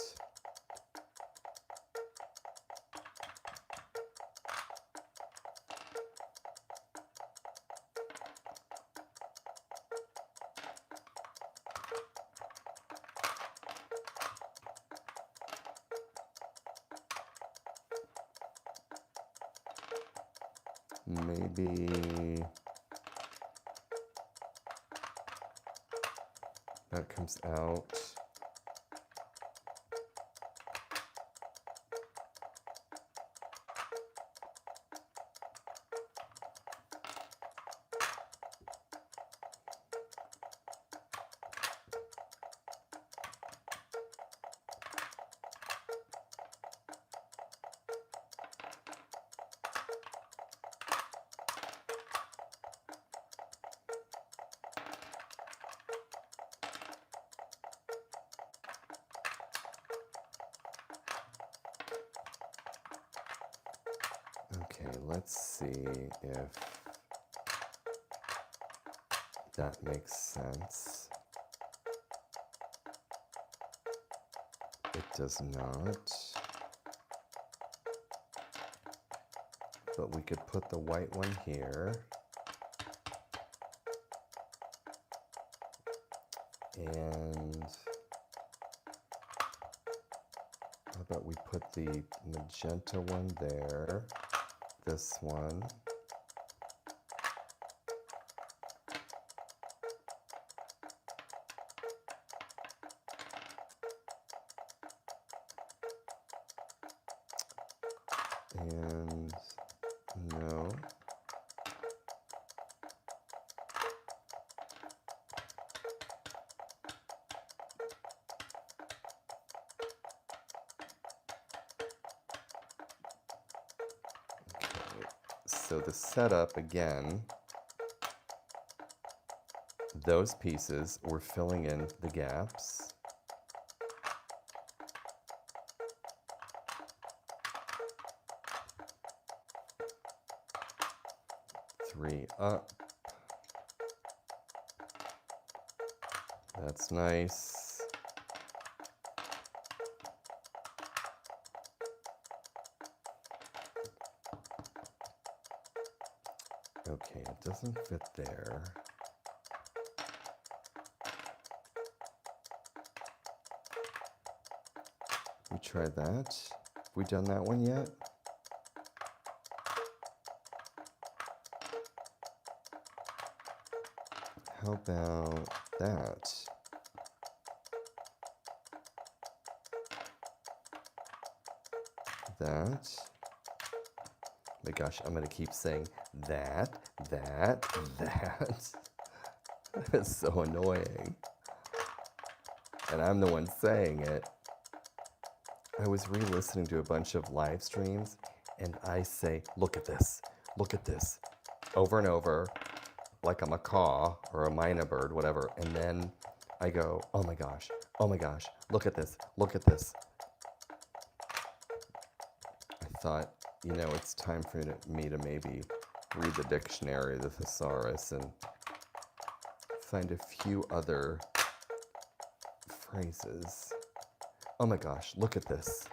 Maybe that comes out. let's see if that makes sense. It does not. But we could put the white one here. And how about we put the magenta one there, this one. And no. Okay. So the setup again, those pieces, we're filling in the gaps. Three up. That's nice. Okay, it doesn't fit there. We tried that. Have we done that one yet? How about that? That. Oh my gosh, I'm gonna keep saying that. That's so annoying. And I'm the one saying it. I was re-listening to a bunch of live streams and I say, look at this, over and over, like a macaw or a mynah bird, whatever. And then I go, oh my gosh, look at this. I thought, you know, it's time for me to maybe read the dictionary of the thesaurus and find a few other phrases. Oh my gosh, look at this.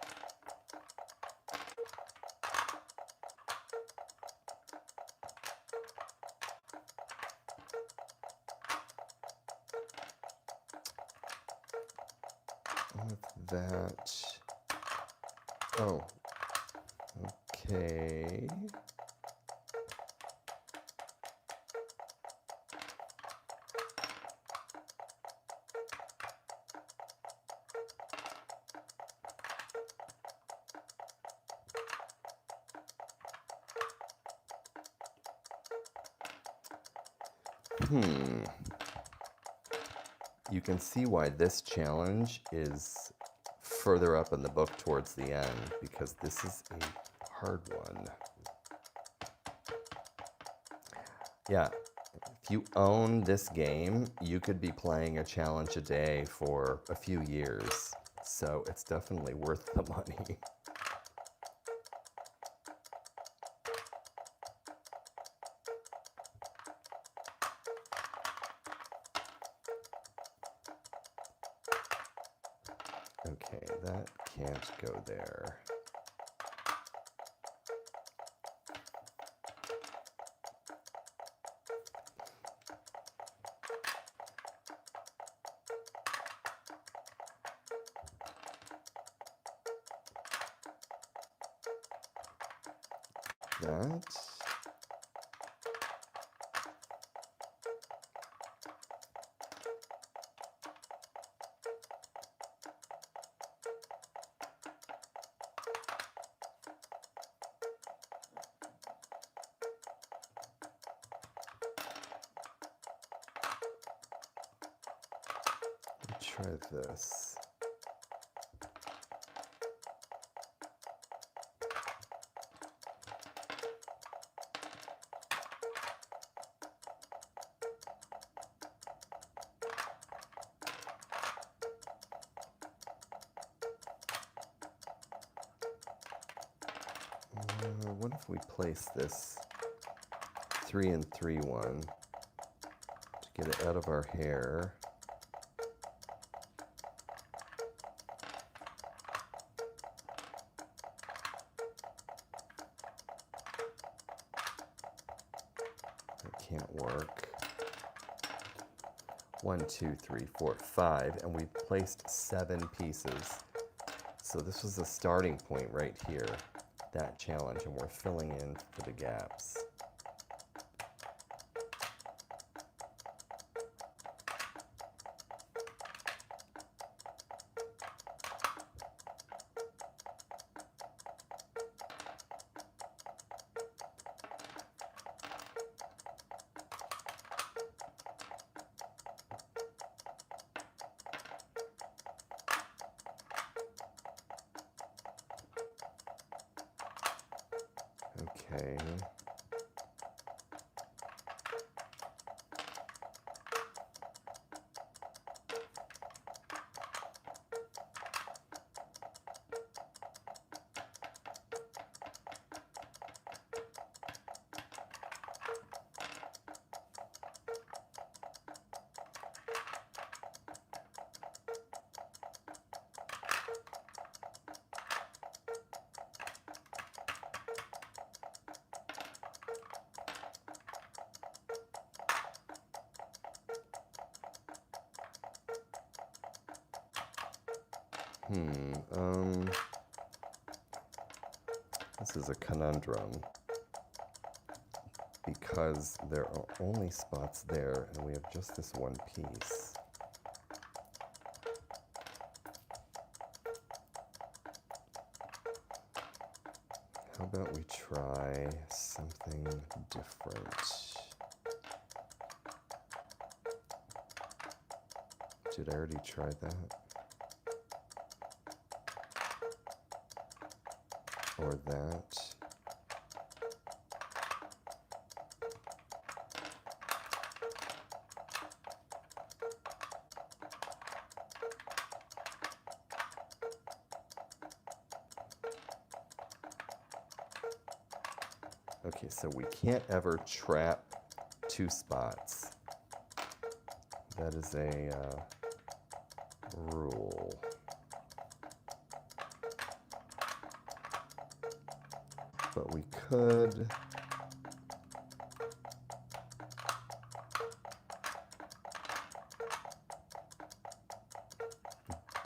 With that, oh, okay. You can see why this challenge is further up in the book towards the end, because this is a hard one. Yeah, if you own this game, you could be playing a challenge a day for a few years. So it's definitely worth the money. Okay, that can't go there. That. Try this. What if we place this 3 and 3 one to get it out of our hair? That can't work. 1, 2, 3, 4, 5, and we placed 7 pieces. So this was the starting point right here, that challenge, and we're filling in for the gaps. Okay. This is a conundrum because there are only spots there and we have just this one piece. How about we try something different? Did I already try that? Or that. Okay, so we can't ever trap 2 spots. That is a rule. But we could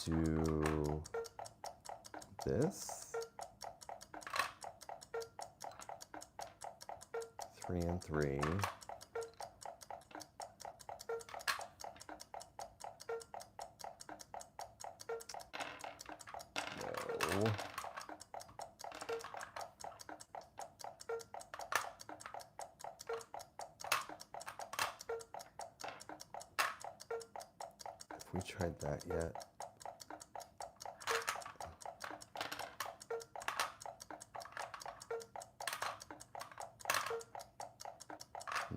do this. 3 and 3. No. Have we tried that yet?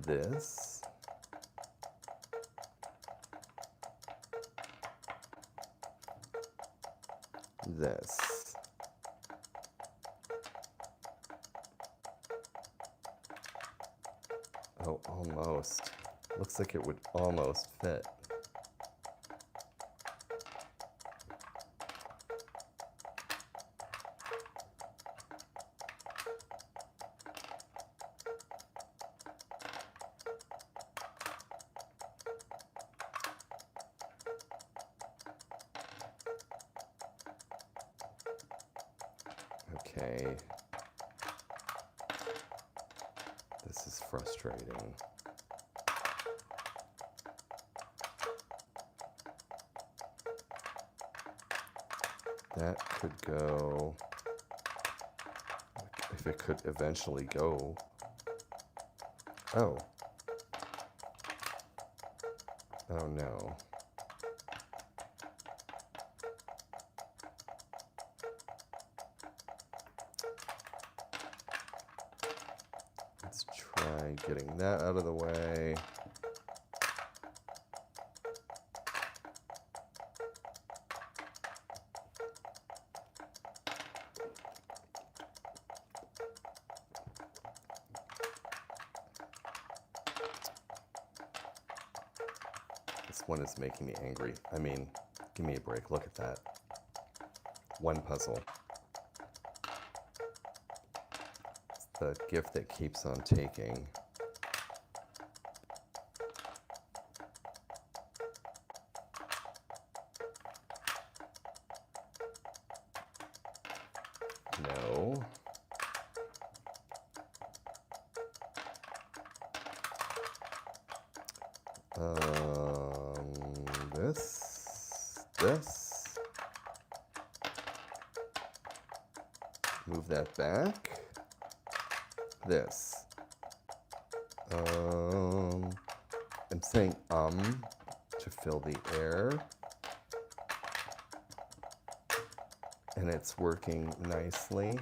This. This. Oh, almost. Looks like it would almost fit. Okay. This is frustrating. That could go, if it could eventually go. Oh. Oh no. Let's try getting that out of the way. one is making me angry. I mean, give me a break. Look at that. One puzzle. It's the gift that keeps on taking. No. This. Move that back. This. I'm saying to fill the air. And it's working nicely.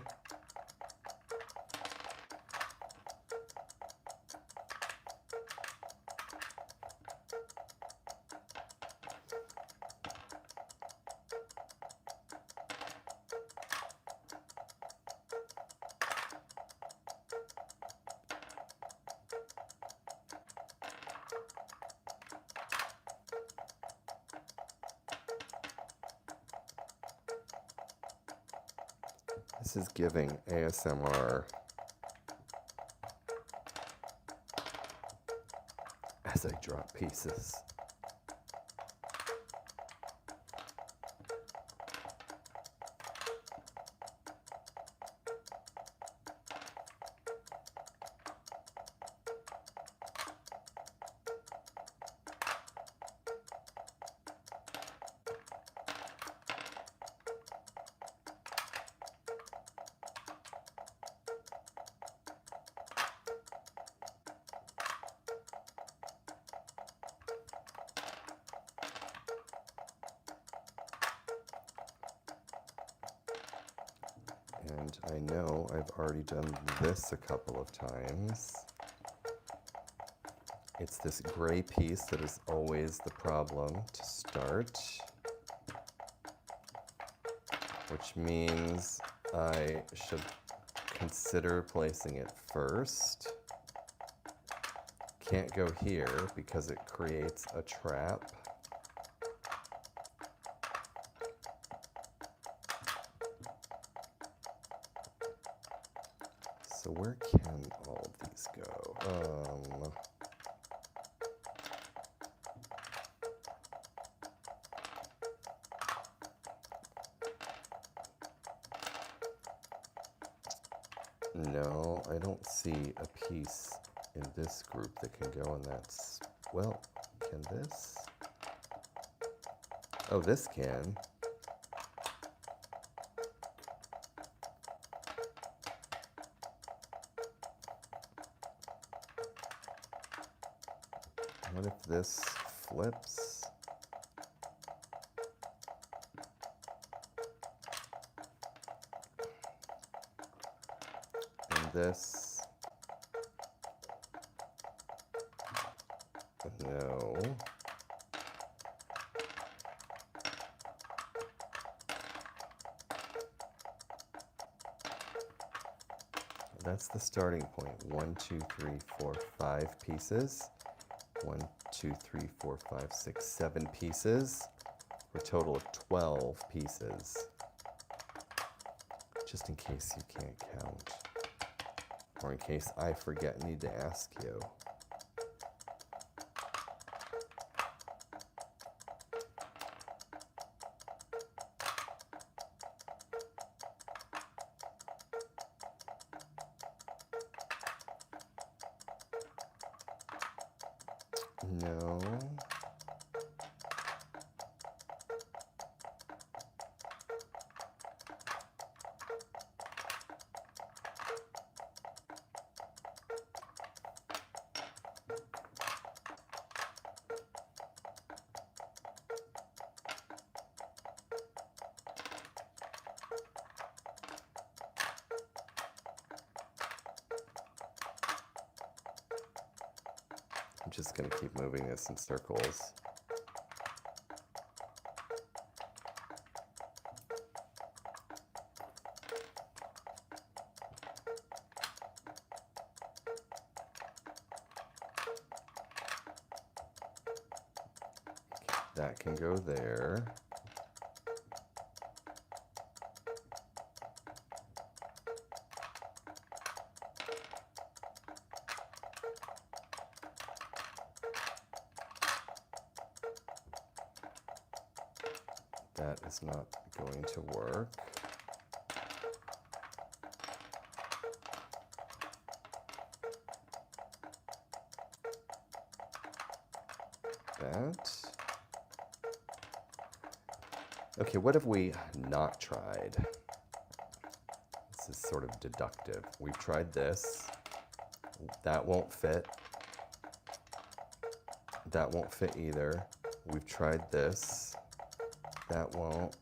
This is giving ASMR as I drop pieces. And I know I've already done this a couple of times. It's this gray piece that is always the problem to start, which means I should consider placing it first. Can't go here because it creates a trap. So where can all of these go? No, I don't see a piece in this group that can go in that. Well, can this? Oh, this can. What if this flips? And this? No. That's the starting point. 1, 2, 3, 4, 5 pieces. 1, 2, 3, 4, 5, 6, 7 pieces, for a total of 12 pieces. Just in case you can't count, or in case I forget and need to ask you. No. I'm just going to keep moving this in circles. That can go there. That is not going to work. That. Okay, what have we not tried? This is sort of deductive. We've tried this. That won't fit. That won't fit either. We've tried this. That won't.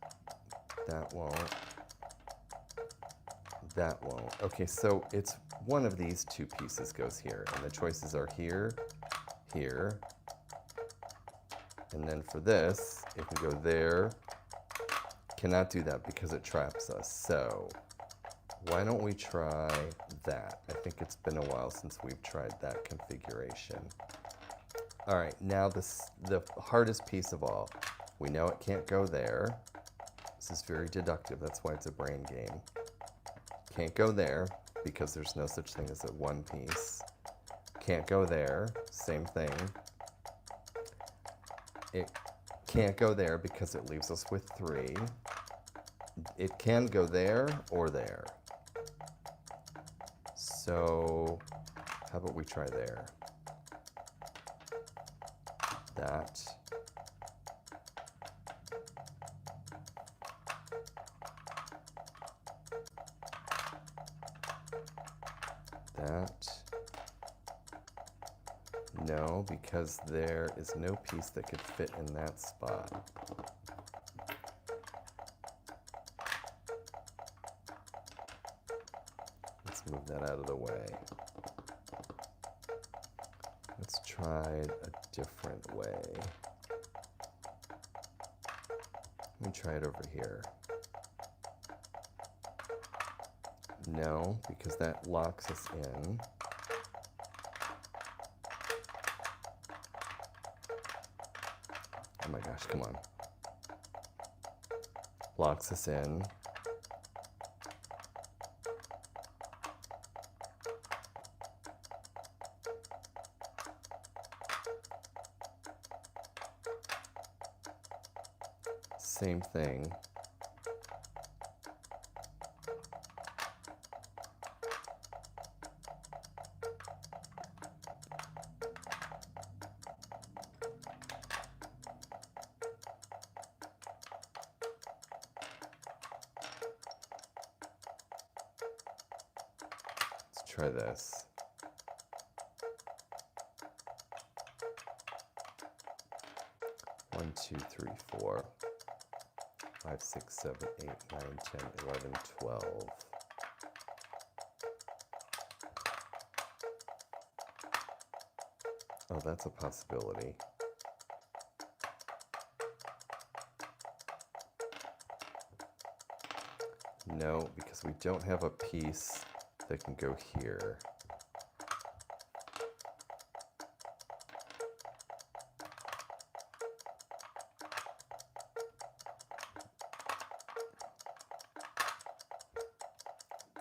That won't. That won't. Okay, so it's one of these two pieces goes here, and the choices are here, here, and then for this, it can go there. Cannot do that because it traps us. So why don't we try that? I think it's been a while since we've tried that configuration. All right, now the hardest piece of all. We know it can't go there. This is very deductive. That's why it's a brain game. Can't go there because there's no such thing as a one piece. Can't go there. Same thing. It can't go there because it leaves us with 3. It can go there or there. So how about we try there? That. That. No, because there is no piece that could fit in that spot. Let's move that out of the way. Let's try a different way. Let me try it over here. No, because that locks us in. Oh my gosh, come on. Locks us in. Same thing. Let's try this. One, 2, 3, 4, 5, 6, 7, 8, 9, 10, 11, 12. Oh, that's a possibility. No, because we don't have a piece that can go here.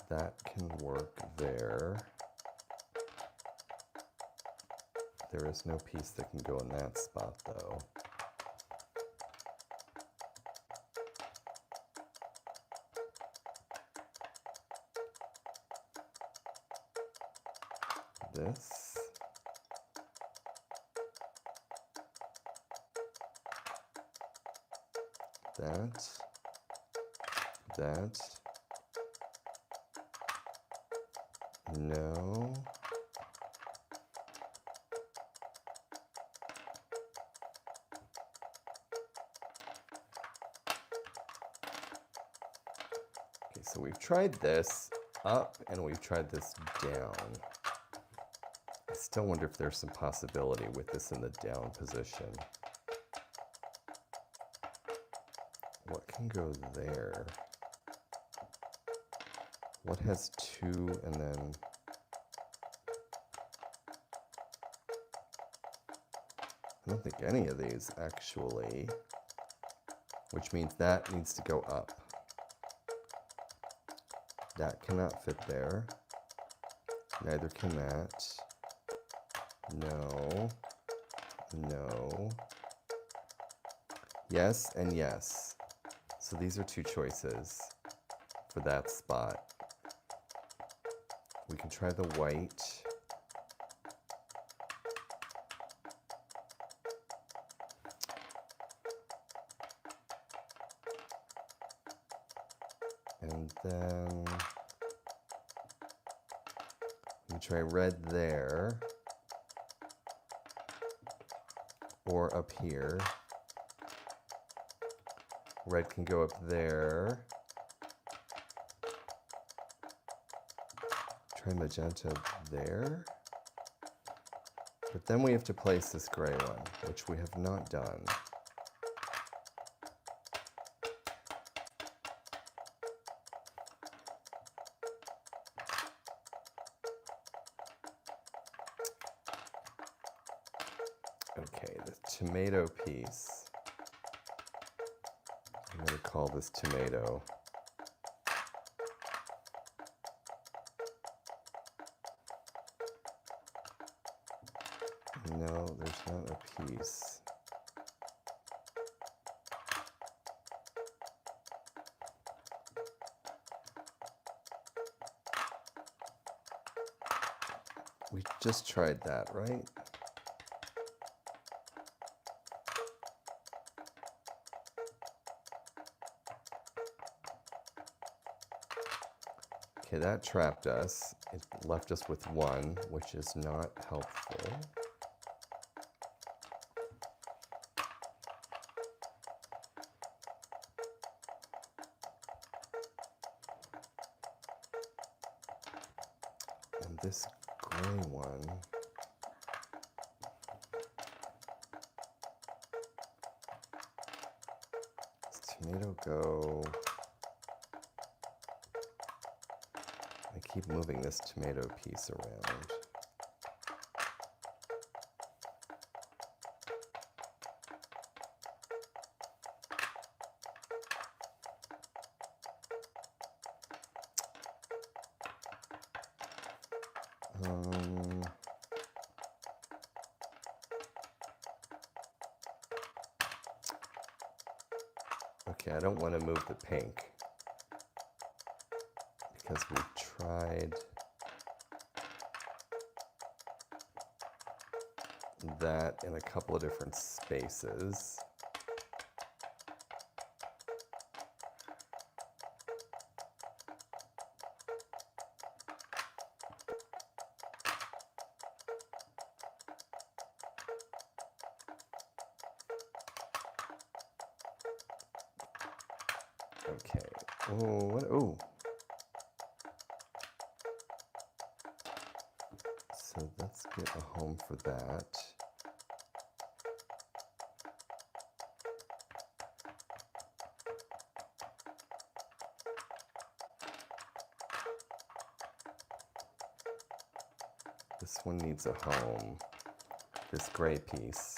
That can work there. There is no piece that can go in that spot, though. This. That. That. No. Okay, so we've tried this up and we've tried this down. I still wonder if there's some possibility with this in the down position. What can go there? What has 2 and then... I don't think any of these actually, which means that needs to go up. That cannot fit there. Neither can that. No. No. Yes and yes. So these are two choices for that spot. We can try the white. And then we try red there, or up here. Red can go up there. Try magenta there. But then we have to place this gray one, which we have not done. Okay, the tomato piece. I'm going to call this tomato. No, there's not a piece. We just tried that, right? Okay, that trapped us. It left us with one, which is not helpful. And this gray one, does tomato go? I keep moving this tomato piece around. Okay, I don't want to move the pink because we tried that in a couple of different spaces. Okay. Oh, what? Oh. So let's get a home for that. This one needs a home. This gray piece.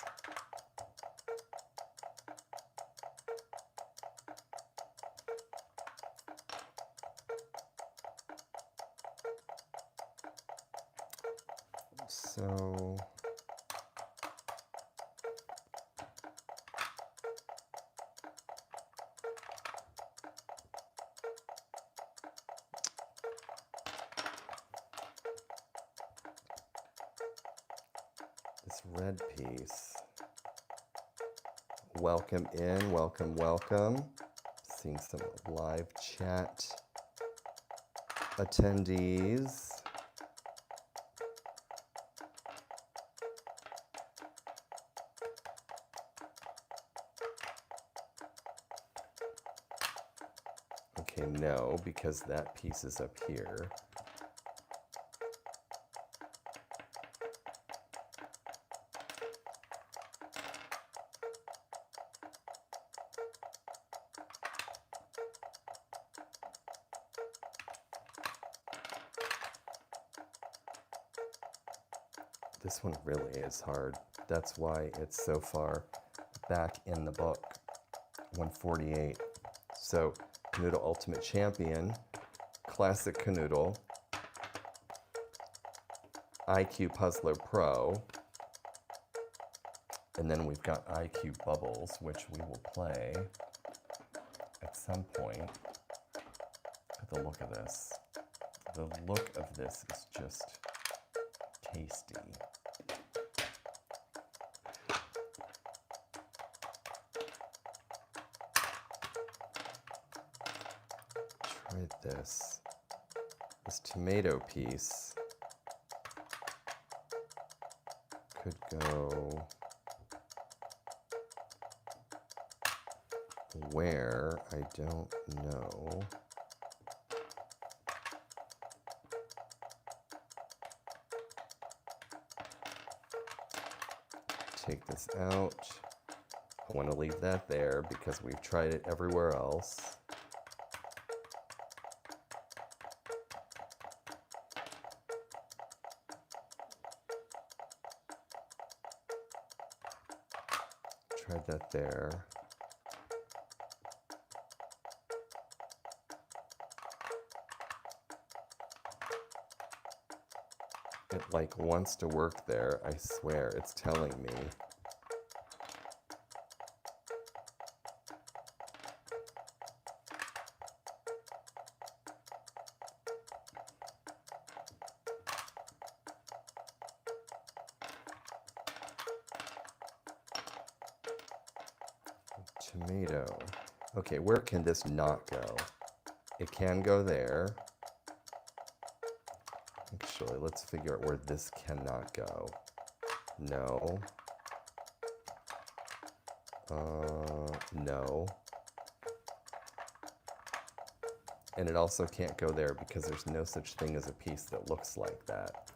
So this red piece. Welcome in, welcome, welcome. Seeing some live chat attendees. Okay, no, because that piece is up here. This one really is hard. That's why it's so far back in the book, 148. So Kanoodle Ultimate Champion, Classic Kanoodle, IQ Puzzler Pro, and then we've got IQ Bubbles, which we will play at some point. At the look of this. The look of this is just tasty. Try this. This tomato piece could go where, I don't know. Take this out. I want to leave that there because we've tried it everywhere else. Tried that there. It like wants to work there, I swear, it's telling me. Tomato. Okay, where can this not go? It can go there. Actually, let's figure out where this cannot go. No. No. And it also can't go there because there's no such thing as a piece that looks like that.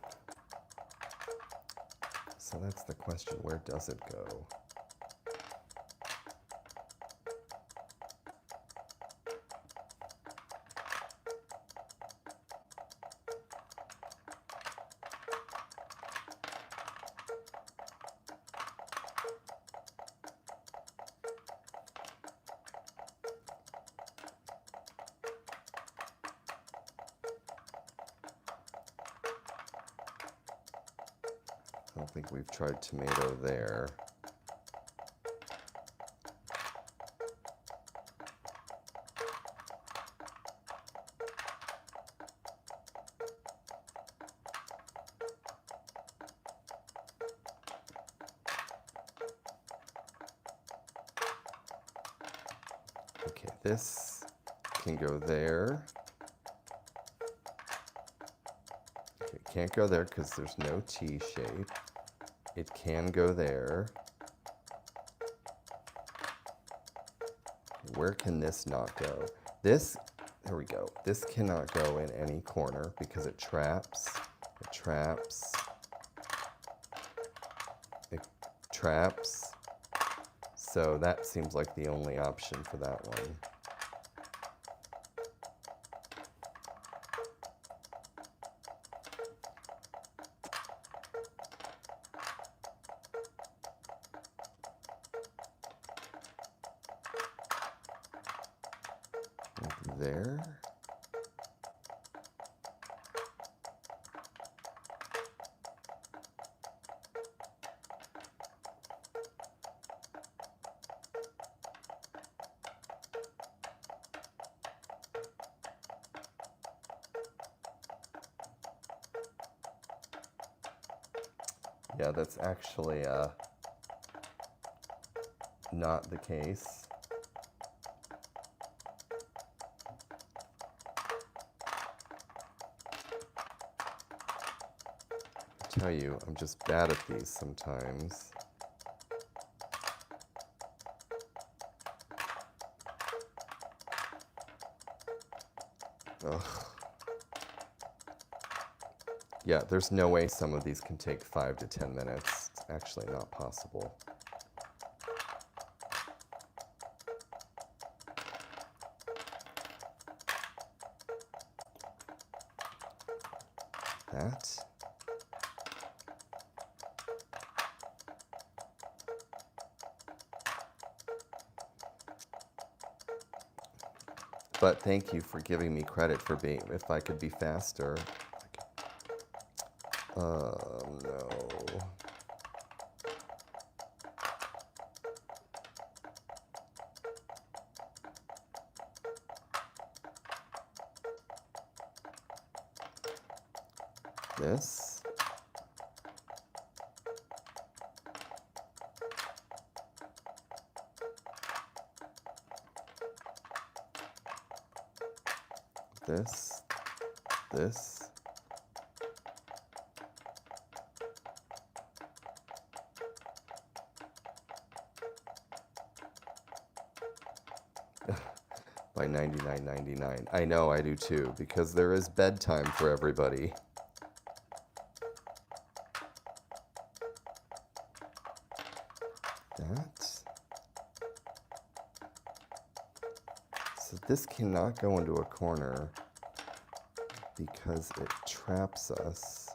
So that's the question, where does it go? I don't think we've tried tomato there. Okay, this can go there. Okay, it can't go there because there's no T shape. It can go there. Where can this not go? This, there we go. This cannot go in any corner because it traps. It traps. It traps. So that seems like the only option for that one. There. Yeah, that's actually not the case. I tell you, I'm just bad at these sometimes. Ugh. Yeah, there's no way some of these can take 5 to 10 minutes. It's actually not possible. That. But thank you for giving me credit for being, if I could be faster. No. This. This. This. By $99.99. I know, I do too, because there is bedtime for everybody. That. So this cannot go into a corner because it traps us.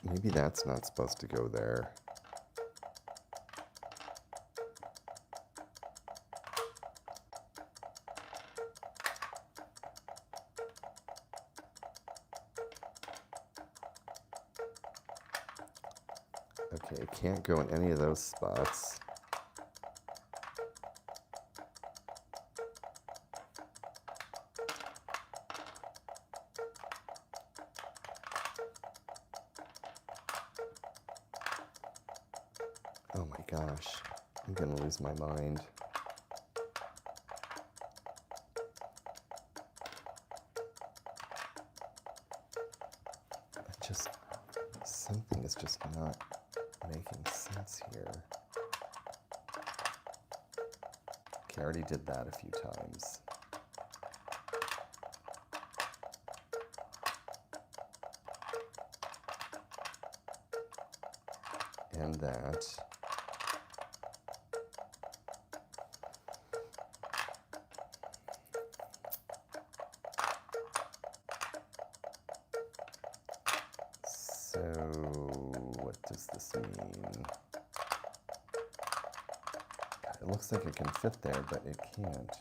Maybe that's not supposed to go there. Okay, it can't go in any of those spots. Oh my gosh, I'm gonna lose my mind. Something is just not making sense here. Okay, I already did that a few times. And that. So, what does this mean? It looks like it can fit there, but it can't.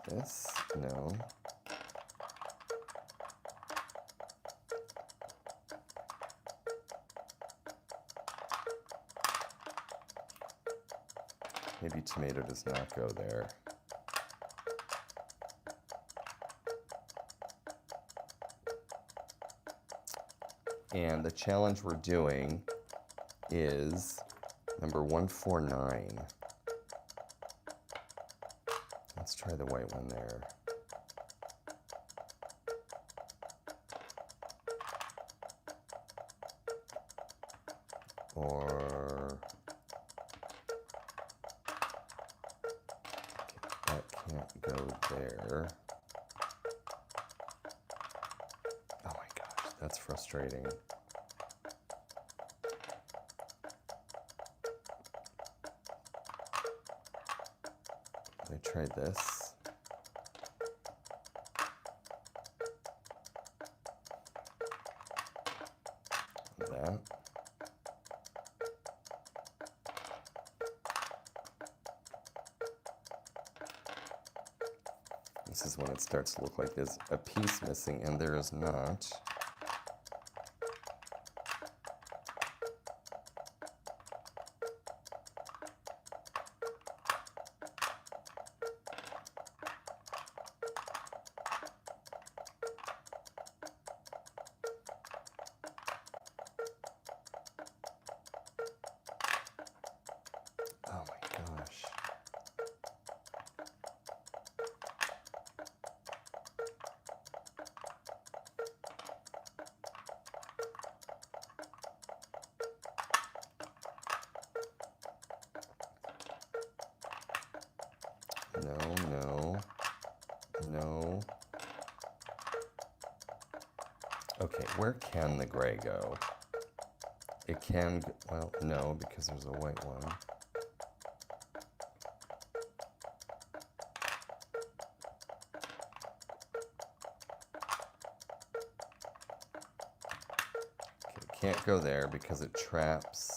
This, no. Maybe tomato does not go there. And the challenge we're doing is number 149. Let's try the white one there. Or that can't go there. Oh my gosh, that's frustrating. I tried this. That. This is when it starts to look like there's a piece missing, and there is not. Oh my gosh. No, no. Where can the gray go? It can, well, no, because there's a white one. Okay, it can't go there because it traps.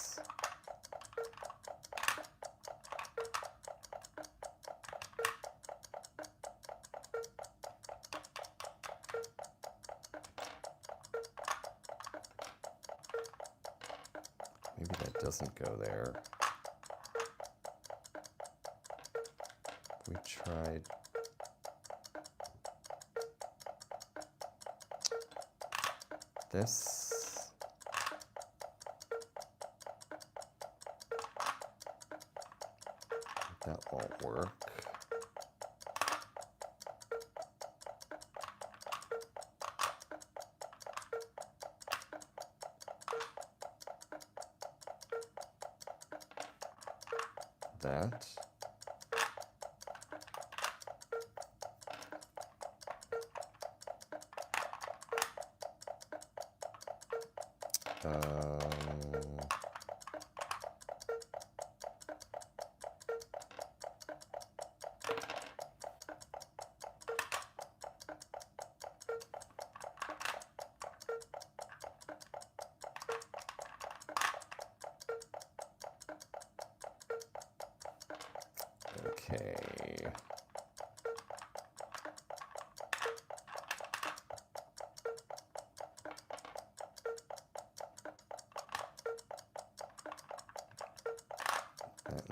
Maybe that doesn't go there. We tried. This. That won't work. That. Okay.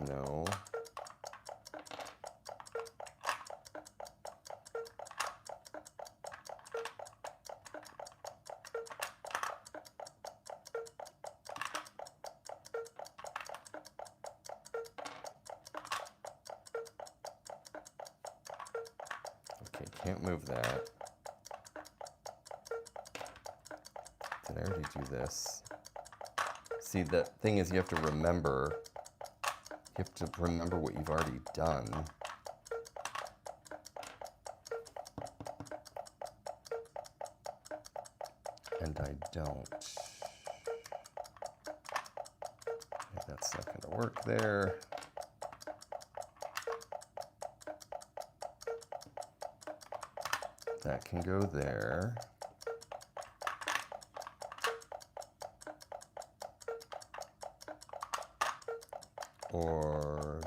No. Okay, can't move that. Did I already do this? See, the thing is, you have to remember what you've already done. And I don't. That's not going to work there. That can go there. Or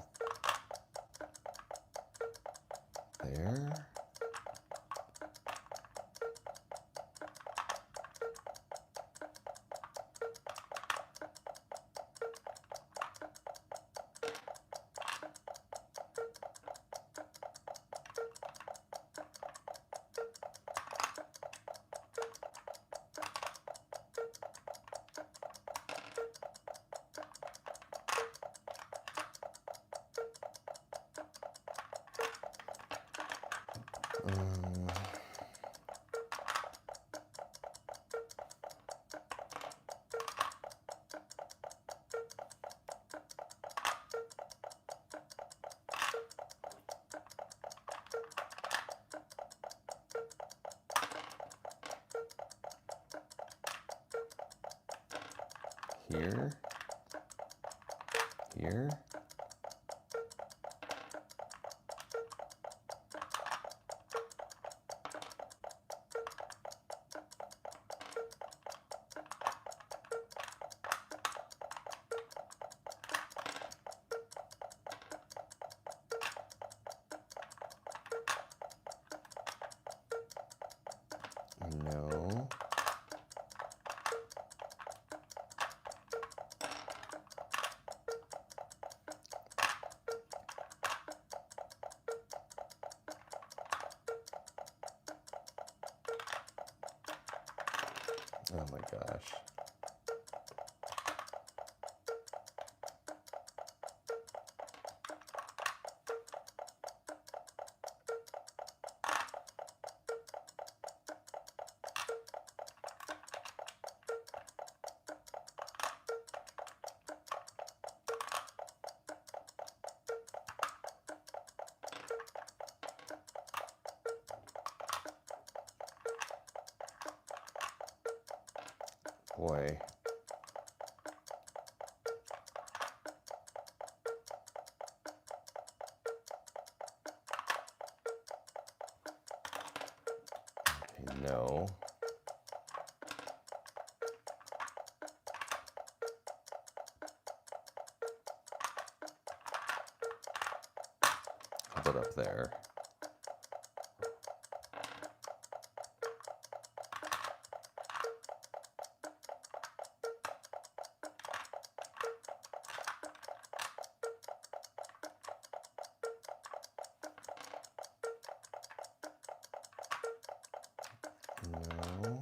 there. Here, here. No. Oh my gosh. boy. Okay, no. How about up there? No.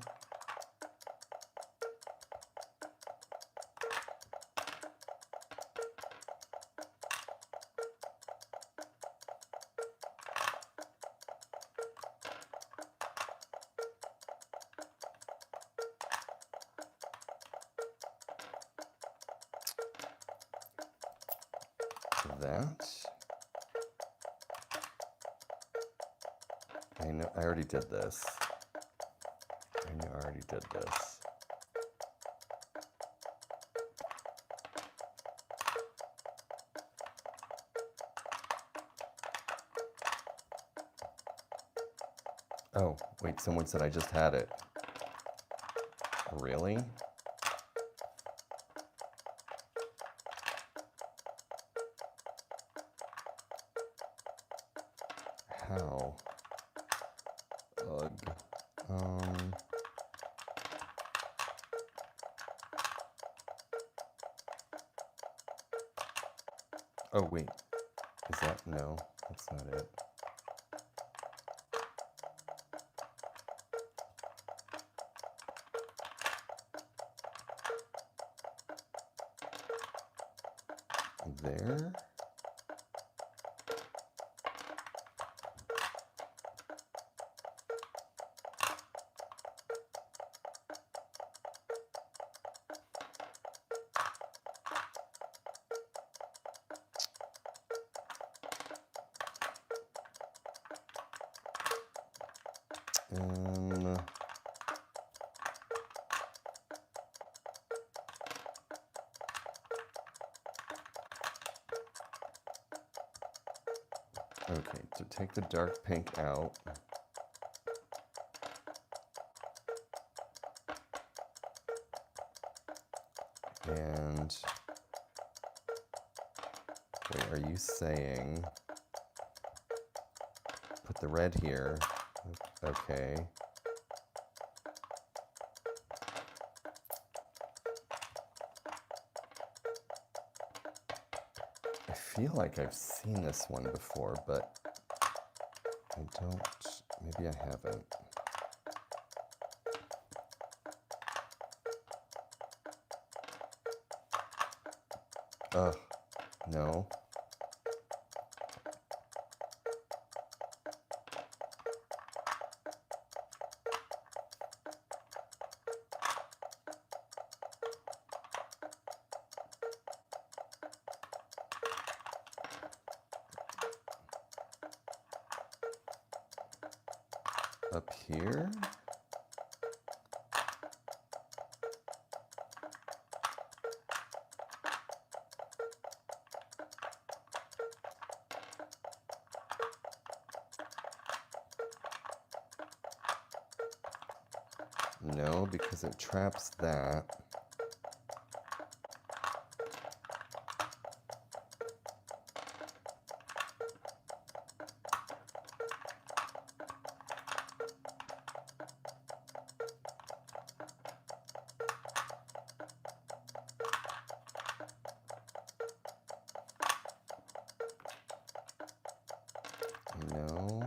That. I know, I already did this. I know I already did this. Oh, wait, someone said I just had it. Really? How? Ugh. Oh, wait. Is that? No, that's not it. There? Okay, so take the dark pink out. And wait, are you saying put the red here? Okay. I feel like I've seen this one before, but I don't, maybe I haven't. Ugh, no. Up here? No, because it traps that. No.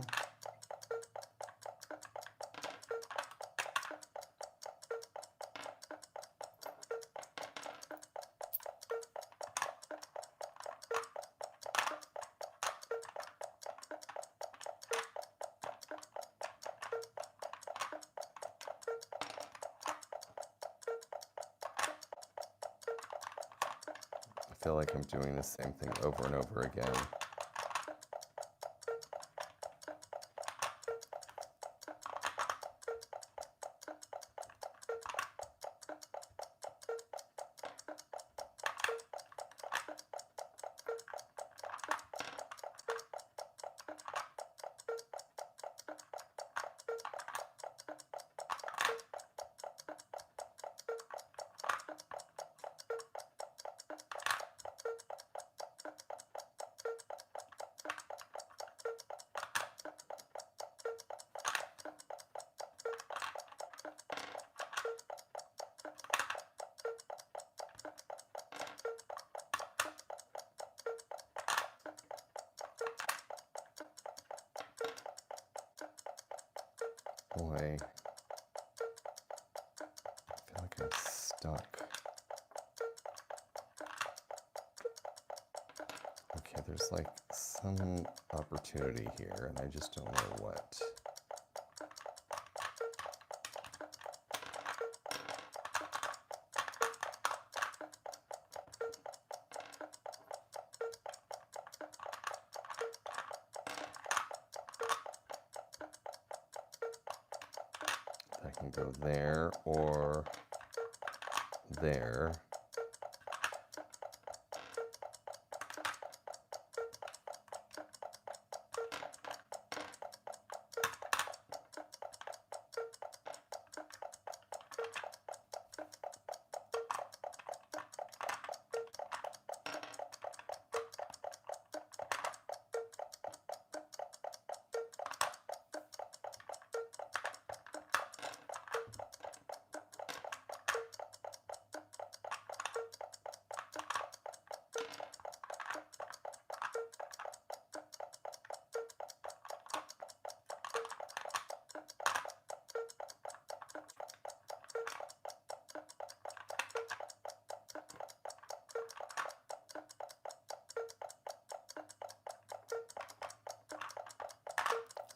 I feel like I'm doing the same thing over and over again. Boy, I feel like I'm stuck. Okay, there's like some opportunity here, and I just don't know what. I can go there or there.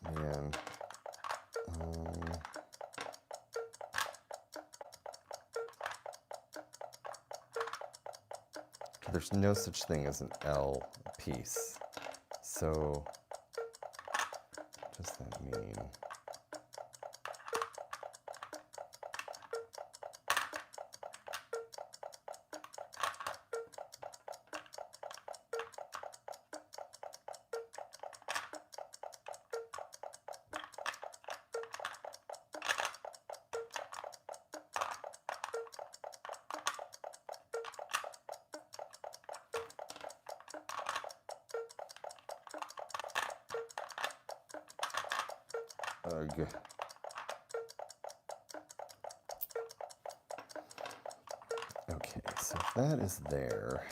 And there's no such thing as an L piece. So what does that mean? Ugh. Okay, so if that is there,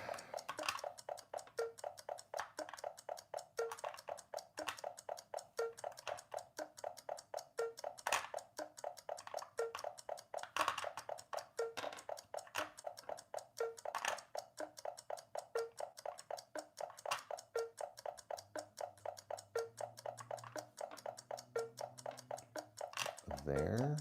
there.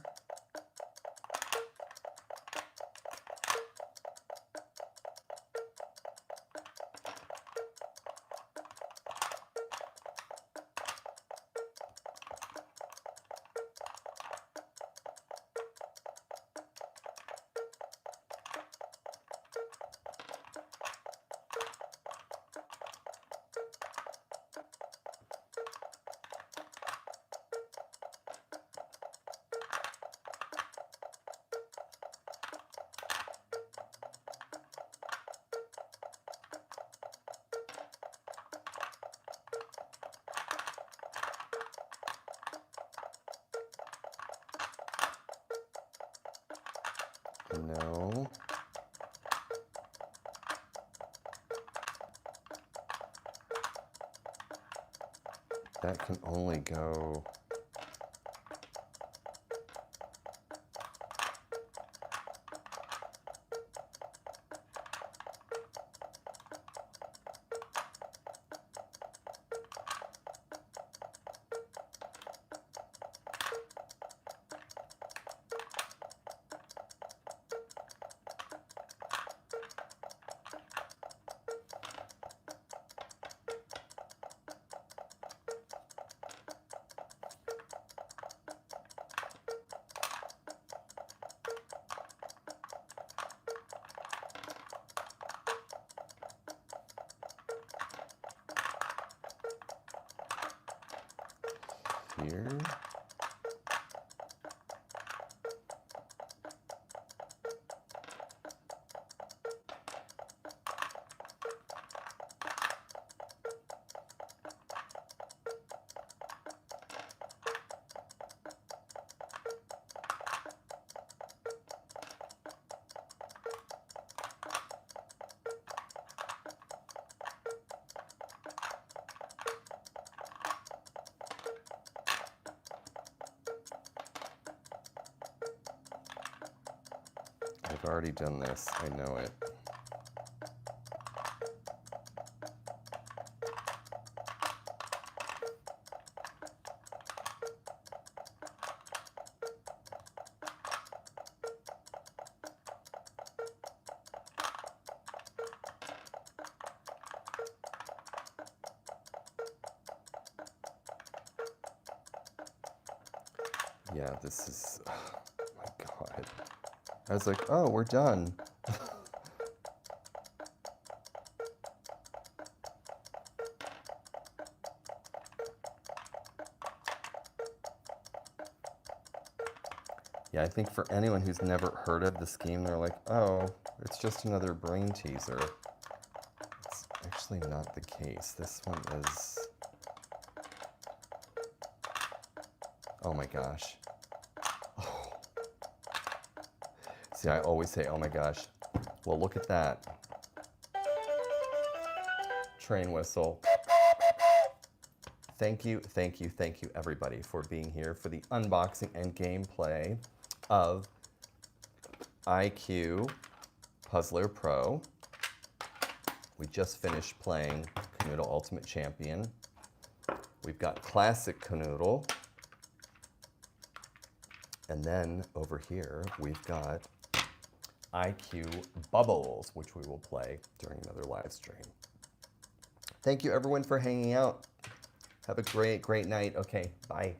No. That can only go. Here. already done this. I know it. Yeah, this is, oh my God. I was like, oh, we're done. Yeah, I think for anyone who's never heard of the scheme, they're like, oh, it's just another brain teaser. It's actually not the case. This one is, oh my gosh. Oh. See, I always say, oh my gosh. Well, look at that. Train whistle. Thank you, thank you, thank you, everybody, for being here for the unboxing and gameplay of IQ Puzzler Pro. We just finished playing Kanoodle Ultimate Champion. We've got Classic Kanoodle. And then over here, we've got IQ Bubbles, which we will play during another live stream. Thank you, everyone, for hanging out. Have a great, great night. Okay, bye.